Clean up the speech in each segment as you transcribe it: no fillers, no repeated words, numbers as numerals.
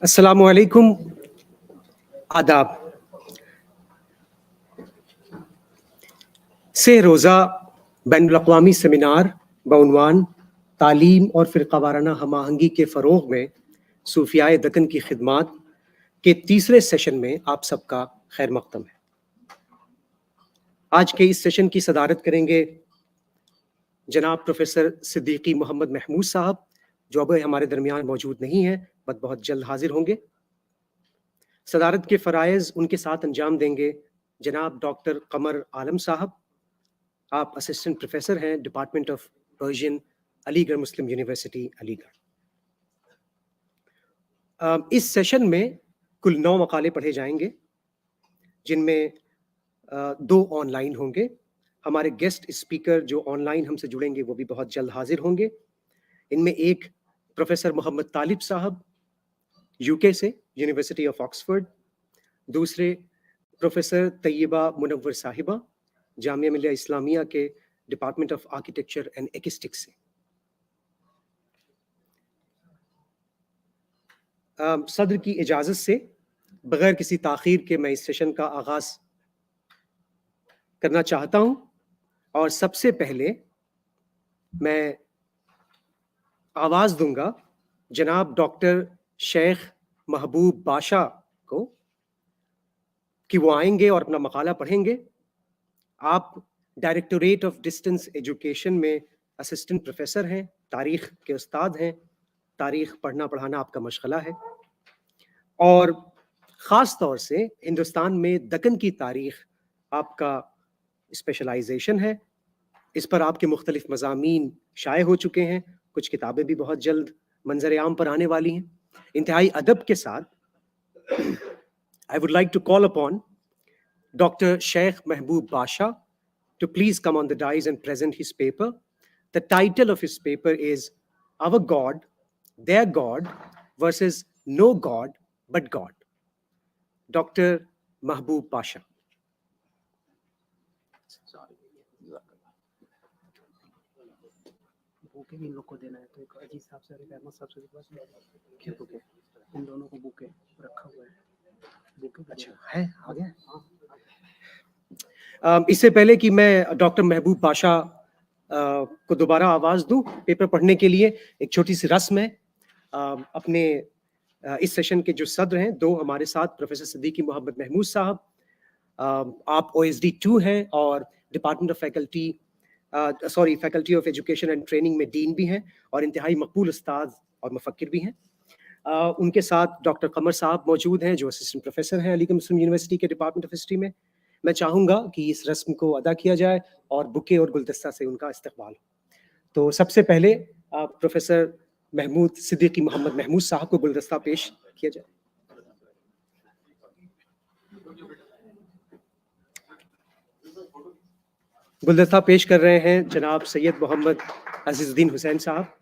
अस्सलामु अलैकुम, आदाब। से रोज़ा बैनुल अक़वामी सेमिनार बउनवान तालीम और फ़िरक़ावाराना हमाहंगी के फ़रोग़ में सूफ़ियाए दक्कन की खिदमात के तीसरे सेशन में आप सबका खैर मक़दम है। आज के इस सेशन की सदारत करेंगे जनाब प्रोफेसर सिद्दीकी मोहम्मद महमूद साहब, जो अब हमारे दरमियान मौजूद नहीं हैं, बट बहुत जल्द हाजिर होंगे। सदारत के फ़राइज़ उनके साथ अंजाम देंगे जनाब डॉक्टर कमर आलम साहब। आप असिस्टेंट प्रोफेसर हैं department of Persian, Aligarh Muslim university Aligarh. इस सेशन में कुल 9 मकाले पढ़े जाएंगे, जिनमें 2 ऑनलाइन होंगे। हमारे गेस्ट स्पीकर जो ऑनलाइन हमसे जुड़ेंगे वो भी बहुत जल्द हाजिर होंगे। इनमें एक प्रोफेसर मोहम्मद तालिब साहब यूके से, यूनिवर्सिटी ऑफ ऑक्सफोर्ड। दूसरे प्रोफेसर तैयबा मुनव्वर साहिबा, जामिया मिलिया इस्लामिया के डिपार्टमेंट ऑफ आर्किटेक्चर एंड एक्स्टिक्स से। सदर की इजाज़त से बगैर किसी ताख़ीर के मैं इस सेशन का आगाज़ करना चाहता हूं, और सबसे पहले मैं आवाज़ दूंगा जनाब डॉक्टर शेख महबूब बाशा को कि वो आएंगे और अपना मकाला पढ़ेंगे। आप डायरेक्टोरेट ऑफ डिस्टेंस एजुकेशन में असिस्टेंट प्रोफेसर हैं, तारीख़ के उस्ताद हैं, तारीख़ पढ़ना पढ़ाना आपका मशग़ला है, और ख़ास तौर से हिंदुस्तान में दक्कन की तारीख़ आपका स्पेशलाइजेशन है। इस पर आपके मुख्तलिफ मज़ामीन शाये हो चुके हैं, कुछ किताबें भी बहुत जल्द मंजर आम पर आने वाली हैं। इंतहाई अदब के साथ I would like to call upon Dr. Sheikh Mahboob Basha to please come on the dais and present his paper. The title of his paper is Our God, Their God versus No God but God. Dr. Mahboob Basha. इन लोग को देना है, तो एक अजीज साहब से रहमत साहब से रिक्वेस्ट है कि बुके इन दोनों को बुके रखा हुआ है। बुके अच्छा है, आ गया। इससे पहले कि मैं डॉक्टर महबूब बाशा को दोबारा आवाज़ दूं पेपर पढ़ने के लिए, एक छोटी सी रस्म है। अपने इस सेशन के जो सदर हैं, 2 हमारे साथ प्रोफेसर सिद्दीकी मोहम्मद महमूद साहब, आप OSD 2 हैं और department of faculty of education and training में डीन भी हैं और इंतहाई मकबूल उस्ताद और मुफक्किर भी हैं। उनके साथ डॉक्टर कमर साहब मौजूद हैं जो असिस्टेंट प्रोफेसर हैं अलीगढ़ मुस्लिम यूनिवर्सिटी के डिपार्टमेंट ऑफ हिस्ट्री में। मैं चाहूँगा कि इस रस्म को अदा किया जाए और बुके और गुलदस्ता से उनका इस्तकबाल हो। तो सबसे पहले प्रोफेसर सिद्दीकी मोहम्मद महमूद साहब को गुलदस्ता पेश किया जाए। गुलदस्ता पेश कर रहे हैं जनाब सैयद मोहम्मद अजीजुद्दीन हुसैन साहब।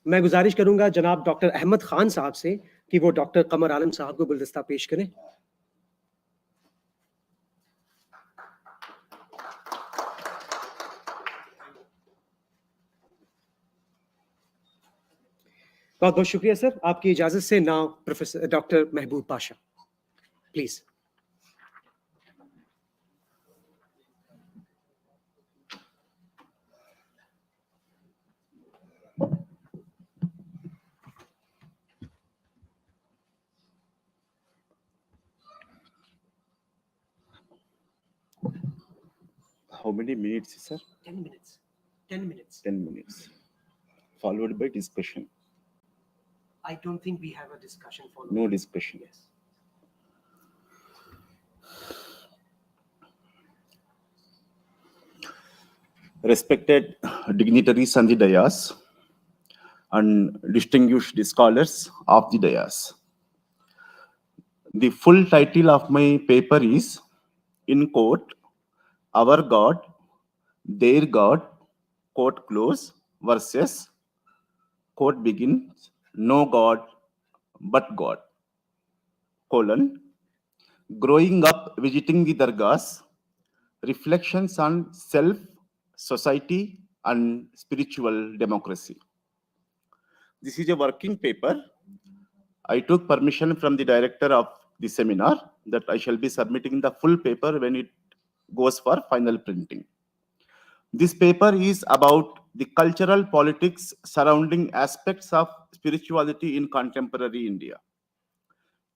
मैं गुजारिश करूंगा जनाब डॉक्टर अहमद खान साहब से कि वो डॉक्टर कमर आलम साहब को गुलदस्ता पेश करें। बहुत बहुत शुक्रिया सर। आपकी इजाजत से now professor doctor Mehboob Baasha, please. How many minutes, sir? 10 minutes. 10 minutes. 10 minutes. Followed by discussion. I don't think we have a discussion for No discussion. Yes. Respected dignitaries on the dais and distinguished scholars of the dais. The full title of my paper is, in quote, Our God, Their God, quote close, versus, quote begins, No God but God, colon, Growing up visiting the dargahs, reflections on self, society, and spiritual democracy. This is a working paper. I took permission from the director of the seminar that I shall be submitting the full paper when it goes for final printing. This paper is about the cultural politics surrounding aspects of spirituality in contemporary India.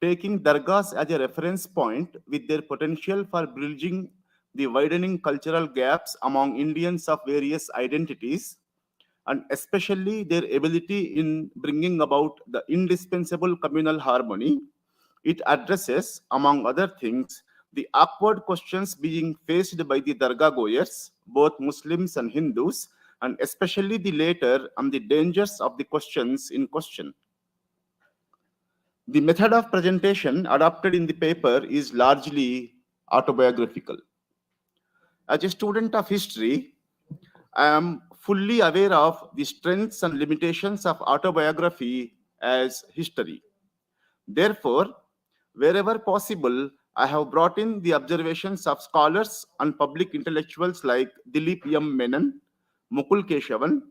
Taking dargahs as a reference point with their potential for bridging the widening cultural gaps among Indians of various identities, and especially their ability in bringing about the indispensable communal harmony, it addresses, among other things, the awkward questions being faced by the dargah goers, both Muslims and Hindus, and especially the latter, and the dangers of the questions in question. The method of presentation adopted in the paper is largely autobiographical. As a student of history, I am fully aware of the strengths and limitations of autobiography as history. Therefore, wherever possible, I have brought in the observations of scholars and public intellectuals like Dilip M. Menon, Mukul Keshavan,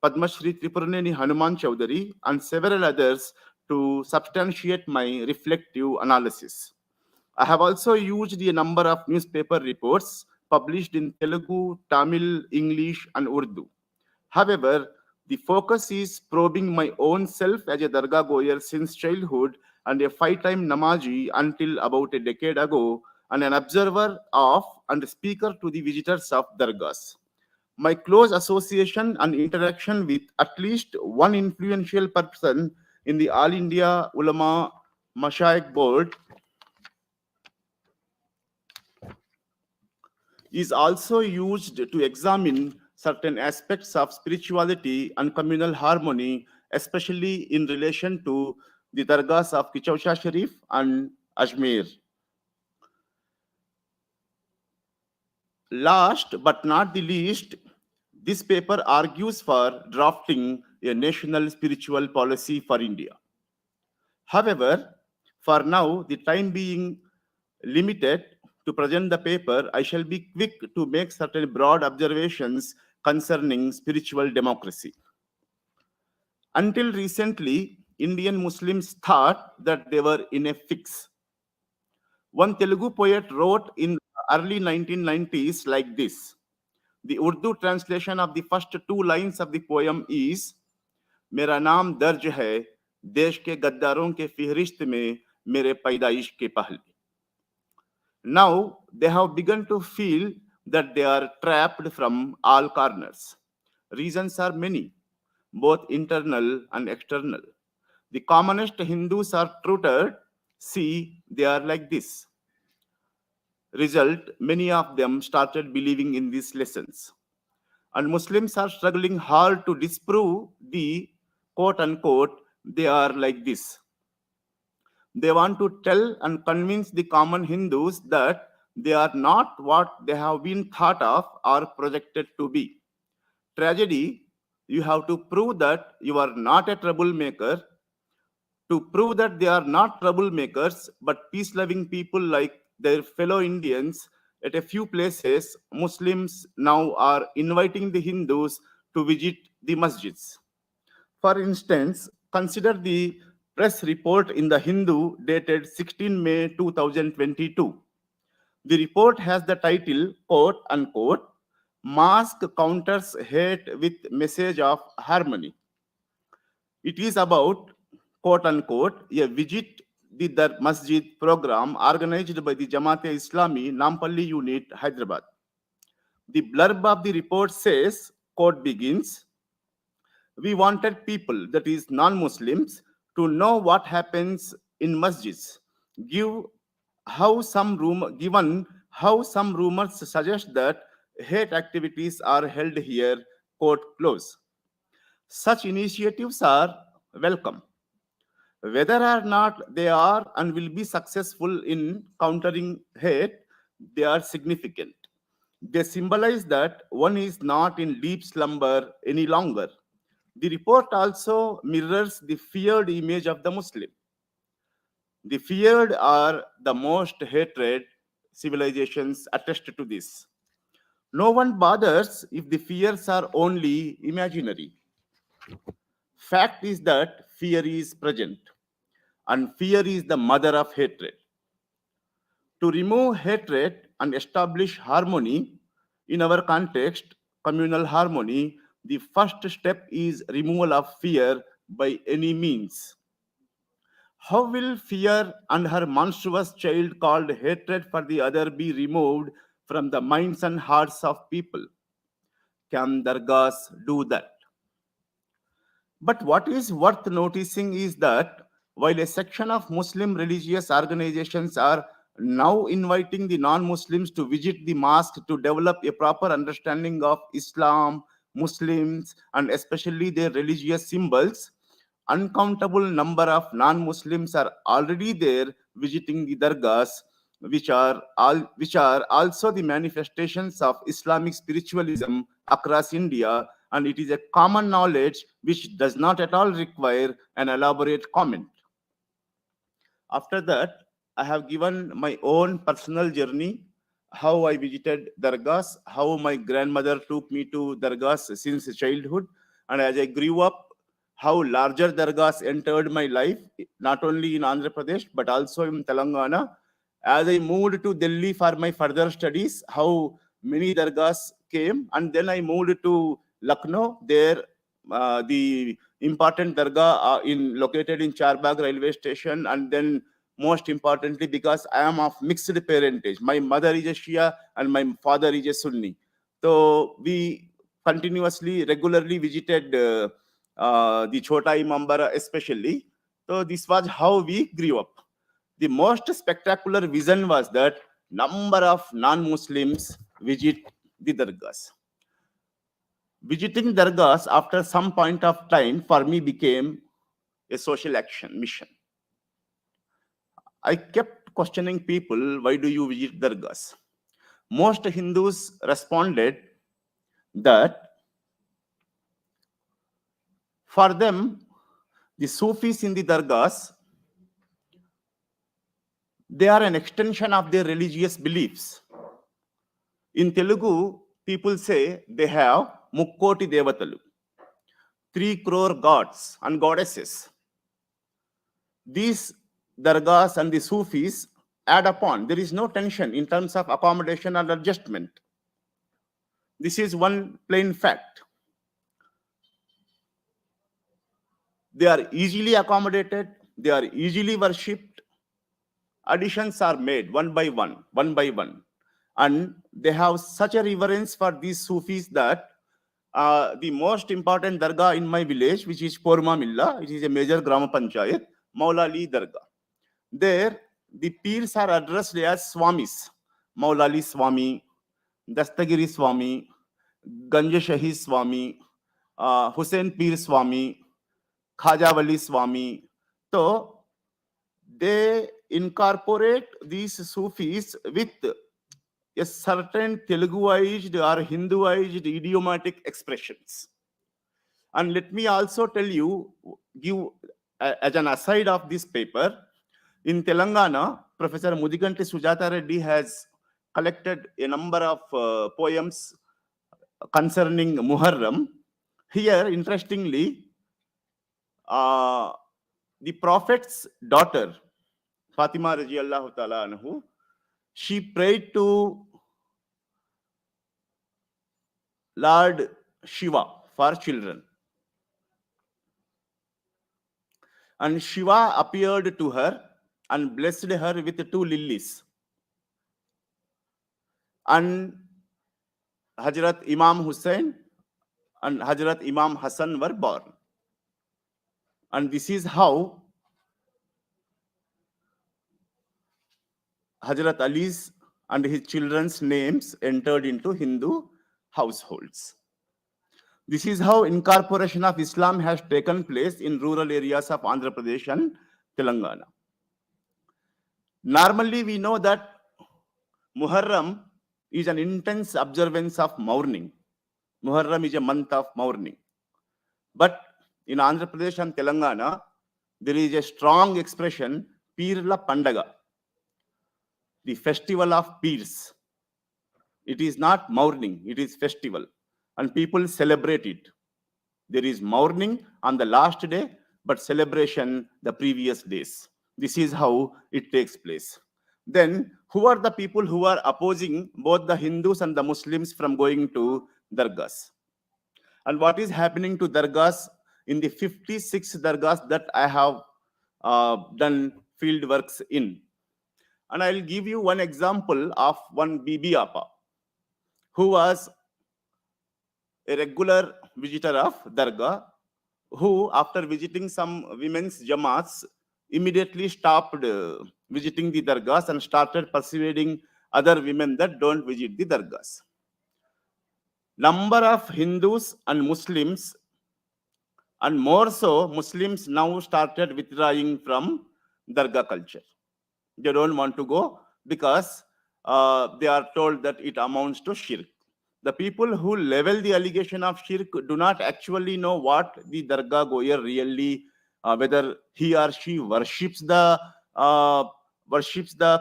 Padma Shri Tripurneni Hanuman Chowdhury, and several others to substantiate my reflective analysis. I have also used a number of newspaper reports published in Telugu, Tamil, English, and Urdu. However, the focus is probing my own self as a dargah goer since childhood and a five-time namazi until about a decade ago, and an observer of and speaker to the visitors of dargahs. My close association and interaction with at least one influential person in the All India Ulama Mashaikh Board is also used to examine certain aspects of spirituality and communal harmony, especially in relation to the dargahs of Kichausha Sharif and Ajmer. Last but not the least, this paper argues for drafting a national spiritual policy for India. However, for now, the time being limited to present the paper, I shall be quick to make certain broad observations concerning spiritual democracy. Until recently, Indian Muslims thought that they were in a fix. One Telugu poet wrote in the early 1990s like this. The Urdu translation of the first two lines of the poem is, मेरा नाम दर्ज है देश के गद्दारों के फिहरिस्त में मेरे पैदाइश के पहले. Now they have begun to feel that they are trapped from all corners. Reasons are many, both internal and external. The commonest Hindus are tutored. See, they are like this. Result, many of them started believing in these lessons. And Muslims are struggling hard to disprove the quote unquote, they are like this. They want to tell and convince the common Hindus that they are not what they have been thought of or projected to be. Tragedy, you have to prove that you are not a troublemaker. To prove that they are not troublemakers but peace-loving people like their fellow Indians, at a few places, Muslims now are inviting the Hindus to visit the masjids. For instance, consider the press report in the Hindu dated 16 May 2022. The report has the title, quote unquote, Mask Counters Hate with Message of Harmony. It is about, quote unquote, a visit the Dar Masjid program organized by the Jamaat-e Islami Nampalli unit, Hyderabad. The blurb of the report says, quote begins, we wanted people, that is non-Muslims, to know what happens in masjids. Given how some rumors suggest that hate activities are held here, quote close. Such initiatives are welcome. Whether or not they are and will be successful in countering hate, they are significant. They symbolize that one is not in deep slumber any longer. The report also mirrors the feared image of the Muslim. The feared are the most hated civilizations attest to this. No one bothers if the fears are only imaginary. Fact is that fear is present, and fear is the mother of hatred. To remove hatred and establish harmony in our context, communal harmony, the first step is removal of fear by any means. How will fear and her monstrous child called hatred for the other be removed from the minds and hearts of people? Can dargahs do that? But what is worth noticing is that while a section of Muslim religious organizations are now inviting the non-Muslims to visit the mosque to develop a proper understanding of Islam, Muslims, and especially their religious symbols, uncountable number of non-Muslims are already there visiting the dargahs, which are also the manifestations of Islamic spiritualism across India, and it is a common knowledge which does not at all require an elaborate comment. After that, I have given my own personal journey, how I visited dargahs, how my grandmother took me to dargahs since childhood, and as I grew up, how larger dargahs entered my life, not only in Andhra Pradesh, but also in Telangana. As I moved to Delhi for my further studies, how many dargahs came, and then I moved to Lucknow. There, the important dargah located in Charbagh railway station, and then most importantly, because I am of mixed parentage. My mother is a Shia and my father is a Sunni. So we continuously, regularly visited the Chota Imambara especially. So this was how we grew up. The most spectacular vision was that number of non-Muslims visit the dargahs. Visiting dargahs after some point of time for me became a social action mission. I kept questioning people, why do you visit dargahs? Most Hindus responded that for them, the Sufis in the dargahs, they are an extension of their religious beliefs. In Telugu, people say they have Mukkoti Devatalu, 3 crore gods and goddesses. These dargahs and the Sufis add upon. There is no tension in terms of accommodation and adjustment. This is one plain fact. They are easily accommodated, they are easily worshipped. Additions are made one by one. And they have such a reverence for these Sufis that the most important dargah in my village, which is Porma Milla, it is a major Grama Panchayat, Maulali Dargah. There, the peers are addressed as Swamis. Maulali Swami, Dastagiri Swami, Ganja Shahi Swami, Hussain Peer Swami, Khaja Wali Swami. So, they incorporate these Sufis with a certain Teluguized or Hinduized idiomatic expressions. And let me also tell you, as an aside of this paper, in Telangana, Professor Mudiganti Sujata Reddy has collected a number of poems concerning Muharram. Here, interestingly, the Prophet's daughter, Fatima Radiallahu Ta'ala Anhu, she prayed to Lord Shiva for children. And Shiva appeared to her and blessed her with 2 lilies. And Hazrat Imam Hussain and Hazrat Imam Hassan were born. And this is how Hazrat Ali's and his children's names entered into Hindu households. This is how incorporation of Islam has taken place in rural areas of Andhra Pradesh and Telangana. Normally, we know that Muharram is an intense observance of mourning. Muharram is a month of mourning. But in Andhra Pradesh and Telangana, there is a strong expression Pirla Pandaga, the festival of peers. It is not mourning, it is festival. And people celebrate it. There is mourning on the last day, but celebration the previous days. This is how it takes place. Then, who are the people who are opposing both the Hindus and the Muslims from going to dargahs? And what is happening to dargahs in the 56 dargahs that I have done field works in? And I'll give you one example of one Bibi Appa, who was a regular visitor of dargah, who after visiting some women's jamaats immediately stopped visiting the dargahs and started persuading other women that don't visit the dargahs. Number of Hindus and Muslims, and more so Muslims, now started withdrawing from dargah culture. They don't want to go because they are told that it amounts to shirk. The people who level the allegation of shirk do not actually know what the dargah goer really, whether he or she worships the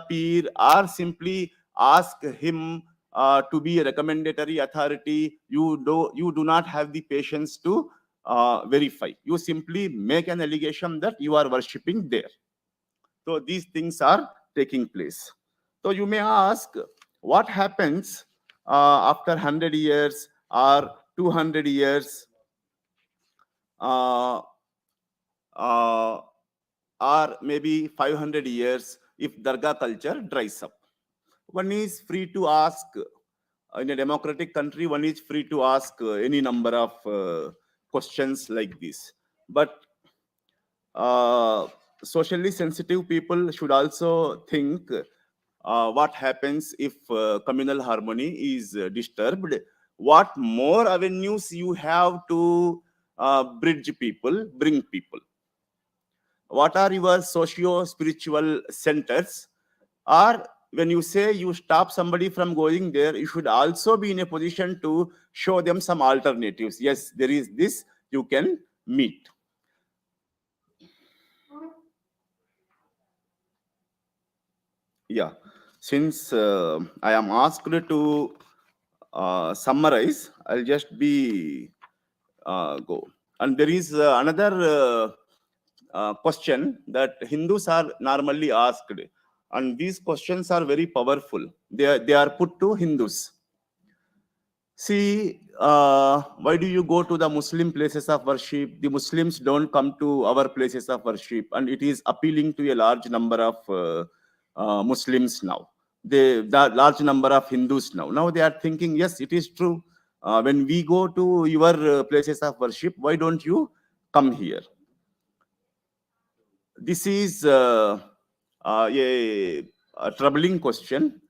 peer, or simply ask him to be a recommendatory authority. You do not have the patience to verify. You simply make an allegation that you are worshipping there. So these things are taking place. So you may ask, what happens after 100 years or 200 years or maybe 500 years if dargah culture dries up? One is free to ask, in a democratic country, one is free to ask any number of questions like this. But socially sensitive people should also think what happens if communal harmony is disturbed. What more avenues you have to bridge people, bring people? What are your socio-spiritual centers? Or when you say you stop somebody from going there, you should also be in a position to show them some alternatives. Yes, there is this you can meet. Yeah, since I am asked to summarize, I'll just be go. And there is another question that Hindus are normally asked, and these questions are very powerful. They are put to Hindus. See, why do you go to the Muslim places of worship? The Muslims don't come to our places of worship, and it is appealing to a large number of Muslims now. The large number of Hindus now. Now they are thinking, yes, it is true. When we go to your places of worship, why don't you come here? This is a troubling question.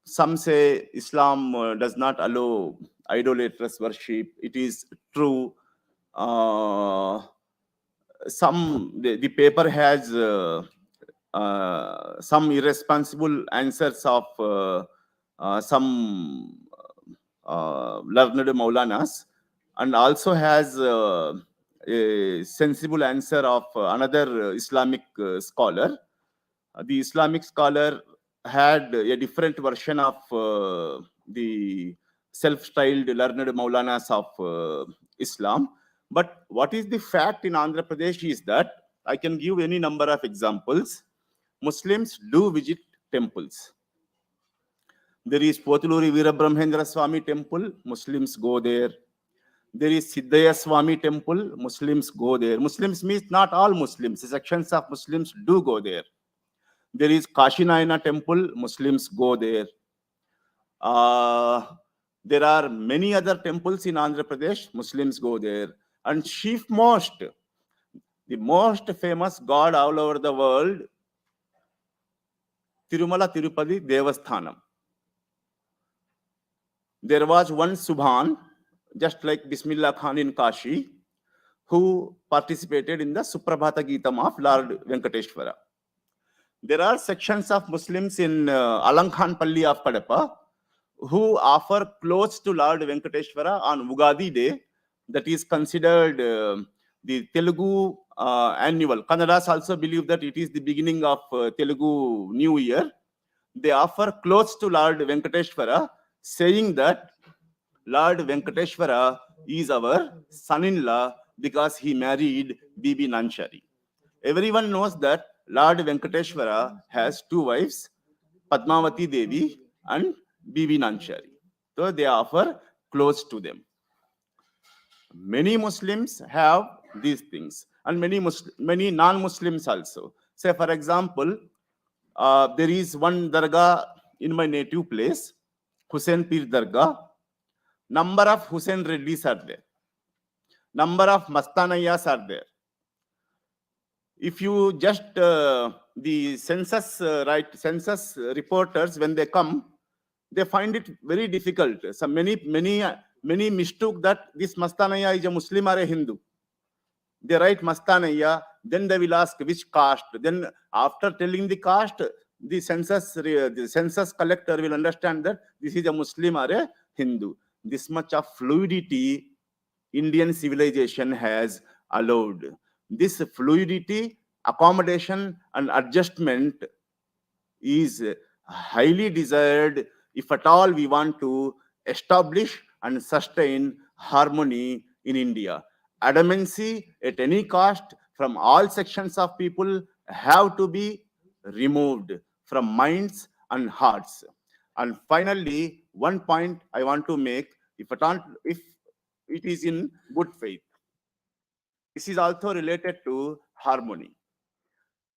Some say Islam does not allow idolatrous worship. It is true. The paper has some irresponsible answers of some learned Maulanas, and also has a sensible answer of another Islamic scholar. The Islamic scholar had a different version of the self-styled learned Maulanas of Islam. But what is the fact in Andhra Pradesh is that I can give any number of examples. Muslims do visit temples. There is Potuluri Veerabrahmendra Swami temple, Muslims go there. There is Siddhaya Swami temple, Muslims go there. Muslims means not all Muslims, sections of Muslims do go there. There is Kashinayana temple, Muslims go there. There are many other temples in Andhra Pradesh, Muslims go there. And chief most, the most famous god all over the world, Tirumala Tirupati Devasthanam. There was one Subhan, just like Bismillah Khan in Kashi, who participated in the Suprabhata Geetam of Lord Venkateshwara. There are sections of Muslims in Alankhanpalli of Kadapa who offer clothes to Lord Venkateshwara on Ugadi Day. That is considered the Telugu annual. Kannadas also believe that it is the beginning of Telugu New Year. They offer clothes to Lord Venkateshwara, saying that Lord Venkateshwara is our son-in-law because he married Bibi Nanchari. Everyone knows that Lord Venkateshwara has two wives, Padmavati Devi and Bibi Nanchari. So they offer clothes to them. Many Muslims have these things, and many non-Muslims also. Say, for example, there is one dargah in my native place, Hussain Pir Dargah. Number of Hussain Reddis are there. Number of Mastanayas are there. If you just the census census reporters, when they come, they find it very difficult. So many mistook that this Mastanaya is a Muslim or a Hindu. They write Mastanaya, then they will ask which caste. Then after telling the caste, the census collector will understand that this is a Muslim or a Hindu. This much of fluidity Indian civilization has allowed. This fluidity, accommodation, and adjustment is highly desired if at all we want to establish and sustain harmony in India. Adamancy at any cost from all sections of people have to be removed from minds and hearts. And finally, one point I want to make, if it is in good faith, this is also related to harmony.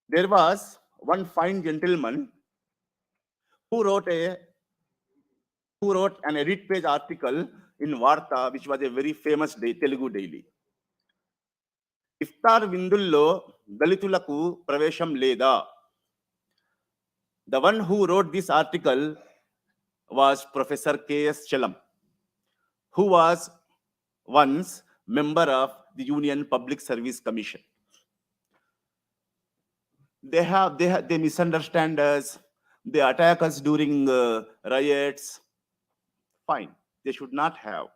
There was one fine gentleman who wrote an edit page article in Varta, which was a very famous Telugu daily. Iftar Vindullo Dalitulaku Pravesham Leda. The one who wrote this article was Professor K.S. Chelam, who was once member of the Union Public Service Commission. They misunderstand us. They attack us during riots. Fine. They should not have.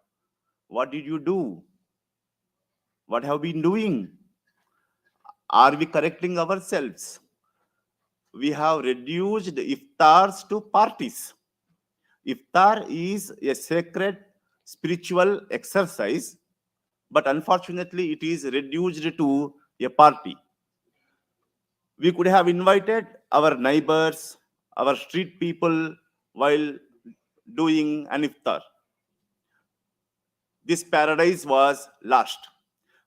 What did you do? What have we been doing? Are we correcting ourselves? We have reduced iftars to parties. Iftar is a sacred spiritual exercise, but unfortunately it is reduced to a party. We could have invited our neighbors, our street people while doing an iftar. This paradise was lost.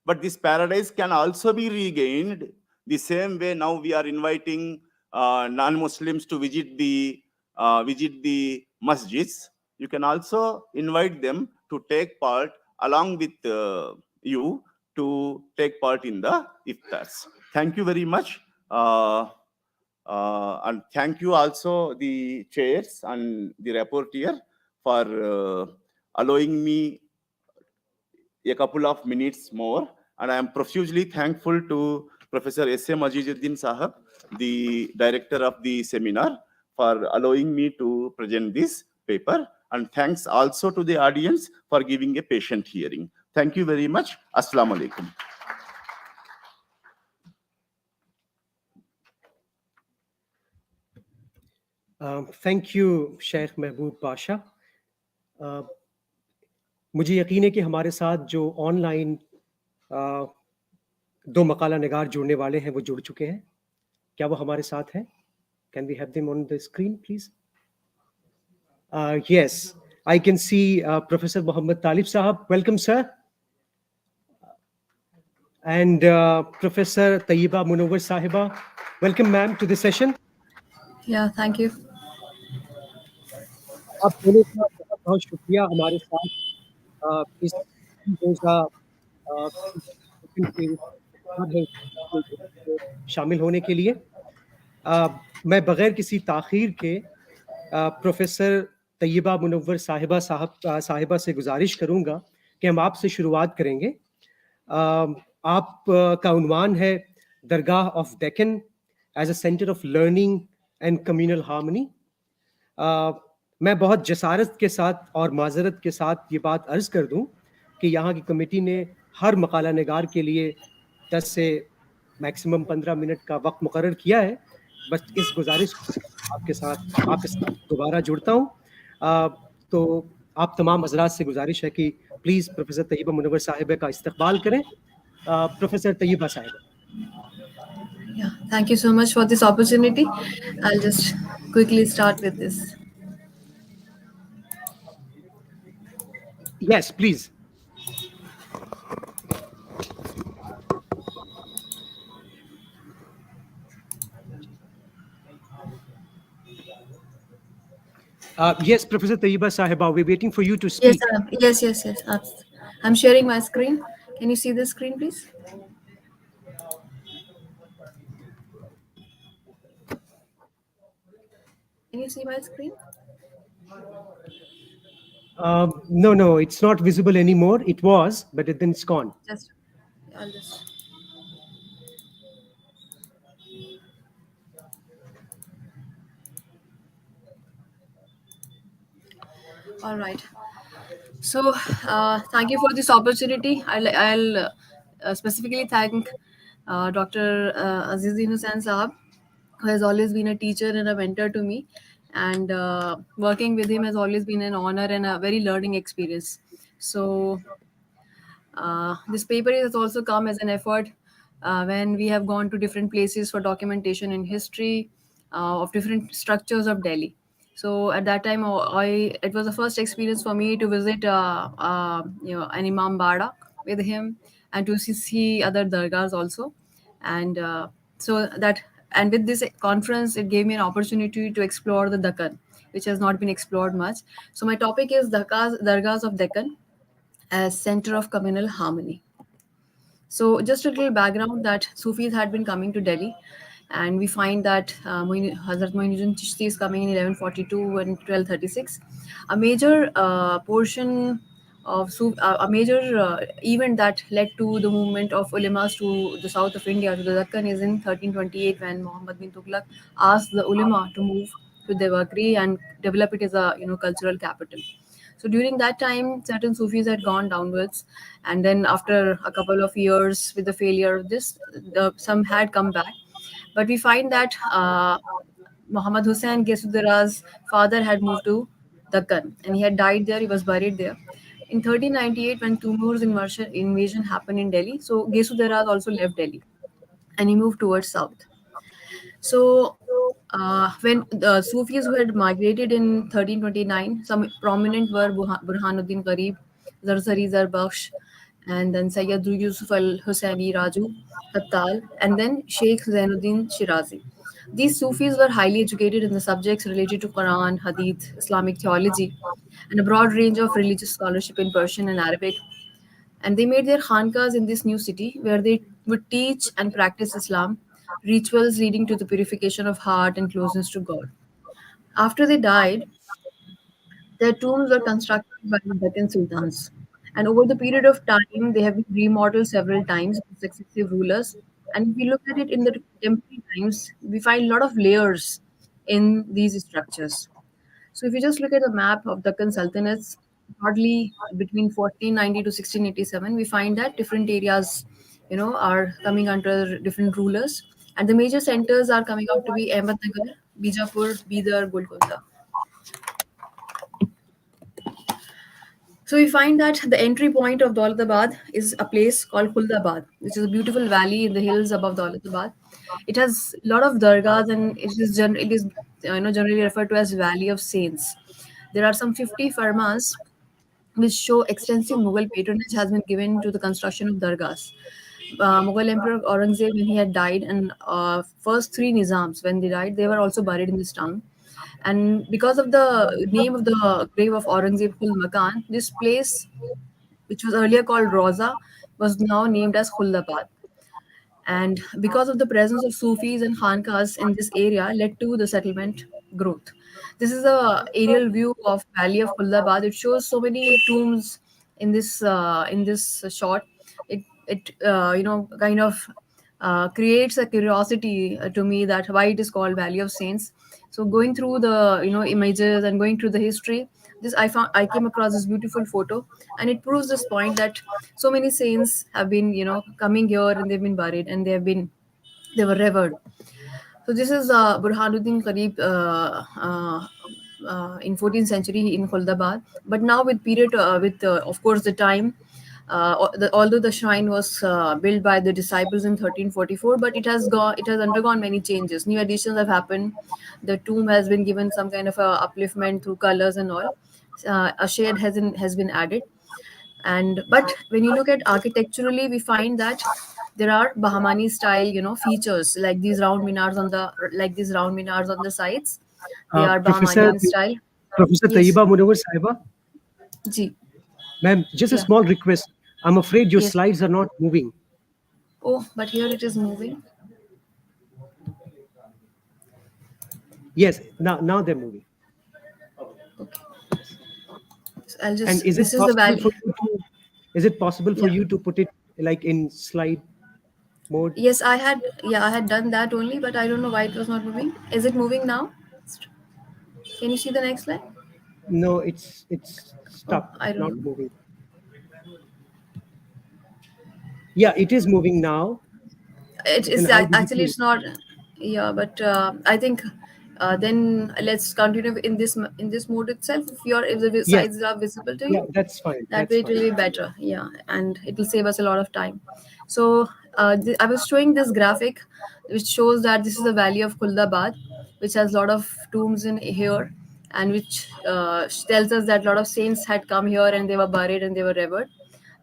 But this paradise can also be regained the same way now we are inviting non-Muslims to visit the masjids. You can also invite them to take part along with you to take part in the iftars. Thank you very much. And thank you also the chairs and the rapporteur for allowing me a couple of minutes more. And I am profusely thankful to Professor S.A. Majiduddin Sahab, the director of the seminar, for allowing me to present this paper. And thanks also to the audience for giving a patient hearing. Thank you very much. Assalamu alaikum. Thank you, Sheikh Mahboob Pasha. मुझे यकीन है कि हमारे साथ जो online दो मकाला निगार जुड़ने वाले हैं वो जुड़ चुके हैं. क्या वो हमारे साथ हैं? Can we have them on the screen, please? Yes, I can see Professor Muhammad Talib Sahab. Welcome, sir. And Professor Tayyiba Munawwar Sahiba. Welcome, ma'am, to the session. Yeah, thank you. आप दोनों का बहुत बहुत शुक्रिया हमारे साथ इस शामिल होने के लिए. मैं बगैर किसी ताख़ीर के प्रोफेसर तैयबा मुनव्वर साहिबा से गुजारिश करूंगा कि हम आपसे शुरुआत करेंगे. आप का उन्वान है dargah of Deccan as a centre of learning and communal harmony. मैं बहुत जसारत के साथ और माजरत के साथ ये बात अर्ज़ कर दूं कि यहाँ की कमेटी ने हर मकाला निगार के लिए 10 से मैक्सिमम 15 मिनट का वक्त मुकर्रर किया है। बस इस गुजारिश आपके साथ दोबारा जुड़ता हूँ। तो आप तमाम हजरात से गुजारिश है कि प्लीज़ प्रोफेसर तैयबा मुनव्वर साहिबा का इस्तकबाल करें। प्रोफेसर तैयबा साहिबा। Yeah, thank you so much for this opportunity. I'll just quickly start with this. Yes, please. Yes, Professor Tayyiba Sahiba, we're waiting for you to speak. Yes. I'm sharing my screen. Can you see the screen, please? Can you see my screen? No, it's not visible anymore. It was, but then it's gone. I'll just. All right. So, thank you for this opportunity. I'll specifically thank Dr. Azizin Hussain Saab, who has always been a teacher and a mentor to me. And working with him has always been an honor and a very learning experience. So, this paper has also come as an effort when we have gone to different places for documentation in history of different structures of Delhi. So at that time, it was the first experience for me to visit, an Imam Bada with him, and to see other dargahs also, and so that and with this conference, it gave me an opportunity to explore the Deccan, which has not been explored much. So my topic is dargahs of Deccan as center of communal harmony. So, just a little background that Sufis had been coming to Delhi, and we find that Hazrat Moinuddin Chishti is coming in 1142 and 1236. A major portion of a major event that led to the movement of ulemas to the south of India, to the Deccan, is in 1328 when Muhammad bin Tughlaq asked the ulema to move to Devagri and develop it as a cultural capital. So during that time, certain Sufis had gone downwards, and then after a couple of years, with the failure of this, some had come back. But we find that Muhammad Hussain Gesudara's father had moved to Deccan, and he had died there. He was buried there. In 1398, when Timur's invasion happened in Delhi, so Gesudaraz also left Delhi, and he moved towards south. So, when the Sufis who had migrated in 1329, some prominent were Burhanuddin Garib, Zarzari Zarbakhsh, and then Sayyid Yusuf al Hussaini Raju Hattal, and then Sheikh Zainuddin Shirazi. These Sufis were highly educated in the subjects related to Quran, Hadith, Islamic theology, and a broad range of religious scholarship in Persian and Arabic. And they made their khankas in this new city where they would teach and practice Islam, rituals leading to the purification of heart and closeness to God. After they died, their tombs were constructed by the Deccan sultans. And over the period of time, they have been remodeled several times by successive rulers. And if we look at it in the contemporary times, we find a lot of layers in these structures. So if you just look at the map of Deccan Sultanates, broadly between 1490 to 1687, we find that different areas, are coming under different rulers, and the major centers are coming out to be Ahmednagar, Bijapur, Bidar, Golconda. So we find that the entry point of Daulatabad is a place called Huldabad, which is a beautiful valley in the hills above Daulatabad. It has a lot of dargahs, and it is generally referred to as Valley of Saints. There are some 50 farmas which show extensive Mughal patronage has been given to the construction of dargahs. Mughal Emperor Aurangzeb, when he had died, and first three Nizams, when they died, they were also buried in this town. And because of the name of the grave of Aurangzeb Khul Makan, this place, which was earlier called Roza, was now named as Khuldabad. And because of the presence of Sufis and Khankas in this area, led to the settlement growth. This is a aerial view of Valley of Khuldabad. It shows so many tombs in this shot. It kind of creates a curiosity to me that why it is called Valley of Saints. So going through the images and going through the history, I came across this beautiful photo, and it proves this point that so many saints have been coming here, and they've been buried, and they have been They were revered. So this is Burhanuddin Qarib in 14th century in Khuldabad. But now with period, with of course the time, although the shrine was built by the disciples in 1344, but it has undergone many changes. New additions have happened. The tomb has been given some kind of a upliftment through colors and all. A shade has been added. And but when you look at architecturally, we find that there are Bahmani style, features like these round minars on the sides. They are Professor Bahmani in style. Professor Yes. Tayyiba Munawar Saiba, Ji. ma'am, just a Yeah. small request. I'm afraid your Yes. slides are not moving. Oh, but here it is moving. Yes, now they're moving. Okay. So I'll And just. is it This is the possible for valley. you to Yeah. put it like in slide mode? Yes, I had. Yeah, I had done that only, but I don't know why it was not moving. Is it moving now? Can you see the next slide? No, it's Oh, stuck, I don't not know. moving. Yeah, it is moving now. It Then is how did it actually move? it's not. Yeah, but I think then let's continue in this mode itself. If the Yes, sides are visible to yeah, you, that's fine. that That's way it will fine. be better. Yeah, and it will save us a lot of time. So I was showing this graphic which shows that this is the valley of Kuldabad, which has a lot of tombs in here, and which tells us that a lot of saints had come here and they were buried and they were revered.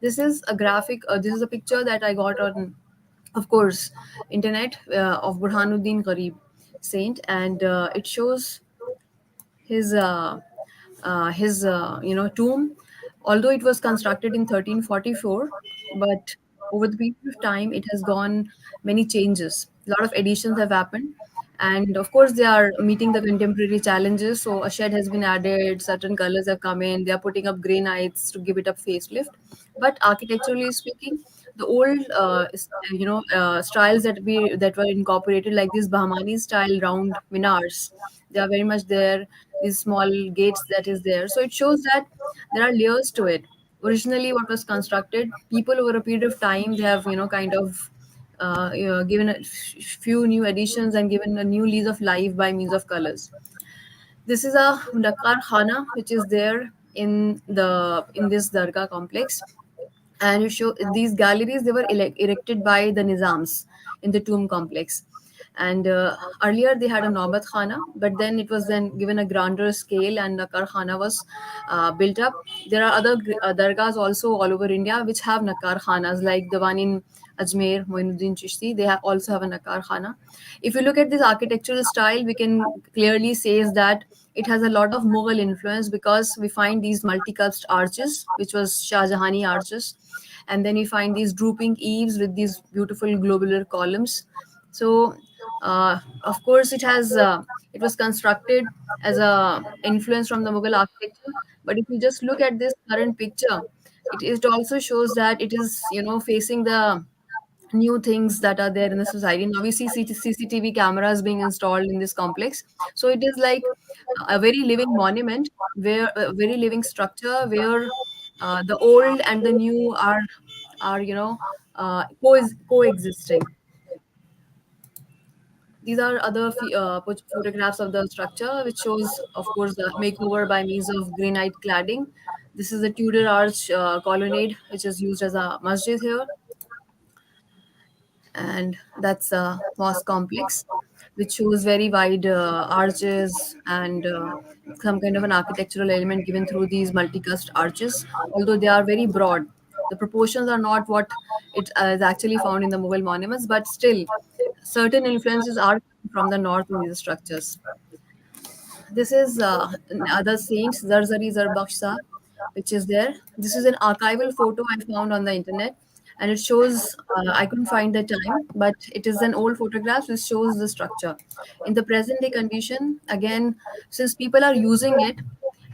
This is a graphic. This is a picture that I got on, of course, internet, of Burhanuddin Qarib saint, and it shows his tomb. Although it was constructed in 1344, but over the period of time it has gone many changes. A lot of additions have happened, and of course they are meeting the contemporary challenges. So a shed has been added, certain colors have come in, they are putting up granites to give it a facelift. But architecturally speaking, the old styles that were incorporated, like these Bahmani style round minars, they are very much there. These small gates that is there, so it shows that there are layers to it. Originally what was constructed, people over a period of time, they have kind of given a few new additions and given a new lease of life by means of colors. This is a Dakar Khana which is there in this Dargah complex, and you show these galleries, they were erected by the Nizams in the tomb complex. And earlier they had a Naubat Khana, but then it was then given a grander scale and Nakar Khana was built up. There are other dargahs also all over India which have Nakar Khanas, like the one in Ajmer, Moinuddin Chishti. They also have a Nakar Khana. If you look at this architectural style, we can clearly say is that it has a lot of Mughal influence, because we find these multi-cusped arches, which was Shah Jahani arches, and then you find these drooping eaves with these beautiful globular columns. So of course it was constructed as a influence from the Mughal architecture. But if you just look at this current picture, it also shows that it is facing the new things that are there in the society. Now we see CCTV cameras being installed in this complex. So it is like a very living monument, where a very living structure, where the old and the new are coexisting. These are other photographs of the structure, which shows, of course, the makeover by means of granite cladding. This is the Tudor arch colonnade, which is used as a masjid here, and that's a mosque complex, which shows very wide arches and some kind of an architectural element given through these multicast arches. Although they are very broad, the proportions are not what it is actually found in the Mughal monuments, but still, certain influences are from the north in these structures. This is other saints, Zarzari Zarbaksha, which is there. This is an archival photo I found on the internet, and it shows, I couldn't find the time, but it is an old photograph which shows the structure. In the present day condition, again, since people are using it,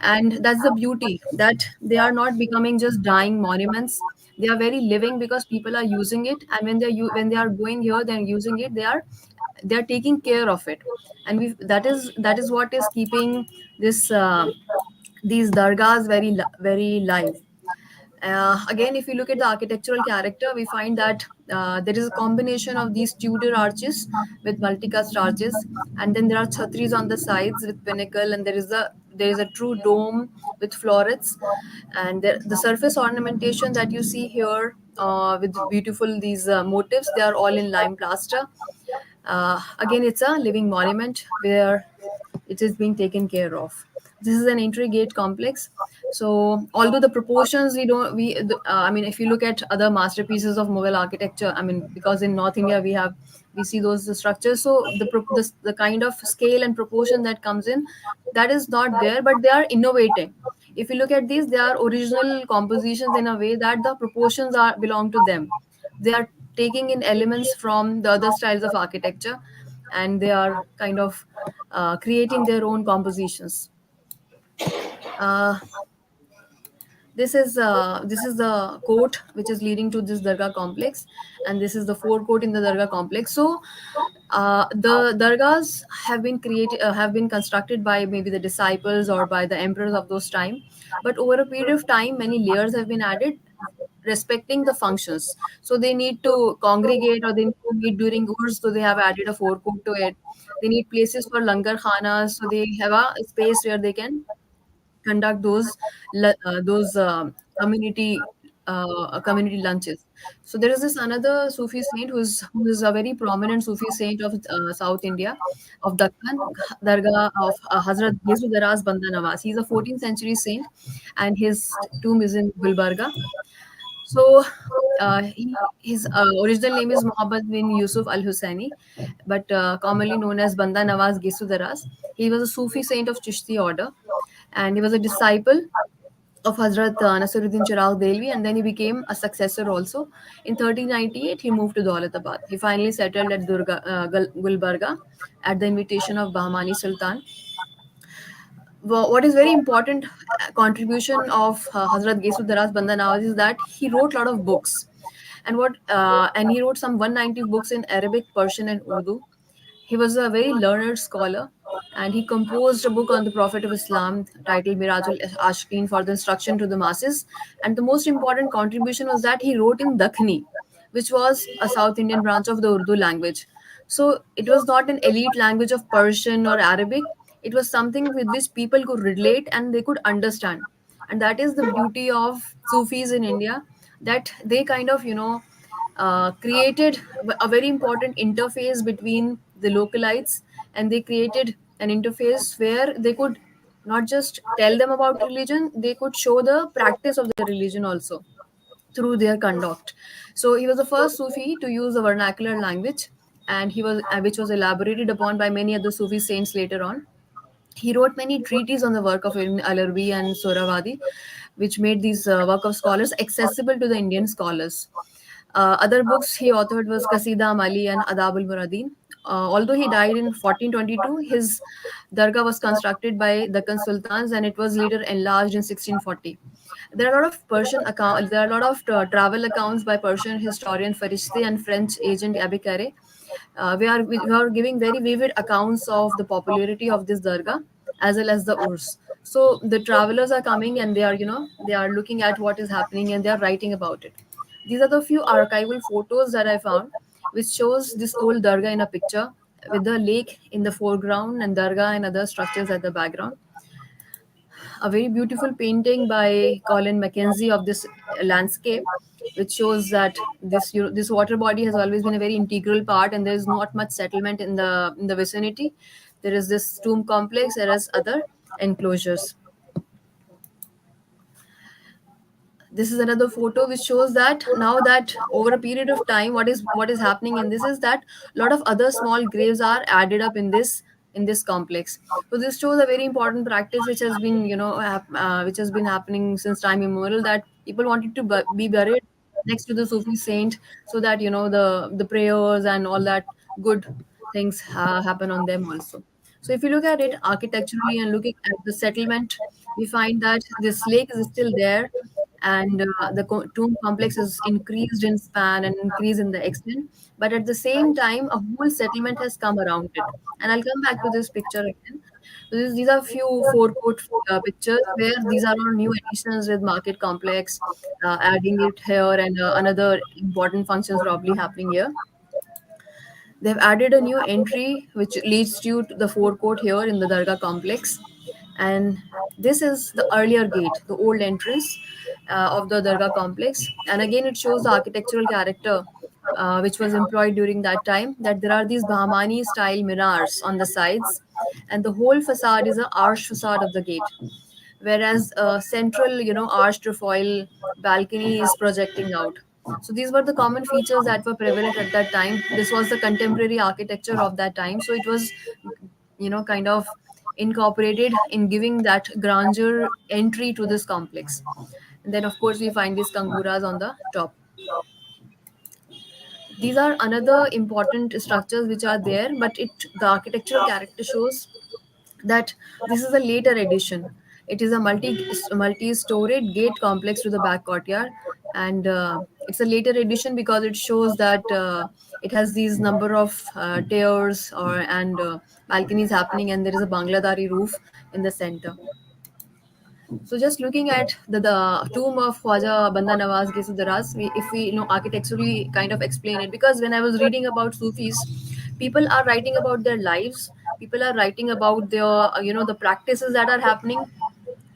and that's the beauty, that they are not becoming just dying monuments. They are very living, because people are using it, and when they are going here, they're using it. They are taking care of it, and that is what is keeping this these dargahs very live. Again, if you look at the architectural character, we find that there is a combination of these Tudor arches with multicast arches, and then there are chhatris on the sides with pinnacle, and there is a true dome with florets, and the surface ornamentation that you see here with beautiful these motifs, they are all in lime plaster. Again, it's a living monument where it is being taken care of. This is an entry gate complex. So, although the proportions we don't, I mean, if you look at other masterpieces of Mughal architecture, I mean, because in North India we see those structures. So the kind of scale and proportion that comes in, that is not there, but they are innovating. If you look at these, they are original compositions in a way that the proportions are belong to them. They are taking in elements from the other styles of architecture, and they are kind of creating their own compositions. Uh, this is the court which is leading to this dargah complex, and this is the forecourt in the dargah complex. So the dargahs have been constructed by maybe the disciples or by the emperors of those time, but over a period of time many layers have been added respecting the functions. So they need to congregate or they need to meet during Urs, so they have added a forecourt to it. They need places for langar khanas, so they have a space where they can conduct those community lunches. So there is this another Sufi saint who is a very prominent Sufi saint of South India, of Deccan, Dargah of Hazrat Yesu Daraz Banda Nawaz. He's a 14th century saint, and his tomb is in Gulbarga. So his original name is Muhammad bin Yusuf Al Husseini, but commonly known as Banda Nawaz Gesu Daraz. He was a Sufi saint of Chishti order, and he was a disciple of Hazrat Nasiruddin Chirag Delvi, and then he became a successor also. In 1398, he moved to Daulatabad. He finally settled at Gulbarga at the invitation of Bahmani Sultan. What is very important contribution of Hazrat Gesu Daraz Banda Nawaz is that he wrote a lot of books, and he wrote some 190 books in Arabic, Persian, and Urdu. He was a very learned scholar, and he composed a book on the Prophet of Islam titled Mirajul Ashkin for the instruction to the masses. And the most important contribution was that he wrote in Dakhni, which was a South Indian branch of the Urdu language. So it was not an elite language of Persian or Arabic. It was something with which people could relate and they could understand. And that is the beauty of Sufis in India, that they kind of, created a very important interface between the localites, and they created an interface where they could not just tell them about religion, they could show the practice of the religion also through their conduct. So he was the first Sufi to use a vernacular language, and he was which was elaborated upon by many other Sufi saints later on. He wrote many treatises on the work of Ibn al-Arabi and Sohrawardi, which made these work of scholars accessible to the Indian scholars. Other books he authored was Qasida Mali and Adab al-Muradin. Although he died in 1422, his dargah was constructed by Deccan Sultans, and it was later enlarged in 1640. There are a lot of There are a lot of travel accounts by Persian historian Farishte and French agent Abikare. We are giving very vivid accounts of the popularity of this dargah as well as the urs. So the travelers are coming, and they are looking at what is happening, and they are writing about it. These are the few archival photos that I found, which shows this old dargah in a picture with the lake in the foreground and dargah and other structures at the background. A very beautiful painting by Colin Mackenzie of this landscape, which shows that this water body has always been a very integral part, and there is not much settlement in the vicinity. There is this tomb complex, there is other enclosures. This is another photo which shows that now that over a period of time, what is happening in this is that a lot of other small graves are added up in this complex. So this shows a very important practice which has been which has been happening since time immemorial, that people wanted to be buried next to the Sufi saint, so that the prayers and all that good things happen on them also. So if you look at it architecturally and looking at the settlement, we find that this lake is still there, and the tomb complex is increased in span and increased in the extent. But at the same time, a whole settlement has come around it. And I'll come back to this picture again. So these are few forecourt pictures where these are all new additions with market complex, adding it here, and another important functions probably happening here. They've added a new entry which leads you to the forecourt here in the Dargah complex. And this is the earlier gate, the old entrance of the Dargah complex. And again, it shows the architectural character which was employed during that time, that there are these Bahmani style minars on the sides, and the whole facade is an arch facade of the gate, whereas a central, arched trefoil balcony is projecting out. So these were the common features that were prevalent at that time. This was the contemporary architecture of that time, so it was, kind of incorporated in giving that grandeur entry to this complex. And then, of course, we find these kanguras on the top. These are another important structures which are there, but the architectural character shows that this is a later addition. It is a multi-storied gate complex to the back courtyard, and it's a later addition because it shows that it has these number of tiers and balconies happening, and there is a Bangladari roof in the center. So just looking at the tomb of Khwaja Banda Nawaz Gesudaraz, if we architecturally kind of explain it, because when I was reading about Sufis, people are writing about their lives, people are writing about their the practices that are happening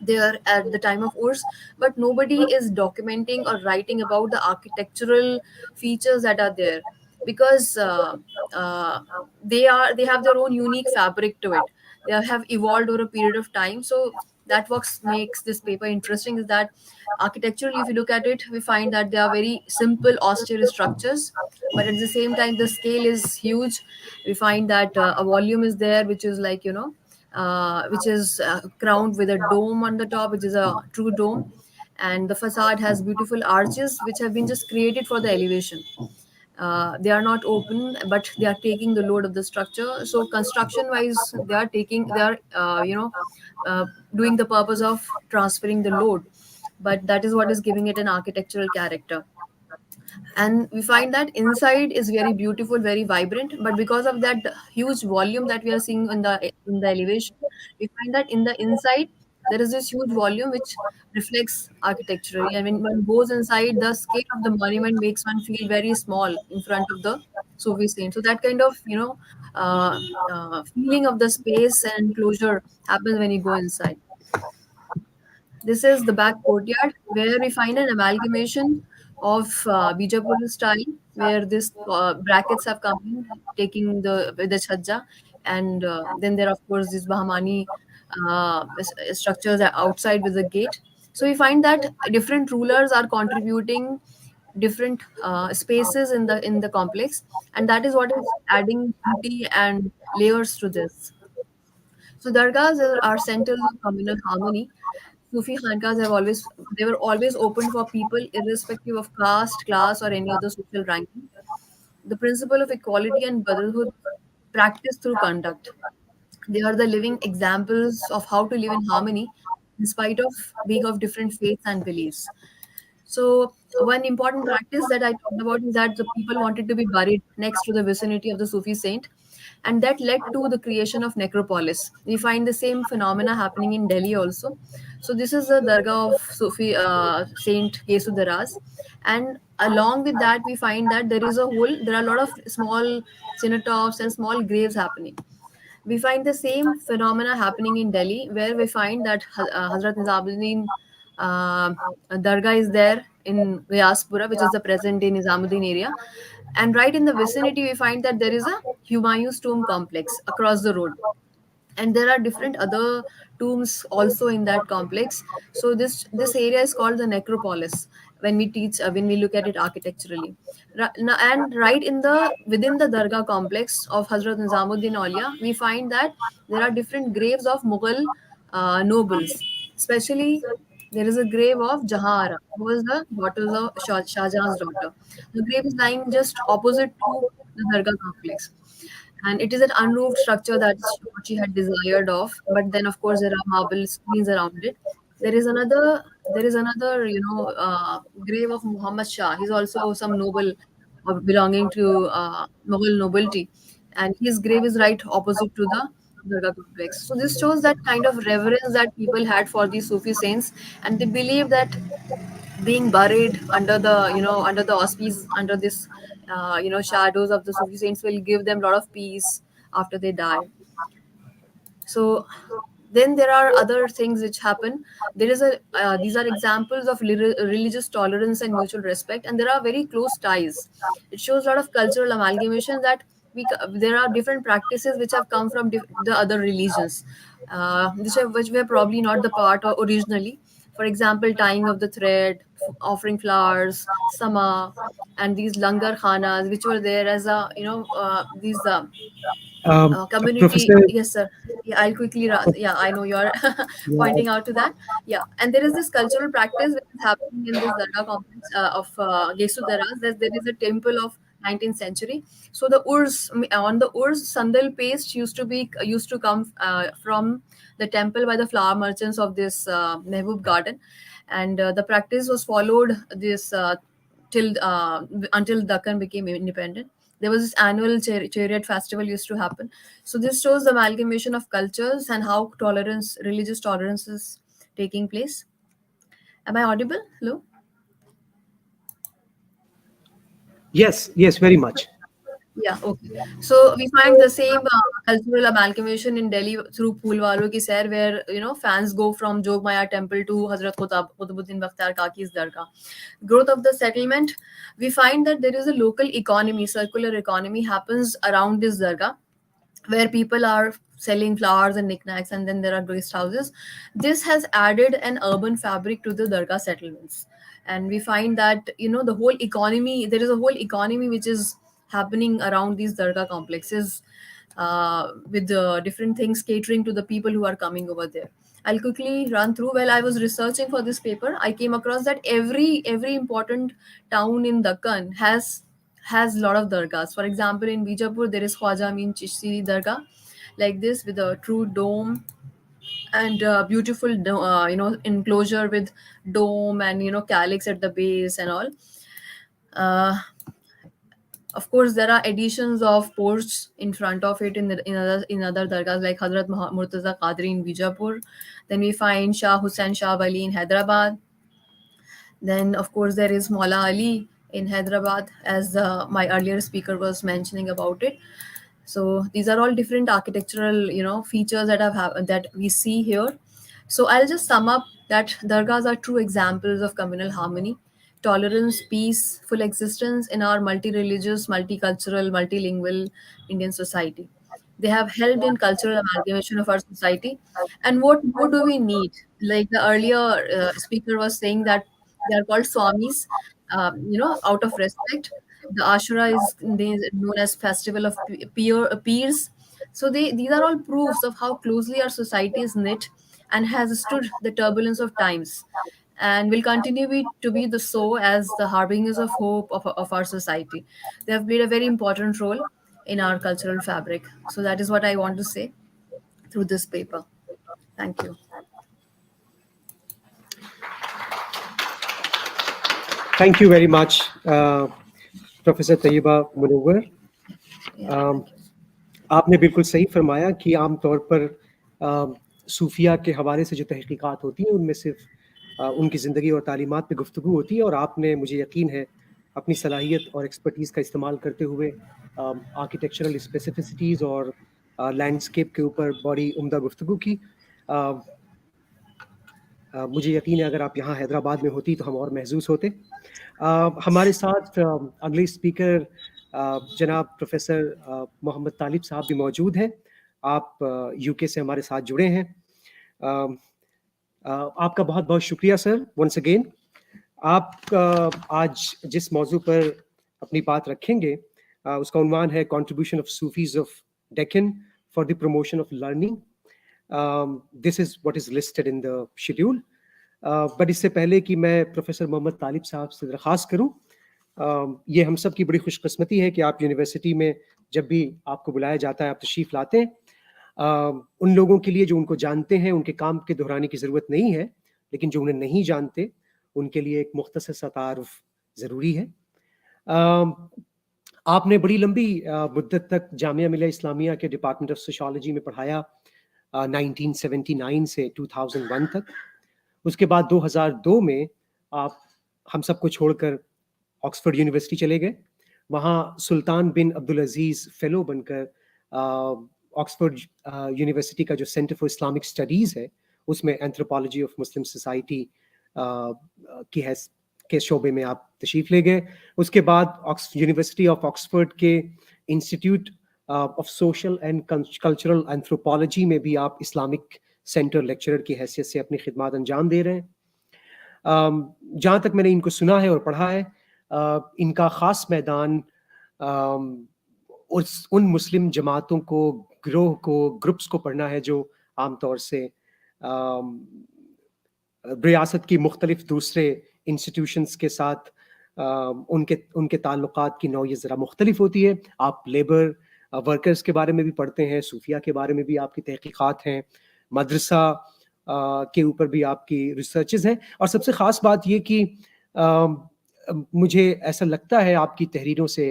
there at the time of Urs, but nobody is documenting or writing about the architectural features that are there, because uh, they have their own unique fabric to it. They have evolved over a period of time. So that what makes this paper interesting is that architecturally, if you look at it, we find that they are very simple, austere structures, but at the same time, the scale is huge. We find that a volume is there, which is like which is crowned with a dome on the top, which is a true dome. And the facade has beautiful arches, which have been just created for the elevation. They are not open, but they are taking the load of the structure. So construction wise, they are uh, doing the purpose of transferring the load, but that is what is giving it an architectural character. And we find that inside is very beautiful, very vibrant, but because of that huge volume that we are seeing in the elevation, we find that in the inside there is this huge volume which reflects architecturally. I mean, one goes inside, the scale of the monument makes one feel very small in front of the Sufi saint. So that kind of feeling of the space and enclosure happens when you go inside. This is the back courtyard where we find an amalgamation of Bijapur style, where this brackets have come in, taking the chhajja, and then there are, of course, these Bahmani structures are outside with the gate. So we find that different rulers are contributing different spaces in the complex, and that is what is adding beauty and layers to this. So dargahs are centers of communal harmony. Sufi khanqahs they were always open for people irrespective of caste, class, or any other social ranking. The principle of equality and brotherhood practiced through conduct. They are the living examples of how to live in harmony in spite of being of different faiths and beliefs. So one important practice that I talked about is that the people wanted to be buried next to the vicinity of the Sufi saint, and that led to the creation of necropolis. We find the same phenomena happening in Delhi also. So this is the Dargah of Sufi Saint Gesudaraz, and along with that, we find that there are a lot of small cenotaphs and small graves happening. We find the same phenomena happening in Delhi, where we find that Hazrat Nizamuddin uh, Dargah is there in Diaspora, which is the present day Nizamuddin area. And right in the vicinity, we find that there is a Humayun's tomb complex across the road, and there are different other tombs also in that complex. So this area is called the necropolis when we teach when we look at it architecturally. And right in the within the Dargah complex of Hazrat Nizamuddin Aulia, we find that there are different graves of Mughal nobles. Especially there is a grave of Jahara, who was the daughter of Shah Jahan's daughter. The grave is lying just opposite to the Dargah complex, and it is an unroofed structure. That's what she had desired of. But then, of course, there are marble screens around it. There is another grave of Muhammad Shah. He's also some noble belonging to Mughal nobility, and his grave is right opposite to the Dargah complex. So this shows that kind of reverence that people had for these Sufi saints, and they believe that being buried under the under the auspice, under this shadows of the Sufi saints will give them a lot of peace after they die. So then there are other things which happen. There is a these are examples of religious tolerance and mutual respect, and there are very close ties. It shows a lot of cultural amalgamation that there are different practices which have come from the other religions, which were probably not the part originally. For example, tying of the thread, offering flowers, sama, and these langar khanas which were there as a these community. Professor, Yes, sir. Yeah, I'll quickly yeah, I know you're yeah, pointing out to that. Yeah, and there is this cultural practice which is happening in this dargah complex of Gesu Daraz. There is a temple of 19th century. So the on the urs sandal paste used to come from the temple by the flower merchants of this Mehboob garden, and the practice was followed this till until Deccan became independent. There was this annual chariot festival used to happen. So this shows the amalgamation of cultures and how religious tolerance is taking place. Am I audible? Hello? yes, very much. Yeah, okay. So we find the same cultural amalgamation in Delhi through Phoolwalo ki Sair, where fans go from Jogmaya Temple to Hazrat Qutbuddin Bakhtiar Kaki's Dargah. Growth of the settlement, we find that there is a local economy, circular economy happens around this Dargah, where people are selling flowers and knickknacks, and then there are guest houses. This has added an urban fabric to the Dargah settlements, and we find that the whole economy, there is a whole economy which is happening around these Dargah complexes, with the different things catering to the people who are coming over there. I'll quickly run through. While I was researching for this paper, I came across that every important town in Deccan has a lot of dargahs. For example, in Bijapur, there is Khwaja Amin Chishti Dargah, like this, with a true dome and beautiful, enclosure with dome and calyx at the base and all. Uh, of course, there are additions of porch in front of it in other dargahs like Hazrat Murtaza Qadri in Bijapur. Then we find Shah Hussain Shah Wali in Hyderabad. Then, of course, there is Maula Ali in Hyderabad, as my earlier speaker was mentioning about it. So these are all different architectural, features that we see here. So I'll just sum up that dargahs are true examples of communal harmony, tolerance, peace, full existence in our multi-religious, multicultural, multilingual Indian society. They have helped in cultural amalgamation of our society. And what more do we need? Like the earlier speaker was saying that they are called swamis, out of respect. The Ashura is known as Festival of Peers. So these are all proofs of how closely our society is knit and has stood the turbulence of times, and will continue to be the so as the harbingers of hope of our society. They have played a very important role in our cultural fabric. So that is what I want to say through this paper. Thank you. Thank you very much, professor Tayyaba Munawwar. Yeah, आपने बिल्कुल सही फरमाया कि आम तौर पर सूफिया के हवाले से जो तहकीकात होती हैं उनमें सिर्फ उनकी ज़िंदगी और तालीमात पे गुफ्तगू होती है, और आपने, मुझे यकीन है, अपनी सलाहियत और एक्सपर्टीज़ का इस्तेमाल करते हुए आर्किटेक्चरल स्पेसिफिसिटीज़ और लैंडस्केप के ऊपर बड़ी उम्दा गुफ्तगू की. मुझे यकीन है अगर आप यहाँ हैदराबाद में होती तो हम और महसूस होते. हमारे साथ अगले स्पीकर जनाब प्रोफेसर मोहम्मद तालिब साहब भी मौजूद हैं. आप यूके से हमारे साथ जुड़े हैं. आपका बहुत बहुत शुक्रिया सर, वंस अगेन. आप आज जिस मौजू पर अपनी बात रखेंगे उसका उन्वान है contribution of Sufis of Deccan for the promotion of learning. This is what is listed in the schedule. But इससे पहले कि मैं प्रोफेसर मोहम्मद तालिब साहब से दरख्वास्त करूं, ये हम सब की बड़ी खुशकिस्मती है कि आप यूनिवर्सिटी में जब भी आपको बुलाया जाता है आप तशरीफ़ लाते हैं. उन लोगों के लिए जो उनको जानते हैं उनके काम के दोहराने की ज़रूरत नहीं है, लेकिन जो उन्हें नहीं जानते उनके लिए एक मुख्तसर सा तारुफ ज़रूरी है. आपने बड़ी लंबी मुद्दत तक जामिया मिलिया इस्लामिया के डिपार्टमेंट ऑफ सोशियोलॉजी में पढ़ाया 1979 से 2001 तक। उसके बाद 2002 में आप हम सबको छोड़कर ऑक्सफोर्ड यूनिवर्सिटी चले गए। वहाँ सुल्तान बिन अब्दुल अजीज़ फेलो बनकर ऑक्सफोर्ड यूनिवर्सिटी का जो सेंटर फॉर इस्लामिक स्टडीज़ है उसमें एंथ्रोपोलॉजी ऑफ मुस्लिम सोसाइटी के शोबे में आप तशरीफ़ ले गए। उसके बाद यूनिवर्सिटी ऑफ ऑक्सफोर्ड के institute of social and cultural anthropology में भी आप इस्लामिक सेंटर लेक्चरर की हैसियत से अपनी खिदमत अंजाम दे रहे हैं। जहाँ तक मैंने इनको सुना है और पढ़ा है, इनका ख़ास मैदान उन मुस्लिम जमातों को, गिरोह को, ग्रुप्स को पढ़ना है जो आमतौर से रियासत की मुख्तलिफ दूसरे इंस्टीट्यूशंस के साथ उनके ताल्लुकात की नौयत ज़रा मुख्तलिफ होती है। आप लेबर वर्कर्स के बारे में भी पढ़ते हैं, सूफिया के बारे में भी आपकी तहकीकात हैं, मदरसा के ऊपर भी आपकी रिसर्चेस हैं। और सबसे ख़ास बात ये कि मुझे ऐसा लगता है आपकी तहरीरों से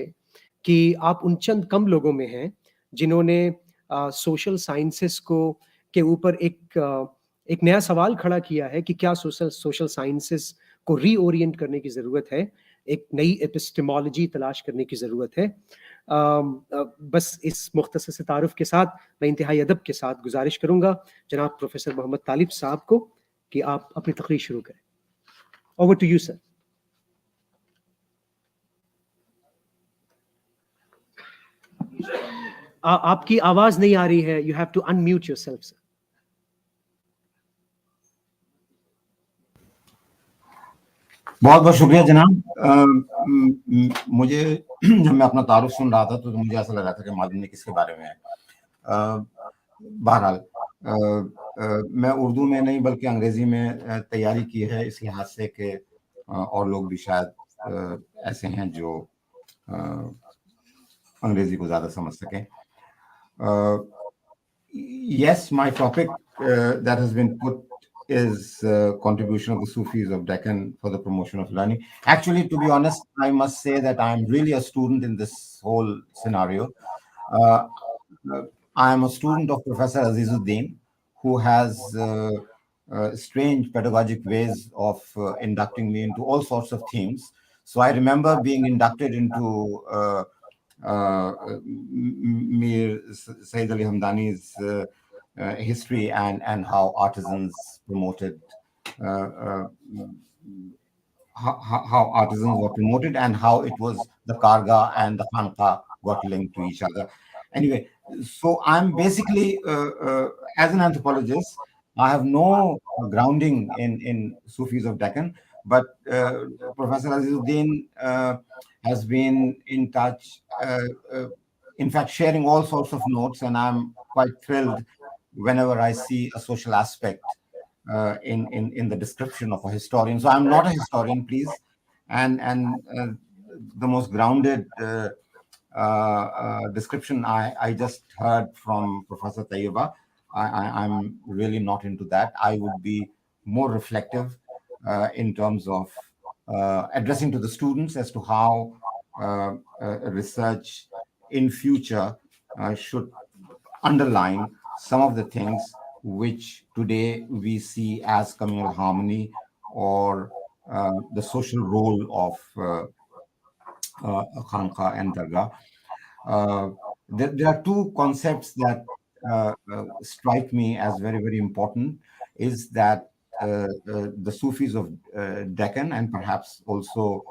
कि आप उन चंद कम लोगों में हैं जिन्होंने सोशल साइंसेस के ऊपर एक नया सवाल खड़ा किया है कि क्या सोशल साइंसेस को रीओरिएंट करने की ज़रूरत है, एक नई एपिस्टेमोलॉजी तलाश करने की ज़रूरत है। बस इस मुख्तसर से तारुफ के साथ मैं इंतहाई अदब के साथ गुजारिश करूँगा जनाब प्रोफेसर मोहम्मद तालिब साहब को कि आप अपनी तकरीर शुरू करें। Over to you sir. आपकी आवाज नहीं आ रही है, you have to unmute yourself sir. बहुत बहुत शुक्रिया जनाब। मुझे जब मैं अपना तारुफ सुन रहा था तो मुझे ऐसा लग रहा था कि मालूम नहीं किसके बारे में है। बहरहाल मैं उर्दू में नहीं बल्कि अंग्रेजी में तैयारी की है, इस लिहाज से कि और लोग भी शायद ऐसे हैं जो अंग्रेजी को ज़्यादा समझ सकें। Yes, my topic that has been put is contribution of the Sufis of Deccan for the promotion of learning. Actually, to be honest, I must say that I'm really a student in this whole scenario. I am a student of Professor Azizuddin, who has strange pedagogic ways of inducting me into all sorts of themes. So I remember being inducted into Mir Sayyid Ali Hamdani's history and how artisans promoted, how artisans were promoted and how it was the Karga and the Khanqa got linked to each other. Anyway, so I'm basically, as an anthropologist, I have no grounding in Sufis of Deccan, but Professor Azizuddin has been in touch, in fact, sharing all sorts of notes, and I'm quite thrilled whenever I see a social aspect in the description of a historian. So I'm not a historian, please, and the most grounded description I just heard from Professor Tayyiba. I'm really not into that. I would be more reflective in terms of addressing to the students as to how research in future should underline some of the things which today we see as communal harmony or the social role of Khanqa and Dargah. There are two concepts that strike me as very, very important, is that the Sufis of Deccan and perhaps also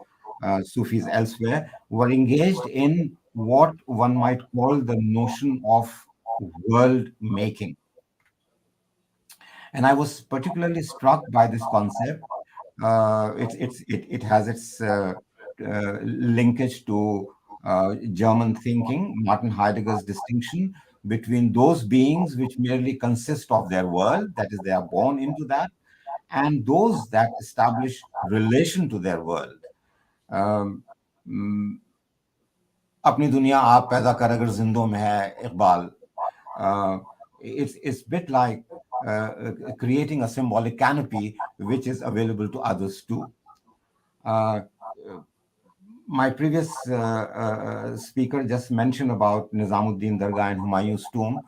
Sufis elsewhere were engaged in what one might call the notion of world making. And I was particularly struck by this concept. It has its linkage to German thinking, Martin Heidegger's distinction between those beings which merely consist of their world, that is, they are born into that, and those that establish relation to their world. अपनी दुनिया आप पैदा कर अगर जिंदों में है, Iqbal. It's bit like creating a symbolic canopy which is available to others too. my previous speaker just mentioned about Nizamuddin Dargah and Humayun's tomb.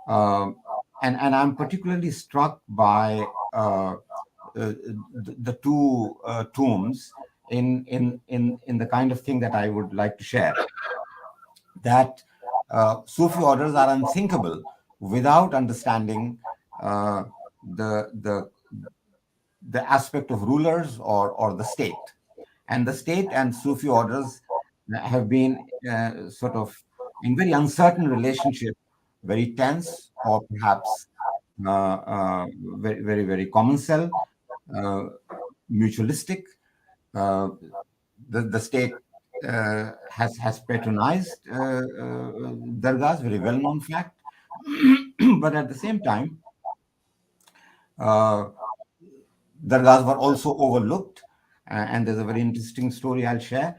And I'm particularly struck by the two tombs in the kind of thing that I would like to share. That Sufi orders are unthinkable without understanding the aspect of rulers or the state. And the state and Sufi orders have been sort of in very uncertain relationship, very tense, or perhaps very, very, very commensal, uh, mutualistic. The state has patronized dargahs, very well known fact. But at the same time, uh, dargahs were also overlooked. And there's a very interesting story I'll share,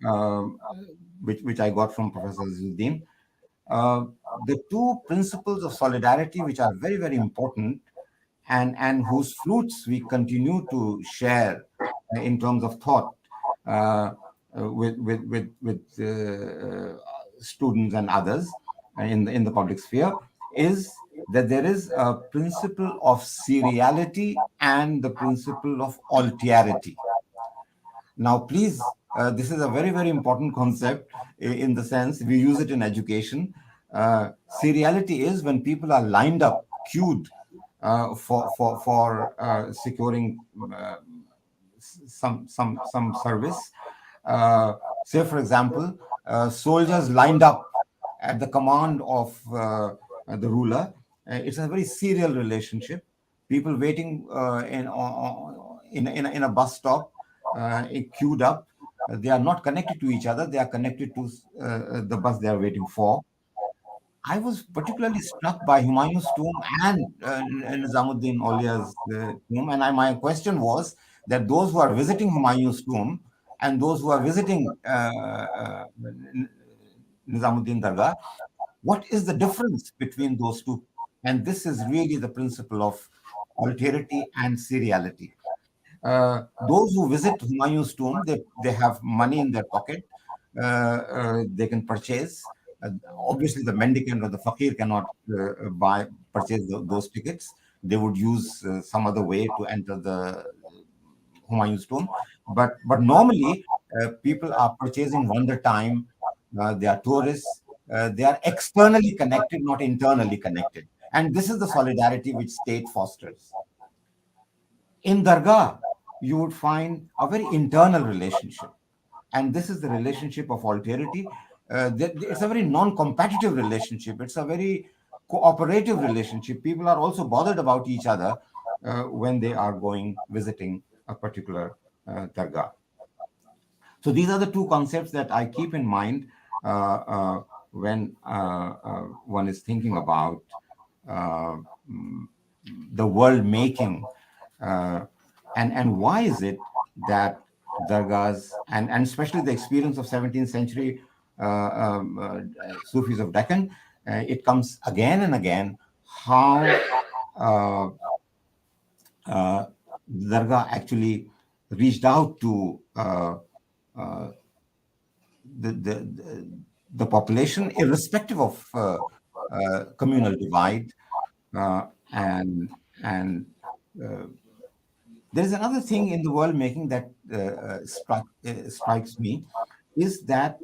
um, which I got from Professor Azizuddin. The two principles of solidarity, which are very, very important, and whose fruits we continue to share in terms of thought with students and others in the public sphere, is that there is a principle of seriality and the principle of alterity. Now, please, this is a very, very important concept in the sense we use it in education. Seriality is when people are lined up, queued for securing some service. Say, for example, soldiers lined up at the command of the ruler. It's a very serial relationship. People waiting in a bus stop, queued up. They are not connected to each other. They are connected to the bus they are waiting for. I was particularly struck by Humayun's tomb and Nizamuddin Aulia's tomb. And my question was that those who are visiting Humayun's tomb and those who are visiting Nizamuddin Dargah, what is the difference between those two? And this is really the principle of alterity and seriality. Those who visit Humayun's tomb, they have money in their pocket. They can purchase. Obviously, the mendicant or the fakir cannot purchase those tickets. They would use some other way to enter the Humayun's tomb. But normally, people are purchasing one at a time. They are tourists. They are externally connected, not internally connected. And this is the solidarity which state fosters. In Dargah, you would find a very internal relationship. And this is the relationship of alterity. It's a very non-competitive relationship. It's a very cooperative relationship. People are also bothered about each other when they are visiting a particular dargah. So these are the two concepts that I keep in mind when one is thinking about the world making. And why is it that dargahs, and especially the experience of 17th century Sufis of Deccan, it comes again and again how dargah actually reached out to the population, irrespective of communal divide. And there is another thing in the world making that strikes me, is that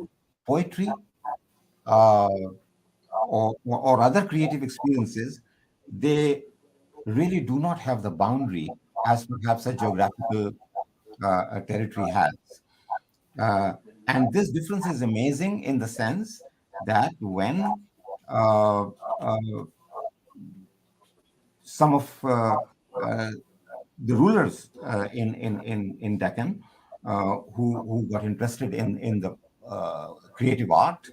poetry or other creative experiences, they really do not have the boundary as perhaps a geographical territory has. And this difference is amazing in the sense that when some of the rulers in Deccan who got interested in the creative art,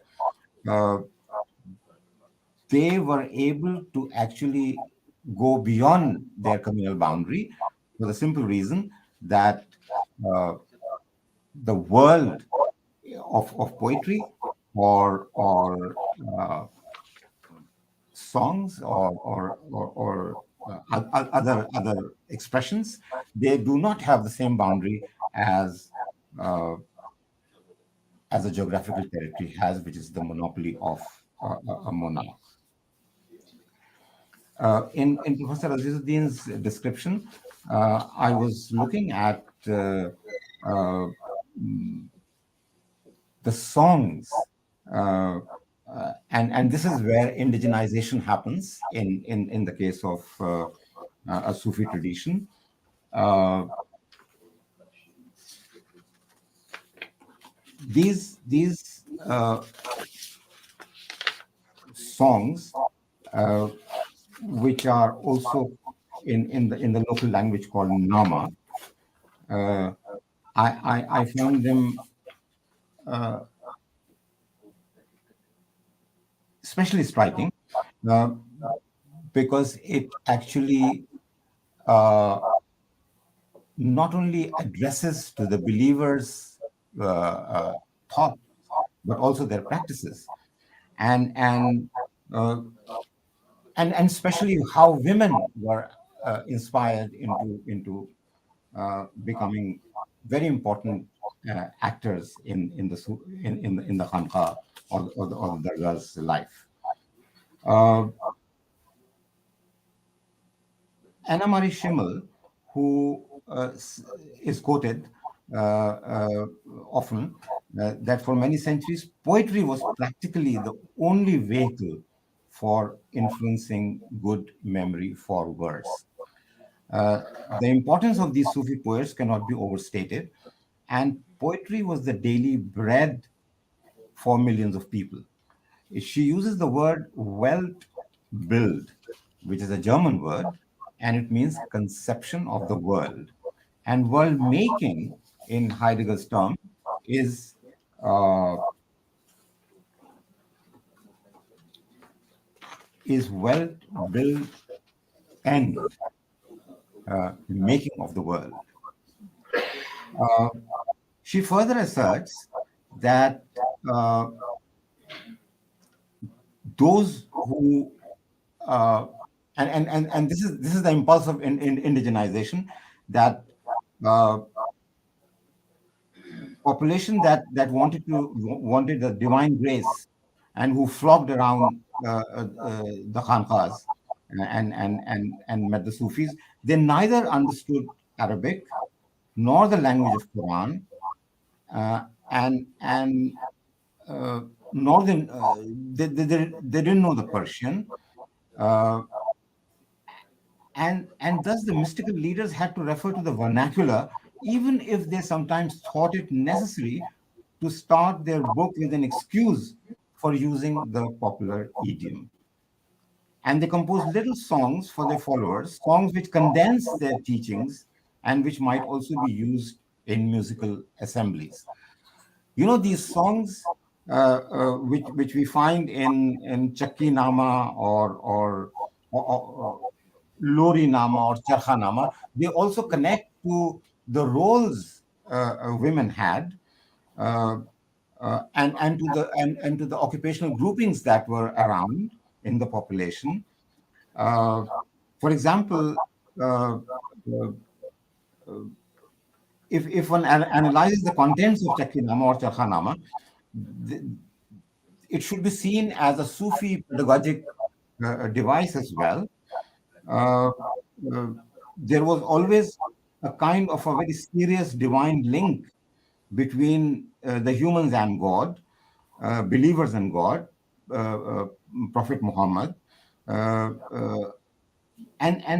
they were able to actually go beyond their communal boundary for the simple reason that the world of poetry or songs or other expressions, they do not have the same boundary as as a geographical territory has, which is the monopoly of a monarch. In Professor Azizuddin's description, I was looking at the songs, and this is where indigenization happens in the case of a Sufi tradition. These songs, which are also in the local language called Nama, I found them especially striking because it actually not only addresses to the believers' thought, but also their practices, and especially how women were inspired into becoming very important actors in the Khanqa or the Dargah's life. Anna Marie Schimmel, who is quoted often, that for many centuries, poetry was practically the only vehicle for influencing good memory for verse. The importance of these Sufi poets cannot be overstated, and poetry was the daily bread for millions of people. She uses the word Weltbild, which is a German word, and it means conception of the world. And world making, in Heidegger's term, is Weltbild end, making of the world. She further asserts that those who and this is the impulse of indigenization, that population that wanted the divine grace and who flocked around the Khanqahs and met the Sufis, they neither understood Arabic nor the language of Quran, nor they didn't know the Persian, and thus the mystical leaders had to refer to the vernacular, even if they sometimes thought it necessary to start their book with an excuse for using the popular idiom. And they composed little songs for their followers, songs which condense their teachings and which might also be used in musical assemblies. You know, these songs which we find in Chakki Nama or Lori Nama or Charkha Nama, they also connect to the roles women had, and to the occupational groupings that were around in the population. For example, if one analyzes the contents of Chakki Nama or Charkha Nama, it should be seen as a Sufi pedagogic device as well. There was always a kind of a very serious divine link between the humans and God, believers and God, Prophet Muhammad, and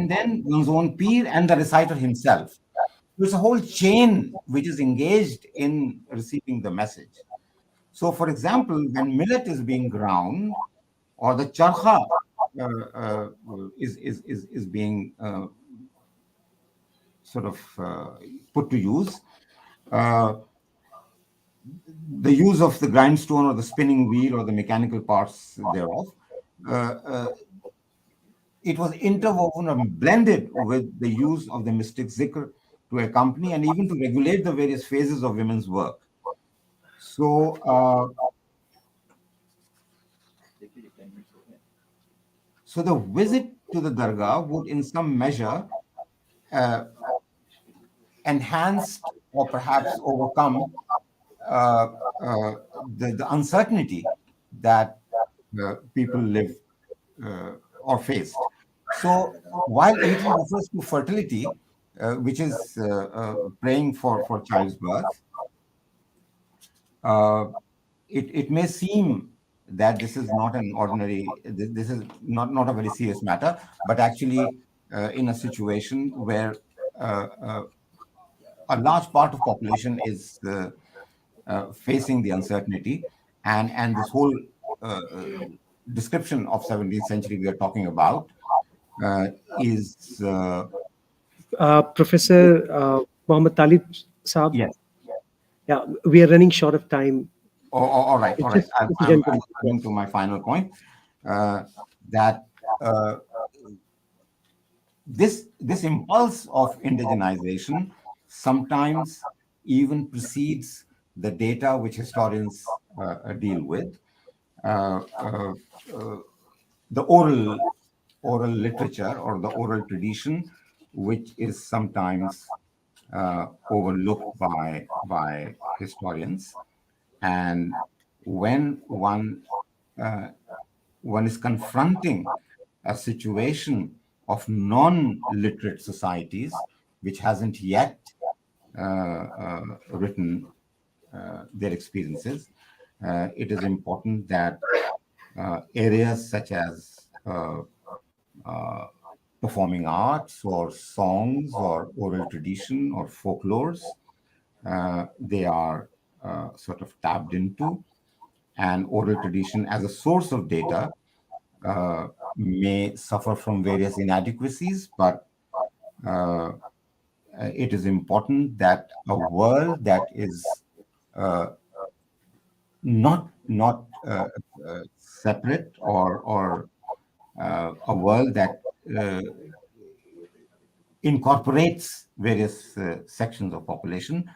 then one's own peer and the reciter himself. There's a whole chain which is engaged in receiving the message. So, for example, when millet is being ground or the charkha is being sort of put to use, the use of the grindstone or the spinning wheel or the mechanical parts thereof, it was interwoven and blended with the use of the mystic zikr to accompany and even to regulate the various phases of women's work. So, so the visit to the dargah would in some measure enhance or perhaps overcome the uncertainty that people live or faced. So while eating refers to fertility, which is praying for child's birth, it may seem that this is not an ordinary, this is not a very serious matter, but actually in a situation where a large part of population is facing the uncertainty, and this whole description of 17th century we are talking about is Professor Mohammed Talib Saab. yes. Yeah, we are running short of time. All right. Just I'm gentlemen. coming to my final point, that this impulse of indigenization sometimes even precedes the data which historians deal with. The oral literature or the oral tradition, which is sometimes overlooked by historians, and when one is confronting a situation of non-literate societies which hasn't yet written their experiences, it is important that areas such as performing arts or songs or oral tradition or folklores, they are sort of tapped into, and oral tradition as a source of data may suffer from various inadequacies, but it is important that a world that is not separate, or a world that incorporates various sections of population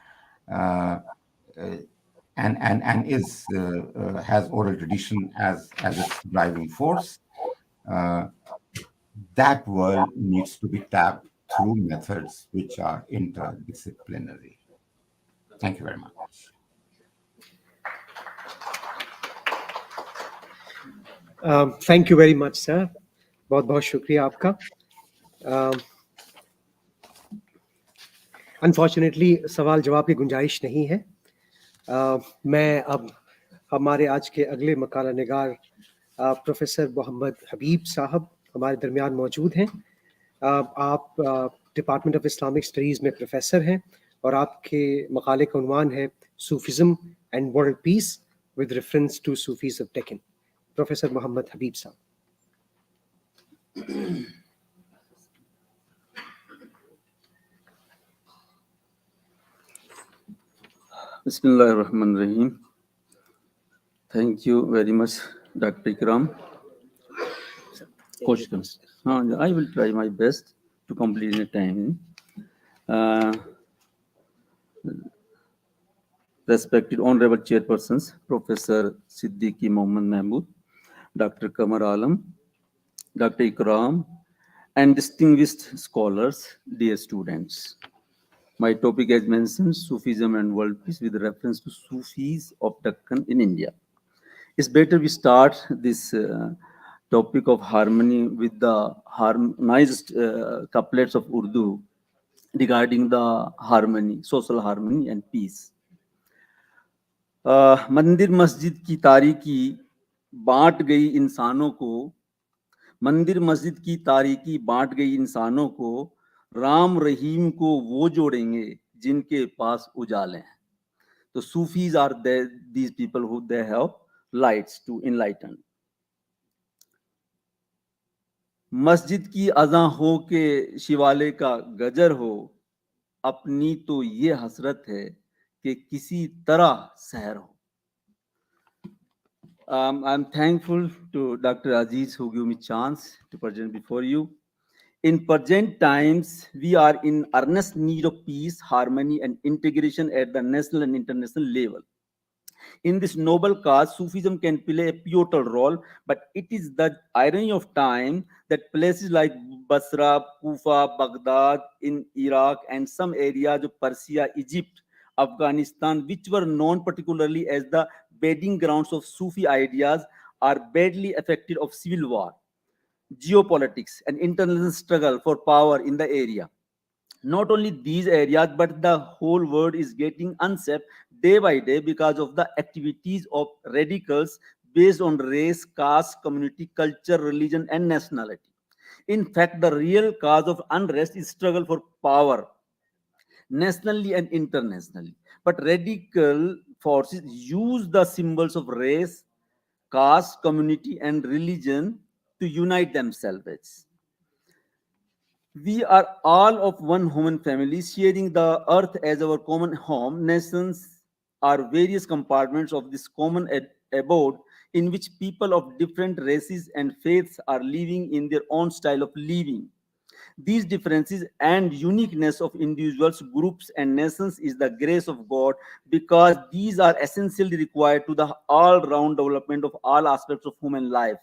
and is has oral tradition as its driving force. That world needs to be tapped through methods which are interdisciplinary. Thank you very much. Thank you very much, sir. बहुत बहुत शुक्रिया आपका. Unfortunately सवाल जवाब की गुंजाइश नहीं है. मैं अब हमारे आज के अगले मकाला निगार प्रोफेसर मोहम्मद हबीब साहब हमारे दरमियान मौजूद हैं. आप डिपार्टमेंट ऑफ इस्लामिक स्टडीज़ में प्रोफेसर हैं और आपके मकाले का उन्वान है Sufism and world peace with reference to Sufis of Deccan. Professor Mohammad Habib साहब. Bismillahirrahmanirrahim. Thank you very much, Dr. Ikram. Questions? I will try my best to complete in time. Respected Honorable Chairpersons, Professor Siddiqui Mohammad Mahmood, Dr. Kamar Alam, Dr. Ikram, and distinguished scholars, dear students. My topic, as mentioned, Sufism and world peace with reference to Sufis of Deccan in India. It's better we start this topic of harmony with the harmonized couplets of Urdu regarding the harmony, social harmony and peace. मंदिर मस्जिद की तारीकी बांट गई इंसानों को, मंदिर मस्जिद की तारीकी बांट गई इंसानों को, राम रहीम को वो जोड़ेंगे जिनके पास उजाले हैं. तो Sufis are these people who they have lights to enlighten. मस्जिद की अज़ां हो के शिवाले का गजर हो, अपनी तो ये हसरत है कि किसी तरह सहर हो. I'm thankful to Dr. Aziz who gave me chance to present before you. In present times, we are in earnest need of peace, harmony, and integration at the national and international level. In this noble cause, Sufism can play a pivotal role, but it is the irony of time that places like Basra, Kufa, Baghdad in Iraq, and some areas of Persia, Egypt Afghanistan, which were known particularly as the bedding grounds of Sufi ideas, are badly affected of civil war, geopolitics, and international struggle for power in the area. Not only these areas, but the whole world is getting unsafe day by day because of the activities of radicals based on race, caste, community, culture, religion, and nationality. In fact, the real cause of unrest is struggle for power, nationally and internationally. But radical forces use the symbols of race, caste, community, and religion to unite themselves. We are all of one human family, sharing the earth as our common home. Nations are various compartments of this common abode in which people of different races and faiths are living in their own style of living. These differences and uniqueness of individuals, groups, and nations is the grace of God, because these are essentially required to the all-round development of all aspects of human life.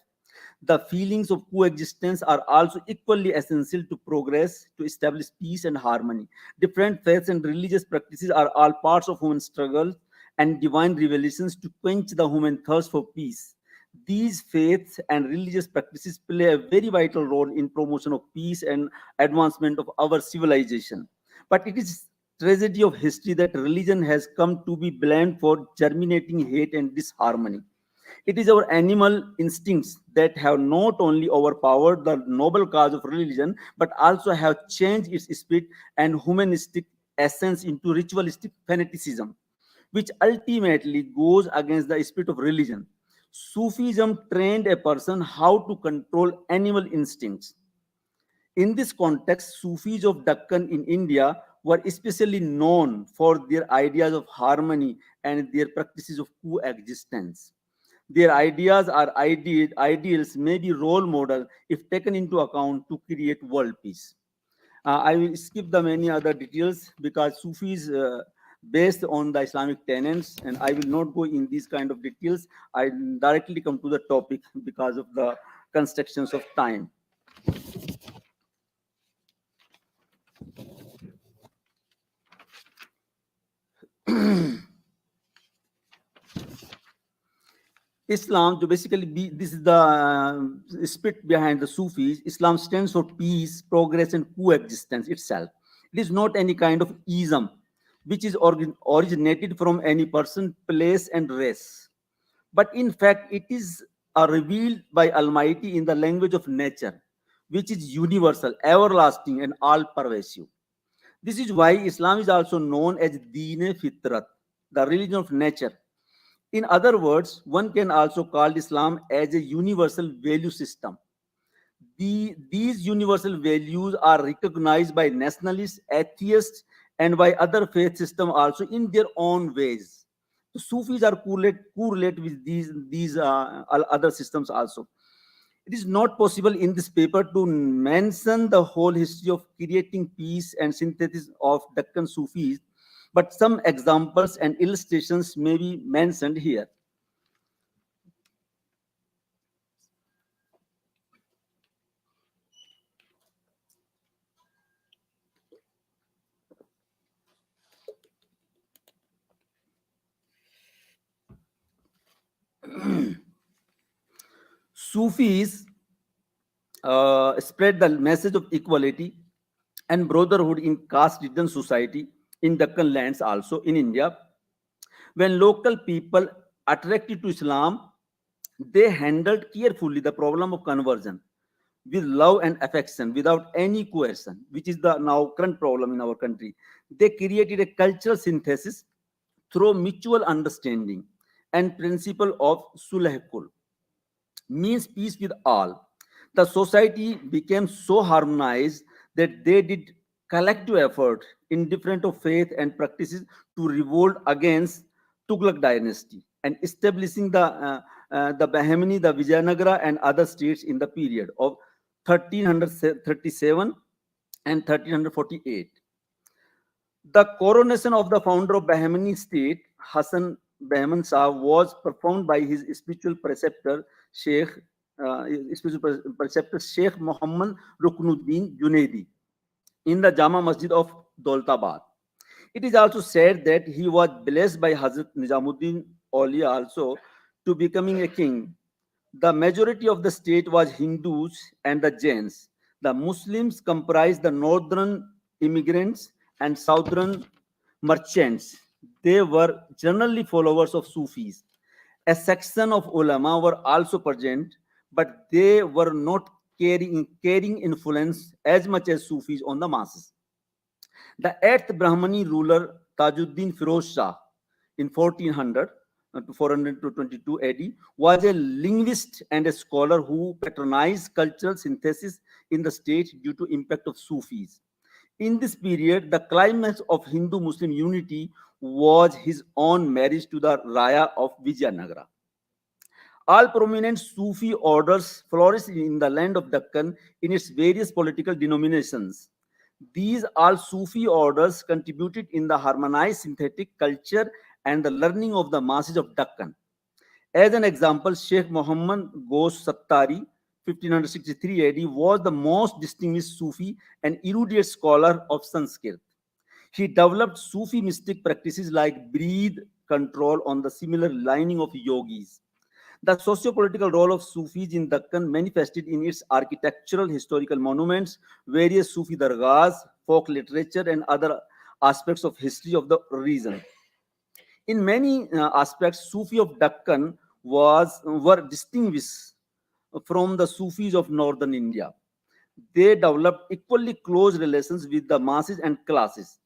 The feelings of coexistence are also equally essential to progress, to establish peace and harmony. Different faiths and religious practices are all parts of human struggle and divine revelations to quench the human thirst for peace. These faiths and religious practices play a very vital role in promotion of peace and advancement of our civilization. But it is tragedy of history that religion has come to be blamed for germinating hate and disharmony. It is our animal instincts that have not only overpowered the noble cause of religion, but also have changed its spirit and humanistic essence into ritualistic fanaticism, which ultimately goes against the spirit of religion. Sufism trained a person how to control animal instincts. In this context, Sufis of Deccan in India were especially known for their ideas of harmony and their practices of coexistence. Their ideas are ideals, maybe role model if taken into account to create world peace. I will skip the many other details because Sufi is based on the Islamic tenets, and I will not go in these kind of details. I directly come to the topic because of the constrictions of time. Islam, to basically this is the spirit behind the Sufis. Islam stands for peace, progress, and coexistence itself. It is not any kind of ism, which is originated from any person, place, and race. But in fact, it is revealed by Almighty in the language of nature, which is universal, everlasting, and all-pervasive. This is why Islam is also known as Deen Fitrat, the religion of nature. In other words, one can also call Islam as a universal value system. These universal values are recognized by nationalists, atheists, and by other faith systems also in their own ways. The Sufis are correlate with these other systems also. It is not possible in this paper to mention the whole history of creating peace and synthesis of Deccan Sufis, but some examples and illustrations may be mentioned here. Sufis spread the message of equality and brotherhood in caste-ridden society in Deccan lands, also in India. When local people attracted to Islam, they handled carefully the problem of conversion with love and affection without any coercion, which is the now current problem in our country. They created a cultural synthesis through mutual understanding and principle of sulhul, means peace with all. The society became so harmonized that they did collective effort in different of faith and practices to revolt against Tughlaq dynasty and establishing the Bahmani, the Vijayanagara, and other states in the period of 1337 and 1348. The coronation of the founder of Bahmani state, Hassan Bahman Shah, was performed by his spiritual preceptor, Sheikh Sheikh Muhammad Ruknuddin Junaidi in the Jama Masjid of Daulatabad. It is also said that he was blessed by Hazrat Nizamuddin Aulia also to becoming a king. The majority of the state was Hindus and the Jains. The Muslims comprised the northern immigrants and southern merchants. They were generally followers of Sufis. A section of ulama were also present, but they were not carrying influence as much as Sufis on the masses. The 8th Brahmani ruler Tajuddin Firoz Shah in 1400 to 422 AD was a linguist and a scholar who patronized cultural synthesis in the state due to impact of Sufis. In this period, the climax of Hindu-Muslim unity was his own marriage to the Raya of Vijayanagara. All prominent Sufi orders flourished in the land of Deccan in its various political denominations. These all Sufi orders contributed in the harmonized synthetic culture and the learning of the masses of Deccan. As an example, Sheikh Muhammad Ghosh Sattari, 1563 AD, was the most distinguished Sufi and erudite scholar of Sanskrit. He developed Sufi mystic practices like breath control on the similar lining of yogis. The socio-political role of Sufis in Deccan manifested in its architectural historical monuments, various Sufi dargahs, folk literature, and other aspects of history of the region. In many aspects, Sufi of Deccan were distinguished from the Sufis of northern India. They developed equally close relations with the masses and classes.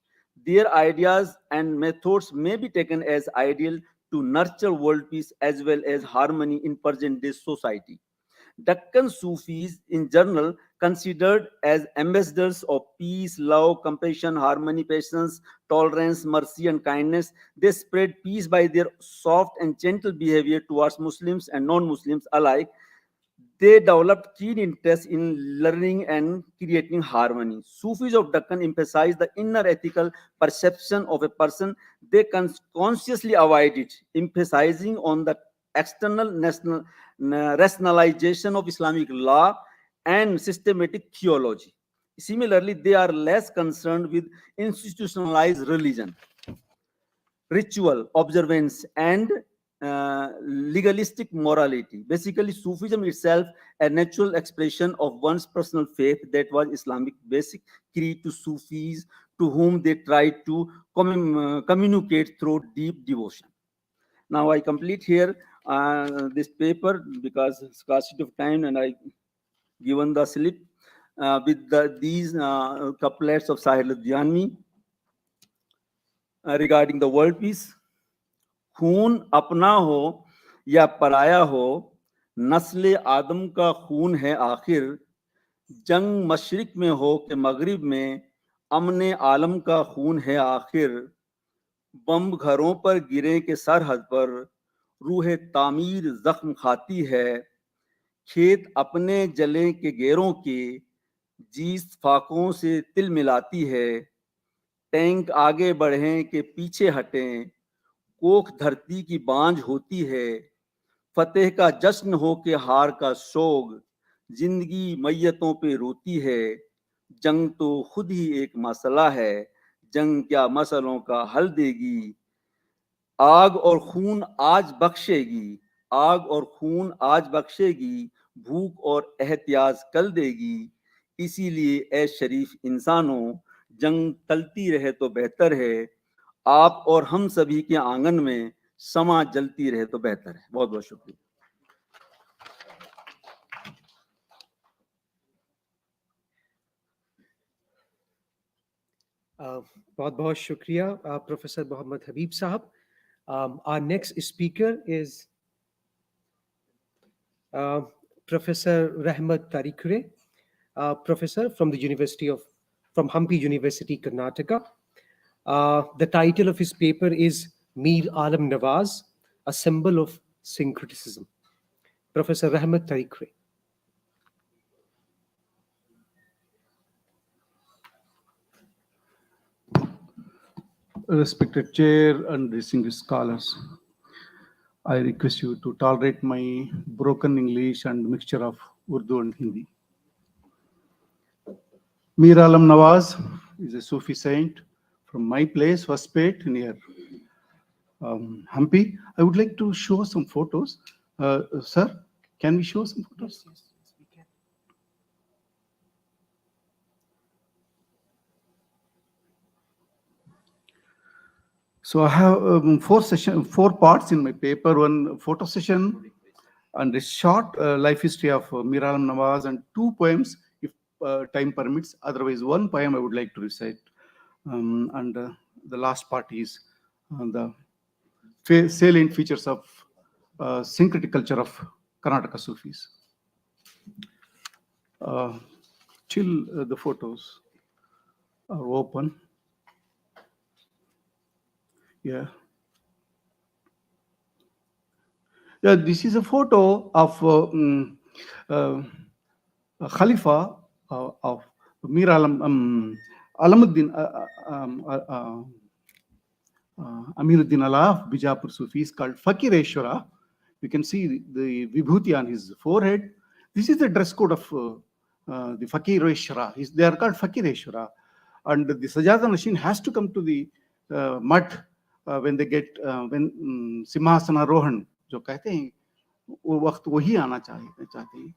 Their ideas and methods may be taken as ideal to nurture world peace as well as harmony in present-day society. Deccan Sufis in general considered as ambassadors of peace, love, compassion, harmony, patience, tolerance, mercy, and kindness. They spread peace by their soft and gentle behavior towards Muslims and non-Muslims alike. They developed keen interest in learning and creating harmony. Sufis of Deccan emphasize the inner ethical perception of a person. They consciously avoid it, emphasizing on the external rationalization of Islamic law and systematic theology. Similarly, they are less concerned with institutionalized religion, ritual observance, and legalistic morality. Basically, Sufism itself a natural expression of one's personal faith that was Islamic basic creed to Sufis to whom they tried to communicate through deep devotion. Now I complete here this paper because scarcity of time, and I given the slip with these couplets of Sahil Udyanmi regarding the world peace. खून अपना हो या पराया हो, नस्ल आदम का खून है आखिर, जंग मशरिक में हो कि मगरिब में, अमन आलम का खून है आखिर, बम घरों पर गिरे के सरहद पर, रूह तामीर जख्म खाती है, खेत अपने जले के गेरों के, जीस फाकों से तिल मिलाती है, टैंक आगे बढ़ें के पीछे हटें, कोख धरती की बांझ होती है, फतेह का जश्न हो के हार का शोग, जिंदगी मैयतों पे रोती है, जंग तो खुद ही एक मसला है, जंग क्या मसलों का हल देगी, आग और खून आज बख्शेगी, आग और खून आज बख्शेगी, भूख और एहतियाज कल देगी, इसीलिए ए शरीफ इंसानों, जंग टलती रहे तो बेहतर है, आप और हम सभी के आंगन में समा जलती रहे तो बेहतर है. बहुत बहुत शुक्रिया. बहुत बहुत शुक्रिया प्रोफेसर मोहम्मद हबीब साहब. Our next speaker is Professor Rahmat Tarikure, professor from Hampi University, Karnataka. The title of his paper is Mir Alam Nawaz, a symbol of syncretism. Professor Rahmat Tarikure. Respected chair and distinguished scholars, I request you to tolerate my broken English and mixture of Urdu and Hindi. Mir Alam Nawaz is a Sufi saint from my place, Hospet, near Hampi. I would like to show some photos. Sir, can we show some photos? Yes, we can. So I have four parts in my paper. One photo session and a short life history of Mir Alam Nawaz, and 2 poems if time permits. Otherwise, 1 poem I would like to recite. And the last part is the salient features of syncretic culture of Karnataka Sufis. Till the photos are open. Yeah. Yeah, this is a photo of Khalifa of Mir Alam, Alamuddin, Amiruddin Allah of Bijapur Sufis, called Fakireshwara. You can see the vibhuti on his forehead. This is the dress code of the Fakireshwara. They are called Fakireshwara. And the Sajada machine has to come to the mud when they get, when Simhasana Rohan, जो कहते हैं वो वक्त वही आना चाहते हैं.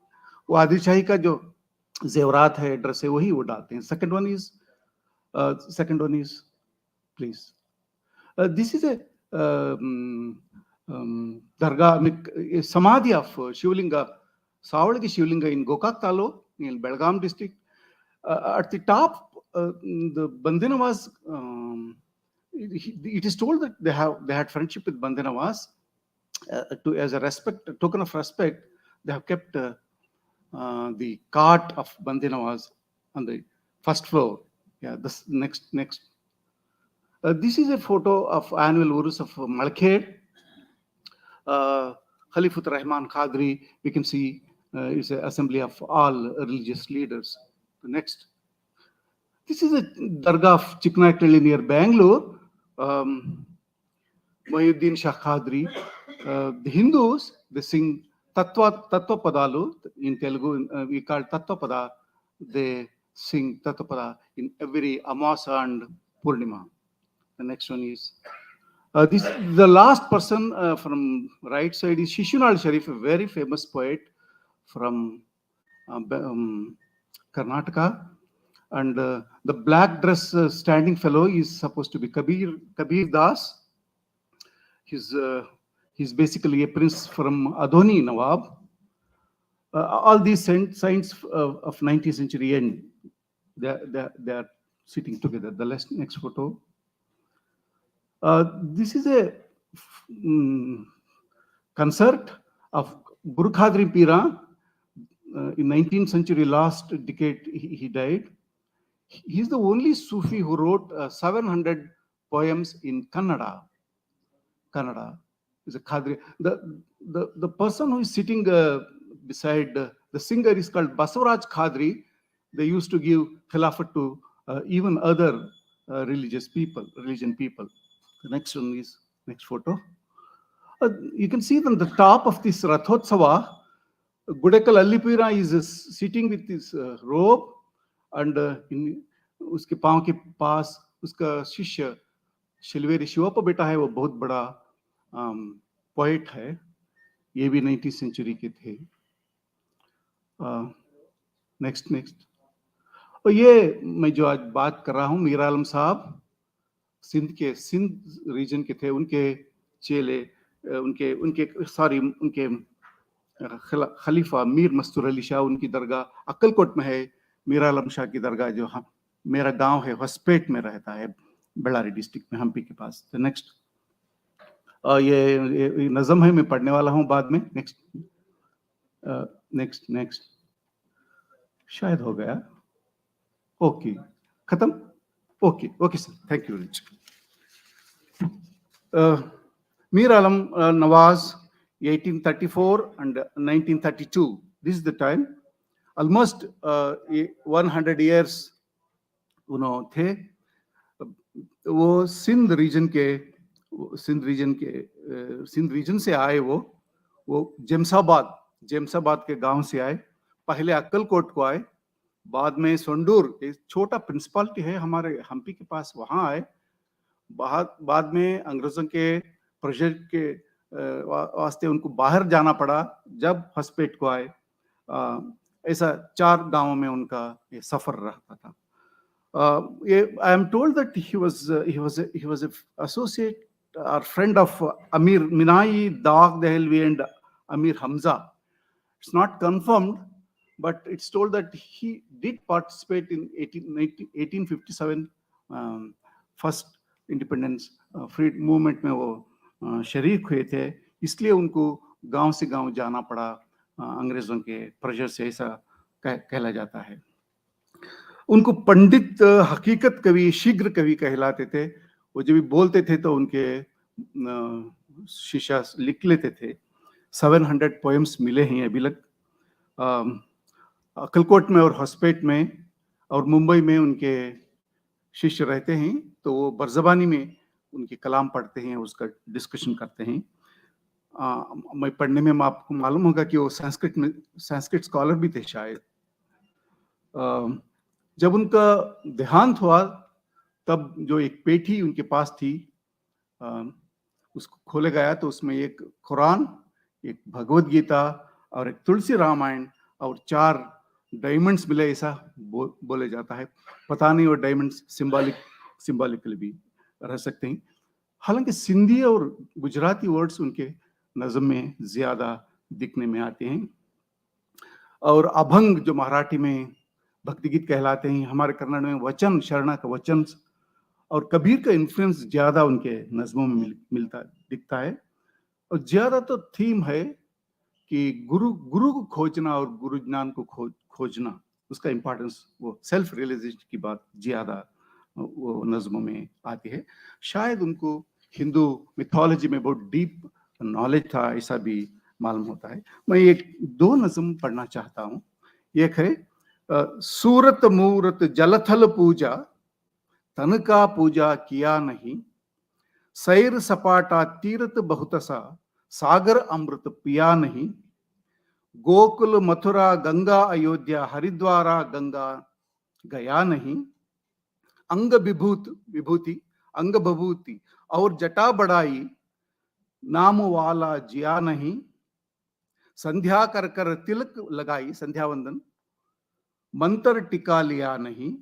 वो आदिलशाही का जो जेवरात है, ड्रेस है, वही वो डालते हैं. Second one is, please. This is a dargah, samadhi of Shivlinga, Savalgi Shivlinga in Gokak Talo, in Belgaum district. At the top, the Bande Nawaz, it is told that they had friendship with Bande Nawaz. As a token of respect, they have kept the cart of Bande Nawaz on the first floor. Yeah, this next. This is a photo of annual Urus of Malkhed. Khalifat Rahman Khadri, we can see is an assembly of all religious leaders. Next. This is a dargah of Chiknakalli near Bangalore. Muhyiddin Shah Khadri. The Hindus, they sing Tattva Padalu in Telugu. We call Tattva Pada. They sing Tattva Pada in every Amasa and Purnima. The next one is the last person from right side is Shishunal Sharif, a very famous poet from Karnataka. And the black dress standing fellow is supposed to be Kabir Das. He's basically a prince from Adoni Nawab. All these saints of 19th century end, they are sitting together. The next photo. This is a concert of Guru Khadri Pira. In 19th century, last decade, he died. He's the only Sufi who wrote 700 poems in Kannada. Kannada is a Khadri. The person who is sitting beside the singer is called Basavaraj Khadri. They used to give khilafat to even other religion people. The next one is next photo. You can see on the top of this Rathotsava, Gudekal Allipira is sitting with his robe, and in उसके पांव के पास उसका शिष्य शिलवेरी शिवप्पा बेटा है. वो बहुत बड़ा पोएट है. ये भी 19th सेंचुरी के थे. नेक्स्ट. और ये मैं जो आज बात कर रहा हूँ, मीर आलम साहब सिंध रीजन के थे. उनके चेले उनके खलीफा मीर मस्तूर अली शाह, उनकी दरगाह अक्कलकोट में है. मीर आलम शाह की दरगाह जो मेरा गांव है हॉस्पेट में रहता है, बेल्लारी डिस्ट्रिक्ट में, हम्पी के पास. तो नेक्स्ट ये नज़म है, मैं पढ़ने वाला हूँ बाद में. नेक्स्ट शायद हो गया. ओके, खत्म. Okay sir, thank you very much. Mir Alam Nawaz, 1834 and 1932. This is the time. Almost 100 years थे. वो सिंध रीजन से आए. वो जेम्साबाद के गांव से आए. पहले अक्कलकोट को आए, बाद में सोंडूर, एक छोटा प्रिंसिपालिटी है हमारे हम्पी के पास, वहां आए. बाद में अंग्रेजों के प्रेशर के वास्ते उनको बाहर जाना पड़ा जब हॉस्पेट को आए। ऐसा 4 गांवों में उनका ये सफर रहता था। I am told that he was a associate or friend of Amir Minai Dag Dehelvi and Amir Hamza. It's not confirmed, but it's told that he did participate in 1857 first independence freedom movement में वो शरीक हुए थे, इसलिए उनको गांव से गांव जाना पड़ा अंग्रेजों के प्रेशर से, ऐसा कहला जाता है। उनको पंडित हकीकत कवि, शीघ्र कवि कहलाते थे। वो जब भी बोलते थे तो उनके शीशा लिख लेते थे। 700 पोएम्स मिले हैं अभी तक। अक्कलकोट में और हॉस्पेट में और मुंबई में उनके शिष्य रहते हैं, तो वो बरज़बानी में उनके कलाम पढ़ते हैं, उसका डिस्कशन करते हैं। मैं पढ़ने में आपको मालूम होगा कि वो संस्कृत स्कॉलर भी थे शायद। जब उनका देहांत हुआ तब जो एक पेटी उनके पास थी उसको खोले गया तो उसमें एक कुरान, एक भगवत गीता और एक तुलसी रामायण और 4 डायमंड्स मिले, ऐसा बोले जाता है। पता नहीं वो डायमंड्स सिंबॉलिकली भी रह सकते हैं। हालांकि सिंधी और गुजराती वर्ड्स उनके नज़म में ज़्यादा दिखने में आते हैं, और अभंग जो मराठी में भक्ति गीत कहलाते हैं, हमारे कन्नड़ में वचन, शरणा का वचन और कबीर का इन्फ्लुएंस ज़्यादा उनके नज़मों में मिलता दिखता है। और ज़्यादा तो थीम है कि गुरु को खोजना और गुरु ज्ञान को खोजना, उसका इम्पोर्टेंस, वो सेल्फ रियलाइजेशन की बात ज़्यादा वो नज़मों में आती है। शायद उनको हिंदू मिथोलॉजी में बहुत डीप नॉलेज था, ऐसा भी मालूम होता है। मैं एक 2 नज़म पढ़ना चाहता हूँ। एक है सूरत मूरत जलथल पूजा, तन का पूजा किया नहीं, सैर सपाटा तीरथ बहुत सा, सागर अमृत पिया नहीं, गोकुल मथुरा गंगा अयोध्या हरिद्वारा गंगा गया नहीं, अंग विभूति अंग भभूति और जटा बढ़ाई, नाम वाला जिया नहीं, संध्या कर कर तिलक लगाई, संध्या वंदन, मंत्र टिका लिया नहीं,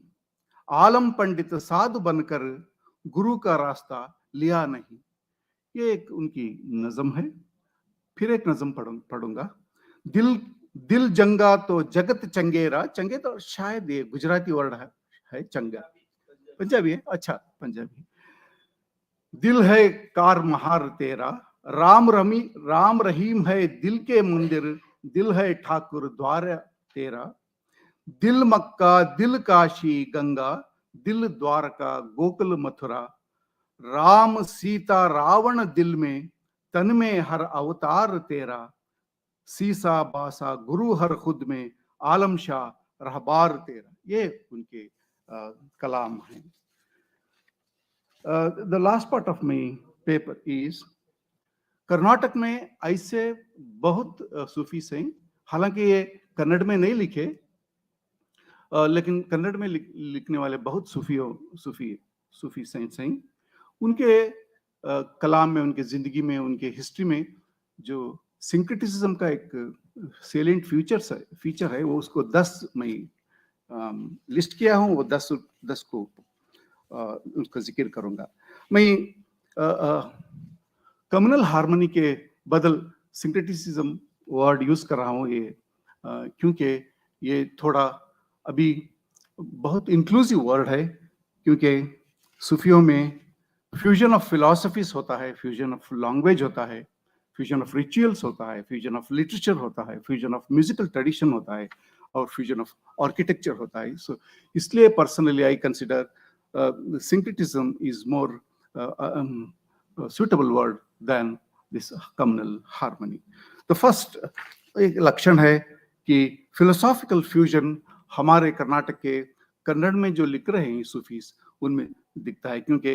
आलम पंडित साधु बनकर गुरु का रास्ता लिया नहीं। ये एक उनकी नज़म है। फिर एक नज़म पढ़ूंगा। दिल जंगा तो जगत चंगेरा, चंगे तो शायद ये गुजराती वर्ड है चंगा, पंजाबी है, अच्छा पंजाबी। दिल है कार महार तेरा, राम रहीम है दिल के मंदिर, दिल है ठाकुर द्वार तेरा, दिल मक्का दिल काशी गंगा, दिल द्वारका गोकुल मथुरा, राम सीता रावण दिल में, तन में हर अवतार तेरा, सीसा बासा गुरु हर खुद में, आलम शाह रहबार तेरा। ये उनके कलाम हैं। The last part of my paper is Karnataka में ऐसे बहुत सूफी हैं, हालांकि ये कन्नड़ में नहीं लिखे, लेकिन कन्नड़ में लिखने वाले बहुत सूफी सेंट्स हैं। उनके कलाम में, उनके जिंदगी में, उनके हिस्ट्री में जो सिंक्रेटिसिज्म का एक सेलेंट फीचर है, वो उसको 10 मैं लिस्ट किया हूँ, वो 10 को उसका जिक्र करूंगा। मैं कम्युनल हार्मनी के बदल सिंक्रेटिसिज्म वर्ड यूज कर रहा हूँ, ये क्योंकि ये थोड़ा अभी बहुत इंक्लूसिव वर्ड है, क्योंकि सूफियों में फ्यूजन ऑफ फिलॉसफीज होता है, फ्यूजन ऑफ लैंग्वेज होता है, फ्यूजन ऑफ रिचुअल्स होता है, फ्यूजन ऑफ लिटरेचर होता है, फ्यूजन ऑफ म्यूजिकल ट्रेडिशन होता है, और फ्यूजन ऑफ आर्किटेक्चर होता है। सो इसलिए personally I consider syncretism is more suitable word than this communal harmony. The first एक लक्षण है कि philosophical fusion हमारे कर्नाटक के कन्नड़ में जो लिख रहे हैं सूफीज, उनमें दिखता है, क्योंकि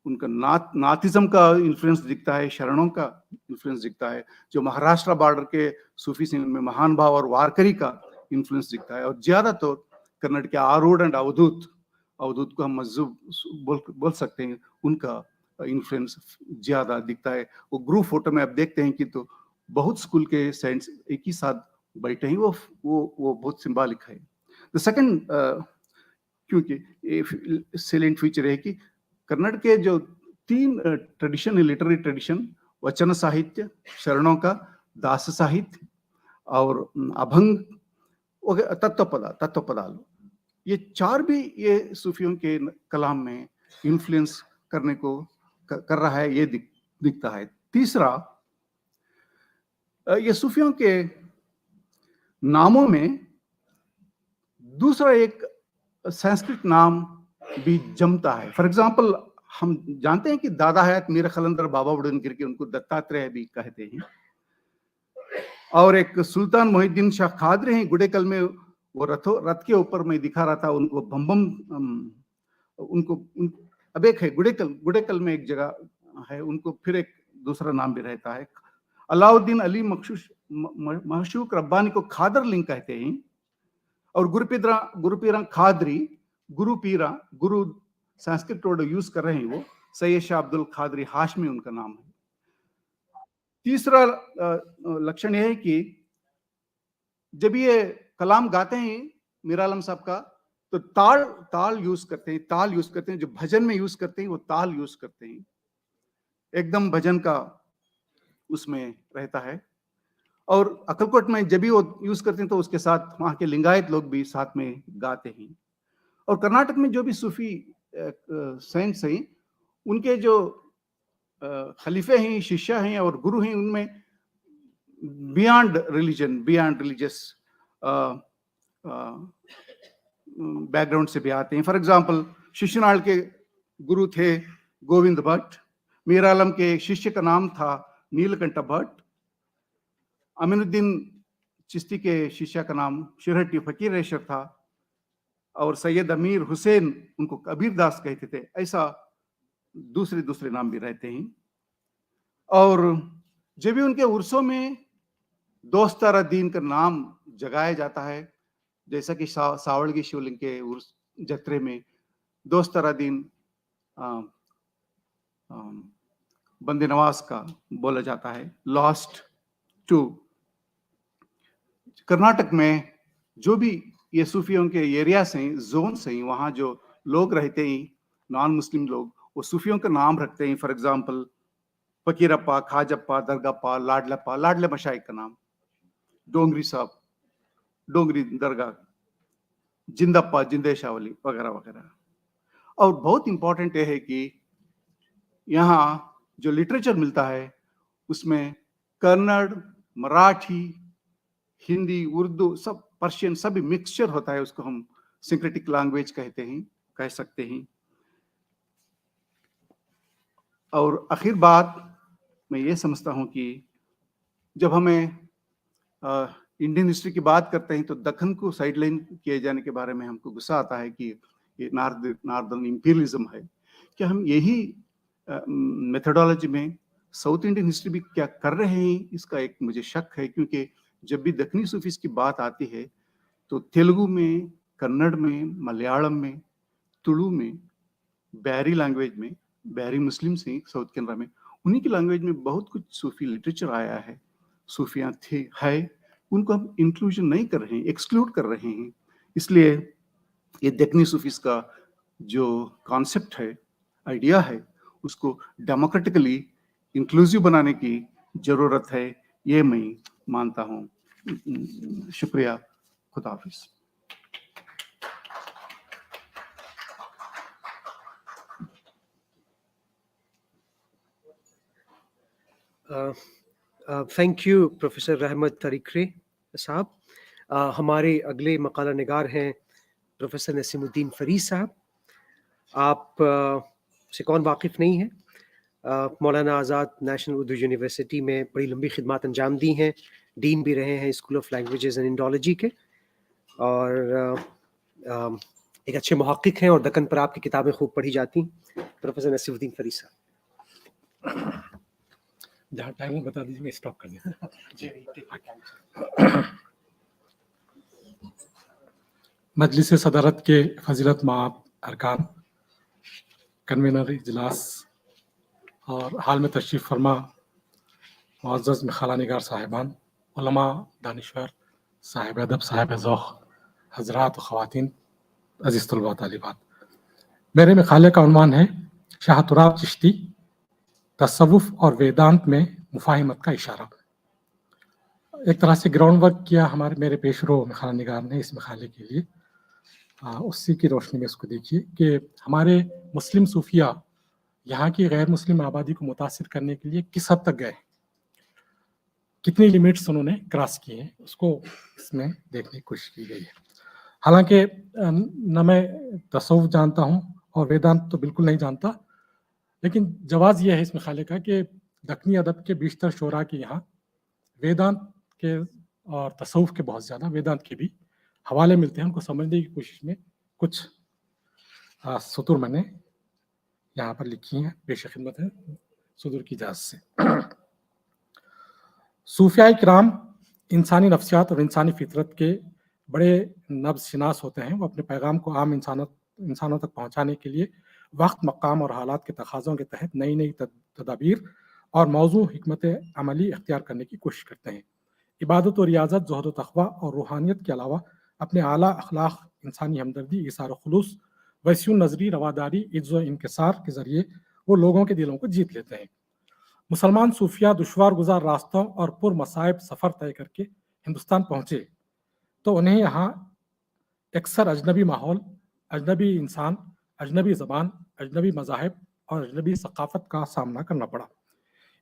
उनका नाथिज्म का इन्फ्लुएंस दिखता है, शरणों का इन्फ्लुएंस दिखता है। जो महाराष्ट्र बॉर्डर के सूफी हैं उनमें महान भाव और वारकरी का इन्फ्लुएंस दिखता है, और ज्यादातर कन्नड़ के आरूढ़ एंड अवधूत को हम मजहब बोल सकते हैं, उनका इन्फ्लुएंस ज्यादा दिखता है। वो ग्रुप फोटो में आप देखते हैं कि तो बहुत स्कूल के सेंट्स एक ही साथ बैठे हैं, वो बहुत सिंबॉलिक है। द सेकंड, क्योंकि सेलेंट फीचर है कि कन्नड़ के जो 3 ट्रेडिशन है, लिटरेरी ट्रेडिशन, वचन साहित्य, शरणों का, दास साहित्य और अभंग, तत्वपदालु, ये 4 भी ये सूफियों के कलाम में इन्फ्लुएंस करने को कर रहा है, ये दिखता है। तीसरा, ये सूफियों के नामों में दूसरा एक संस्कृत नाम भी जमता है। फॉर एग्जाम्पल, हम जानते हैं कि दादा हयात मीर खलंदर बाबा बुडनगिर के उनको दत्तात्रेय भी कहते हैं, और एक सुल्तान मोहिद्दीन शाह खादरी हैं गुडेकल में, वो रथ के ऊपर मैं दिखा रहा था उनको, अब एक है गुडेकल में एक जगह है, उनको फिर एक दूसरा नाम भी रहता है। अलाउद्दीन अली मशूक रब्बानी को खादर लिंग कहते हैं, और गुरुपीरा खादरी, गुरु संस्कृत वर्ड यूज कर रहे हैं, वो सैयद शाह अब्दुल खादरी हाशमी उनका नाम है। तीसरा लक्षण यह है कि जब ये कलाम गाते हैं मीर आलम साहब का, तो ताल यूज करते हैं, जो भजन में यूज करते हैं वो ताल यूज करते हैं, एकदम भजन का उसमें रहता है। और अक्कलकोट में जब भी वो यूज करते हैं तो उसके साथ वहां के लिंगायत लोग भी साथ में गाते हैं। और कर्नाटक में जो भी सूफी सेंट्स हैं, उनके जो खलीफे हैं, शिष्य हैं और गुरु हैं, उनमें बियॉन्ड रिलीजियस बैकग्राउंड से भी आते हैं। फॉर एग्जाम्पल, शिशुनाल के गुरु थे गोविंद भट्ट, मीर आलम के शिष्य का नाम था नीलकंठ भट्ट, अमीनुद्दीन चिश्ती के शिष्य का नाम शिरहट्टी फकीरेश्वर था, और सैयद अमीर हुसैन उनको कबीर दास कहते थे। ऐसा दूसरे नाम भी रहते हैं। और जब भी उनके उर्सों में दोस्तारा दीन का नाम जगाया जाता है, जैसा कि सावड़गी शिवलिंग के उर्स जत्रे में दोस्तारा दीन बंदे नवाज का बोला जाता है, लॉस्ट टू। कर्नाटक में जो भी ये सूफियों के एरियास हैं, जोन्स हैं, वहाँ जो लोग रहते हैं नॉन मुस्लिम लोग, वो सूफियों का नाम रखते हैं। फॉर एग्जाम्पल, फकीरप्पा, खाजप्पा, दरगाप्पा, लाडले मशाइख का नाम, डोंगरी साहब, डोंगरी दरगाह, जिंदप्पा, जिंदेशावली वगैरह वगैरह। और बहुत इंपॉर्टेंट ये है कि यहाँ जो लिटरेचर मिलता है उसमें कन्नड़, मराठी, हिंदी, उर्दू, सब पर्शियन, सभी मिक्सचर होता है, उसको हम सिंक्रेटिक लैंग्वेज कह सकते हैं। और आखिर बात मैं ये समझता हूँ कि जब हमें इंडियन हिस्ट्री की बात करते हैं तो दक्कन को साइडलाइन किए जाने के बारे में हमको गुस्सा आता है कि ये नॉर्दर्न इंपीरियलिज्म है। क्या हम यही मेथोडोलॉजी में साउथ इंडियन हिस्ट्री भी क्या कर रहे हैं, इसका एक मुझे शक है। क्योंकि जब भी दक्कनी सूफीज की बात आती है तो तेलुगु में, कन्नड़ में, मलयालम में, तुलु में, बैरी लैंग्वेज में, बैरी मुस्लिम्स हैं साउथ कनाडा में, उन्हीं की लैंग्वेज में बहुत कुछ सूफी लिटरेचर आया है, सूफियाँ है, उनको हम इंक्लूजन नहीं कर रहे हैं, एक्सक्लूड कर रहे हैं। इसलिए ये दक्कनी सूफीज का जो कॉन्सेप्ट है, आइडिया है, उसको डेमोक्रेटिकली इंक्लूसिव बनाने की जरूरत है, ये मैं मानता हूँ। शुक्रिया, खुदा हाफिज। थैंक यू प्रोफेसर रहमत तरीक़ी साहब। हमारे अगले मकाला निगार हैं प्रोफेसर नसीमुद्दीन फरीद साहब। आप से कौन वाकिफ़ नहीं है, मौलाना आज़ाद नेशनल उर्दू यूनिवर्सिटी में बड़ी लंबी खिदमत अंजाम दी हैं, डीन भी रहे हैं school of languages and Indology के, और एक अच्छे मुहक्किक हैं और दक्कन पर आपकी किताबें खूब पढ़ी जाती हैं। प्रोफेसर नसीमुद्दीन फरीद साहब। जहाँ टाइम बता दीजिए, मैं स्टॉप कर दें। मजलिस सदारत के फजीलत माब अरकान, कन्वेनर इजलास, اور حال میں تشریف فرما معزز مخالہ نگار صاحبان، علماء، دانشور، صاحب ادب، صاحب ذوق، حضرات و خواتین، عزیز طلباء و طالبات، میرے مقالے کا عنوان ہے شاہ تراب چشتی، تصوف اور ویدانت میں مفاہمت کا اشارہ۔ ایک طرح سے گراؤنڈ ورک کیا میرے پیش رو مخالہ نگار نے اس مقالے کے لیے، اسی کی روشنی میں اس کو دیکھیے کہ ہمارے مسلم صوفیہ یہاں کی غیر مسلم آبادی کو متاثر کرنے کے لیے کس حد تک گئے، کتنی لیمٹس انہوں نے کراس کی ہیں، اس کو اس میں دیکھنے کی کوشش کی گئی ہے۔ حالانکہ نہ میں تصوف جانتا ہوں اور ویدانت تو بالکل نہیں جانتا، لیکن جواز یہ ہے اس مقالے کا کہ دکنی ادب کے بیشتر شعراء کے یہاں ویدانت کے اور تصوف کے بہت زیادہ ویدانت کے بھی حوالے ملتے ہیں۔ ان کو سمجھنے کی کوشش میں کچھ سطور میں نے یہاں پر لکھی ہیں، پیش خدمت ہے صدور کی اجازت سے۔ صوفیاء کرام انسانی نفسیات اور انسانی فطرت کے بڑے نبض شناس ہوتے ہیں۔ وہ اپنے پیغام کو عام انسانوں تک پہنچانے کے لیے وقت، مقام اور حالات کے تقاضوں کے تحت نئی نئی تدابیر اور موضوع حکمت عملی اختیار کرنے کی کوشش کرتے ہیں۔ عبادت و ریاضت، زہد و تقویٰ اور روحانیت کے علاوہ اپنے اعلیٰ اخلاق، انسانی ہمدردی، ایثار و خلوص، وسیع نظری، رواداری، عجز و انکسار کے ذریعے وہ لوگوں کے دلوں کو جیت لیتے ہیں۔ مسلمان صوفیہ دشوار گزار راستوں اور پر مصائب سفر طے کر کے ہندوستان پہنچے تو انہیں یہاں اکثر اجنبی ماحول، اجنبی انسان، اجنبی زبان، اجنبی مذاہب اور اجنبی ثقافت کا سامنا کرنا پڑا۔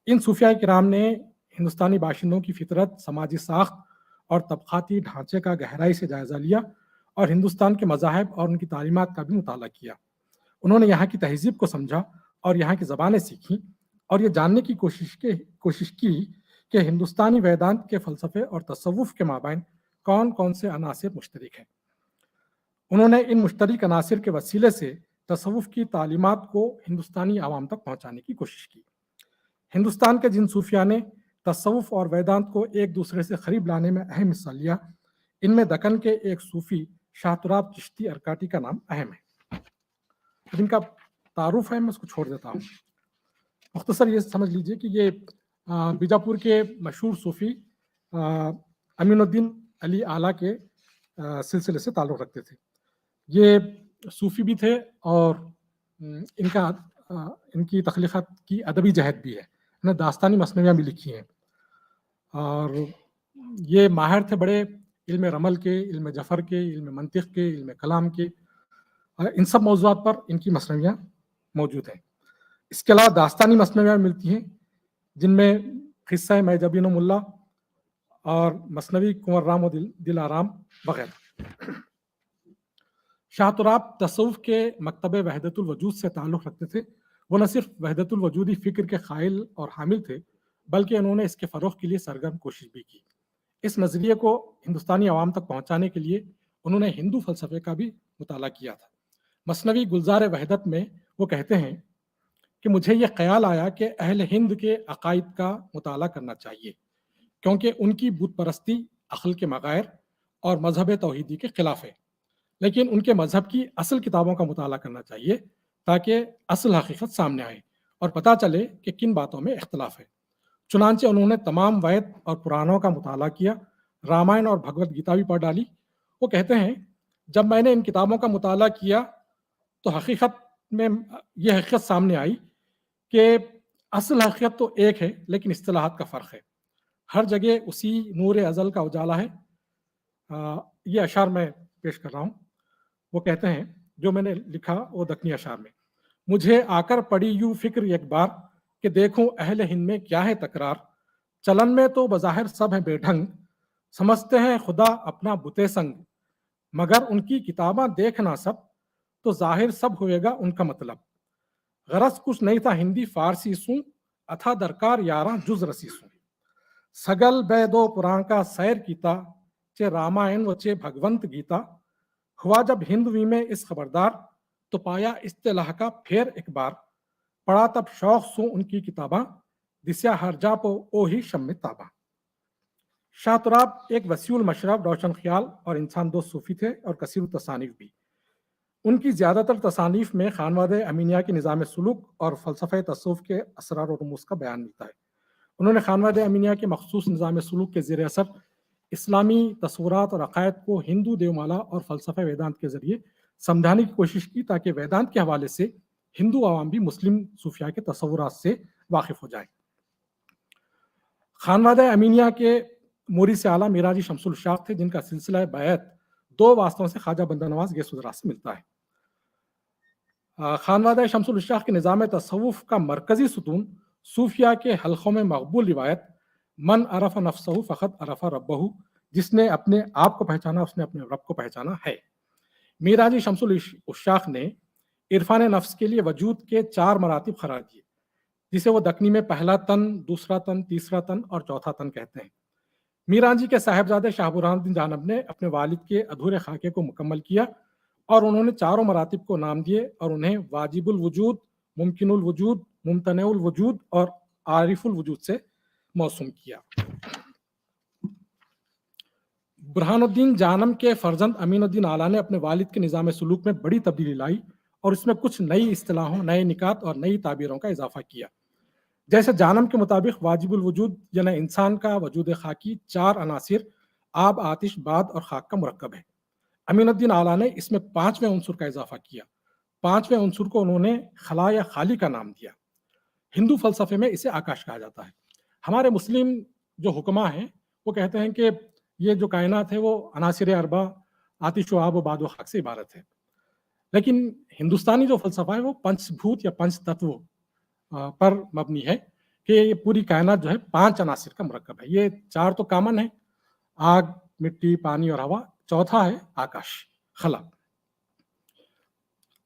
ان صوفیاء کرام نے ہندوستانی باشندوں کی فطرت، سماجی ساخت اور طبقاتی ڈھانچے کا گہرائی سے جائزہ لیا اور ہندوستان کے مذاہب اور ان کی تعلیمات کا بھی مطالعہ کیا۔ انہوں نے یہاں کی تہذیب کو سمجھا اور یہاں کی زبانیں سیکھیں اور یہ جاننے کی کوشش کی کہ ہندوستانی ویدانت کے فلسفے اور تصوف کے مابین کون کون سے عناصر مشترک ہیں۔ انہوں نے ان مشترک عناصر کے وسیلے سے تصوف کی تعلیمات کو ہندوستانی عوام تک پہنچانے کی کوشش کی۔ ہندوستان کے جن صوفیاء نے تصوف اور ویدانت کو ایک دوسرے سے قریب لانے میں اہم حصہ لیا، ان میں دکن کے ایک صوفی شاہ تراب چشتی ارکاٹی کا نام اہم ہے۔ جن کا تعارف ہے میں اس کو چھوڑ دیتا ہوں۔ مختصر یہ سمجھ لیجئے کہ یہ بیجاپور کے مشہور صوفی امین الدین علی اعلیٰ کے سلسلے سے تعلق رکھتے تھے۔ یہ صوفی بھی تھے اور ان کی تخلیقات کی ادبی جہت بھی ہے۔ انہوں نے داستانی مثنویاں بھی لکھی ہیں اور یہ ماہر تھے بڑے علم رمل کے، علم جفر کے، علم منطق کے، علم کلام کے، ان سب موضوعات پر ان کی مثنویاں موجود ہیں۔ اس کے علاوہ داستانی مثنویاں ملتی ہیں جن میں قصہ میں جبین و ملا اور مثنوی کنور رام و دل آرام وغیرہ۔ شاہ تراب تصوف کے مکتب وحدت الوجود سے تعلق رکھتے تھے۔ وہ نہ صرف وحدت الوجودی فکر کے قائل اور حامل تھے بلکہ انہوں نے اس کے فروغ کے لیے سرگرم کوشش بھی کی۔ اس نظریے کو ہندوستانی عوام تک پہنچانے کے لیے انہوں نے ہندو فلسفے کا بھی مطالعہ کیا تھا۔ مثنوی گلزار وحدت میں وہ کہتے ہیں کہ مجھے یہ خیال آیا کہ اہل ہند کے عقائد کا مطالعہ کرنا چاہیے کیونکہ ان کی بت پرستی عقل کے مغائر اور مذہب توحیدی کے خلاف ہے، لیکن ان کے مذہب کی اصل کتابوں کا مطالعہ کرنا چاہیے تاکہ اصل حقیقت سامنے آئے اور پتہ چلے کہ کن باتوں میں اختلاف ہے۔ چنانچہ انہوں نے تمام وید اور پرانوں کا مطالعہ کیا، رامائن اور بھگوت گیتا بھی پڑھ ڈالی۔ وہ کہتے ہیں جب میں نے ان کتابوں کا مطالعہ کیا تو حقیقت میں یہ حقیقت سامنے آئی کہ اصل حقیقت تو ایک ہے لیکن اصطلاحات کا فرق ہے۔ ہر جگہ اسی نور ازل کا اجالا ہے۔ یہ اشعار میں پیش کر رہا ہوں۔ وہ کہتے ہیں جو میں نے لکھا وہ دکنی اشعار میں، مجھے آ کر پڑی یوں فکر ایک بار کہ دیکھوں اہل ہند میں کیا ہے تکرار، چلن میں تو بظاہر سب ہے بے ڈھنگ، سمجھتے ہیں خدا اپنا بتے سنگ، مگر ان کی کتاباں دیکھنا سب تو ظاہر سب ہوئے گا ان کا مطلب، غرض کچھ نہیں تھا ہندی فارسی سوں، اتھا درکار یاراں جز رسی سوں، سگل بے دو پران کا سیر کیتا، چے رامائن و چے بھگونت گیتا، ہوا جب ہندوی میں اس خبردار تو پایا اصطلاح کا پھر ایک بار، پڑھا تب شوق سوں ان کی کتاباں، دسیا ہر جا پو او ہی شم تاباں۔ شاہ تراب ایک وسیع المشرب، روشن خیال اور انسان دوست صوفی تھے اور کثیر التصانیف بھی۔ ان کی زیادہ تر تصانیف میں خانوادہ امینیہ کے نظام سلوک اور فلسفہ تصوف کے اسرار و رموز کا بیان ملتا ہے۔ انہوں نے خانوادہ امینیہ کے مخصوص نظام سلوک کے زیر اثر اسلامی تصورات اور عقائد کو ہندو دیومالا اور فلسفہ ویدانت کے ذریعے سمجھانے کی کوشش کی تاکہ ویدانت کے حوالے سے ہندو عوام بھی مسلم صوفیاء کے تصورات سے واقف ہو جائیں۔ خانوادہ امینیہ کے مورث اعلیٰ میراجی شمس الشاق تھے، جن کا سلسلہ بیعت 2 واسطوں سے خواجہ بندہ نواز گیس وزرا سے ملتا ہے۔ خانوادہ شمس الشاق کے نظام تصوف کا مرکزی ستون صوفیاء کے حلقوں میں مقبول روایت من عرف نفسہ فقط عرف ربہ، جس نے اپنے آپ کو پہچانا اس نے اپنے رب کو پہچانا ہے۔ میراجی شمس الشاق نے عرفان نفس کے لیے وجود کے 4 مراتب قرار دیے، جسے وہ دکنی میں پہلا تن، دوسرا تن، تیسرا تن اور چوتھا تن کہتے ہیں۔ میراجی کے صاحبزادے شاہ برہان الدین جانب نے اپنے والد کے ادھورے خاکے کو مکمل کیا اور انہوں نے 4 مراتب کو نام دیے اور انہیں واجب الوجود، ممکن الوجود، ممتنع الوجود اور عارف الوجود سے موسوم کیا۔ برہان الدین جانم کے فرزند امین الدین اعلیٰ نے اپنے والد کے نظام سلوک میں بڑی تبدیلی لائی اور اس میں کچھ نئی اصطلاحوں، نئے نکات اور نئی تعبیروں کا اضافہ کیا۔ جیسے جانم کے مطابق واجب الوجود یعنی انسان کا وجود خاکی 4 عناصر آب، آتش، باد اور خاک کا مرکب ہے۔ امین الدین اعلیٰ نے اس میں 5ویں عنصر کا اضافہ کیا۔ 5ویں عنصر کو انہوں نے خلا یا خالی کا نام دیا۔ ہندو فلسفے میں اسے آکاش کہا جاتا ہے۔ ہمارے مسلم جو حکماء ہیں وہ کہتے ہیں کہ یہ جو کائنات ہے وہ عناصر اربع، آتش و آب و باد و خاک سے عبارت ہے، لیکن ہندوستانی جو فلسفہ ہے وہ پنچ بھوت یا پنچ تتو پر مبنی ہے کہ یہ پوری کائنات جو ہے 5 عناصر کا مرکب ہے۔ یہ 4 تو کامن ہے، آگ، مٹی، پانی اور ہوا، چوتھا ہے آکاش، خلا۔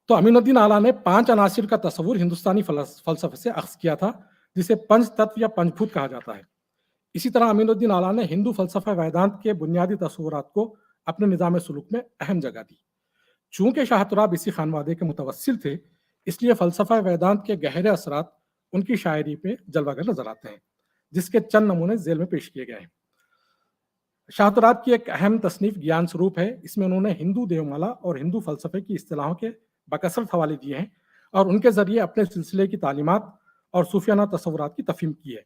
تو امین الدین اعلیٰ نے 5 عناصر کا تصور ہندوستانی فلسفے سے اخذ کیا تھا، جسے پنچ تتو یا پنچ بھوت کہا جاتا ہے۔ اسی طرح امین الدین اعلیٰ نے ہندو فلسفہ ویدانت کے بنیادی تصورات کو اپنے نظام سلوک میں اہم جگہ دی۔ چونکہ شاہ تراب اسی خانوادے کے متوسل تھے، اس لیے فلسفہ ویدانت کے گہرے اثرات ان کی شاعری پہ جلوہ گر نظر آتے ہیں، جس کے چند نمونے ذیل میں پیش کیے گئے ہیں۔ شاہ تراب کی ایک اہم تصنیف گیان سروپ ہے۔ اس میں انہوں نے ہندو دیومالا اور ہندو فلسفے کی اصطلاحوں کے بکثرت حوالے دیے ہیں اور ان کے ذریعے اپنے سلسلے کی تعلیمات اور صوفیانہ تصورات کی تفہیم کی ہے۔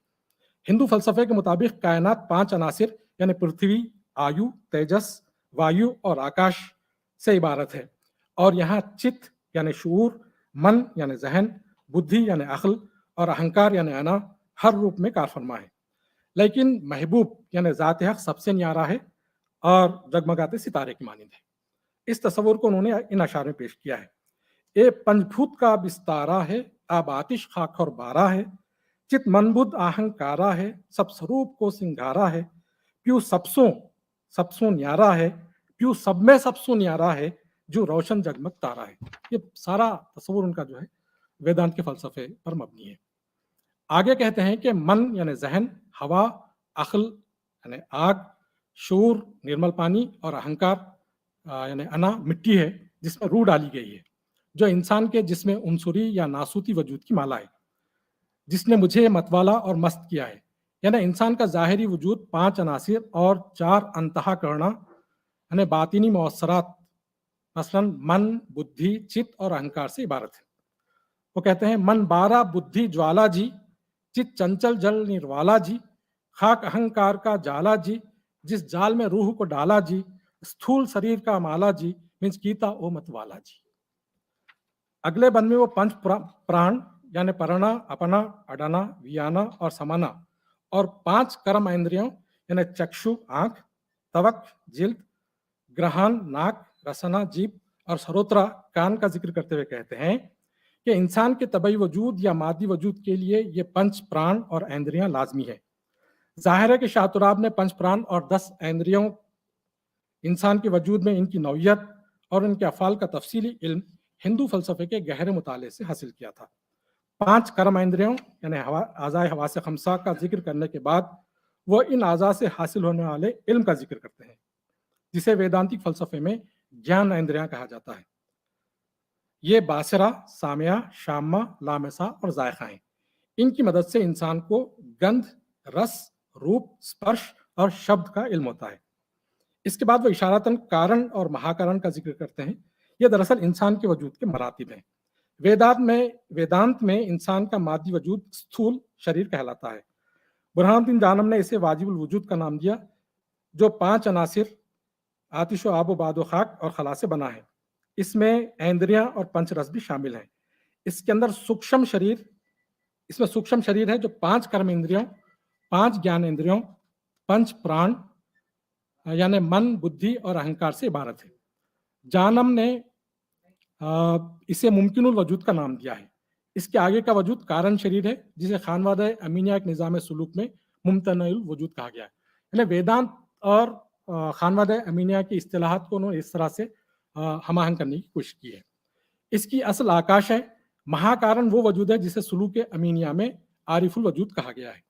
ہندو فلسفے کے مطابق کائنات 5 عناصر یعنی پرتھوی، آیو، تیجس، وایو اور آکاش سے عبارت ہے، اور یہاں چت یعنی شعور، من یعنی ذہن، بدھی یعنی عقل اور اہنکار یعنی انا ہر روپ میں کار فرما ہے، لیکن محبوب یعنی ذات حق سب سے نیارا ہے اور جگمگاتے ستارے کی مانند ہے۔ اس تصور کو انہوں نے ان اشعار میں پیش کیا ہے۔ اے پنجبھوت کا بستارا ہے، آب آتش خاک اور بارہ ہے، چت من بدھ آہنکارا ہے، سب سروپ کو سنگھارا ہے، پیو سبسوں نیارا ہے، پیو سب میں سبسوں نیارا ہے، جو روشن جگمگ تارا ہے۔ یہ سارا تصور ان کا جو ہے ویدانت کے فلسفے پر مبنی ہے۔ آگے کہتے ہیں کہ من یعنی ذہن، ہوا، عقل یعنی آگ، شعور نرمل پانی اور اہنکار یعنی انا مٹی ہے جس میں روح ڈالی گئی ہے، جو انسان کے جسم عنصری یا ناسوتی وجود کی مالا ہے، جس نے مجھے متوالا اور مست کیا ہے۔ یعنی انسان کا ظاہری وجود 5 عناصر اور 4 انتہا کرنا یعنی باطنی مؤثرات مثلا من، بدھی، چت اور اہنکار سے عبارت ہے۔ وہ کہتے ہیں من بارہ بدھی جوالا جی، چت چنچل جل نروالا جی، خاک اہنکار کا جالا جی، جس جال میں روح کو ڈالا جی، استھول شریر کا مالا جی، منچ کیتا او متوالا جی۔ اگلے بند میں وہ 5 پران یعنی پرنا، اپنا، اڈانا، ویانا اور سمانا اور 5 کرم ایندریوں یعنی چکشو آنکھ، توک جلد، گرہان ناک، رسنا جیب اور سروترا کان کا ذکر کرتے ہوئے کہتے ہیں کہ انسان کے طبعی وجود یا مادی وجود کے لیے یہ 5 پران اور ایندریاں لازمی ہے۔ ظاہر ہے کہ شاہ تراب نے 5 پران اور 10 ایندریوں انسان کے وجود میں ان کی نوعیت اور ان کے افعال کا تفصیلی علم ہندو فلسفے کے گہرے مطالعے سے حاصل کیا تھا۔ 5 کرم ایندریوں یعنی اعضاء حواس خمسہ کا ذکر کرنے کے بعد وہ ان اعضاء سے حاصل ہونے والے علم کا ذکر کرتے ہیں، جسے ویدانتک فلسفے میں گیان ایندریاں کہا جاتا ہے۔ یہ باصرہ، سامعہ، شامہ، لامسہ اور ذائقہ ہیں۔ ان کی مدد سے انسان کو گندھ، رس، روپ، سپرش اور شبد کا علم ہوتا ہے۔ اس کے بعد وہ اشارتاً کارن اور مہاکارن کا ذکر کرتے ہیں، یہ دراصل انسان کے وجود کے مراتب ہیں۔ ویدانت میں انسان کا مادی وجود استھول شریر کہلاتا ہے۔ برہان الدین جانم نے اسے واجب الوجود کا نام دیا، جو 5 عناصر آتش و آب و باد و خاک اور خلا سے بنا ہے۔ اس میں ایندریاں اور پنچ رس بھی شامل ہیں۔ اس کے اندر سوکشم شریر ہے جو 5 کرم اندریوں، 5 گیان اندریوں، 5 پران یعنی من، بدھی اور اہنکار سے عبارت ہے۔ جانم نے اسے ممکن الوجود کا نام دیا ہے۔ اس کے آگے کا وجود کارن شریر ہے، جسے خانوادہ امینیہ ایک نظام سلوک میں ممتنع الوجود کہا گیا ہے۔ یعنی ویدانت اور خانوادہ امینیہ کی اصطلاحات کو انہوں نے اس طرح سے ہم آہنگ کرنے کی کوشش کی ہے۔ اس کی اصل آکاش ہے۔ مہاکارن وہ وجود ہے جسے سلوک امینیہ میں عارف الوجود کہا گیا ہے۔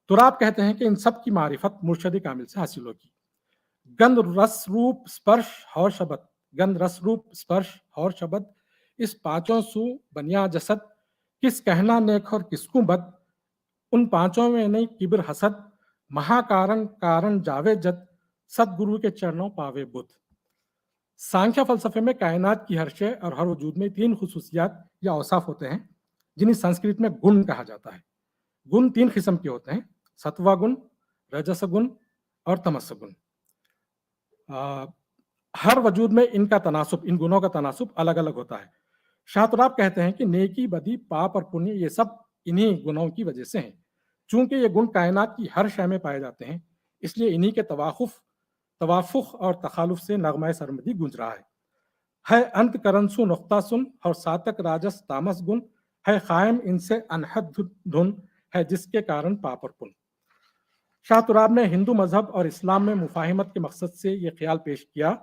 تراب کہتے ہیں کہ ان سب کی معرفت مرشد کامل سے حاصل ہوگی۔ گند رس روپ اسپرش اور شبد، گند رس روپ اسپرش اور شبد، اس 5 سو بنیا جسد، کس کہنا نیک اور کس کو بد، ان 5 میں نہیں کبر حسد، مہاکارن کارن جاوے جد، ست گرو کے چرنوں پاوے بدھ۔ سانکھیا فلسفے میں کائنات کی ہر شے اور ہر وجود میں 3 خصوصیات یا اوصاف ہوتے ہیں جنہیں سنسکرت میں گن کہا جاتا ہے۔ گن 3 قسم کے ہوتے ہیں، ستوا گن، رجس گن اور تمس گن۔ ہر وجود میں ان گنوں کا تناسب الگ الگ ہوتا ہے۔ شاہ تراب کہتے ہیں کہ نیکی، بدی، پاپ اور پنیہ یہ سب انہی گنوں کی وجہ سے ہیں۔ چونکہ یہ گن کائنات کی ہر شے میں پائے جاتے ہیں، اس لیے انہی کے توافق اور تخالف سے نغمہ سرمدی گونج رہا ہے انت کرن سو نقطہ سن اور ساتک راجس تامس گن، ہے قائم ان سے انحد دھن، ہے جس کے کارن پاپ اور پن۔ شاہ تراب نے ہندو مذہب اور اسلام میں مفاہمت کے مقصد سے یہ خیال پیش کیا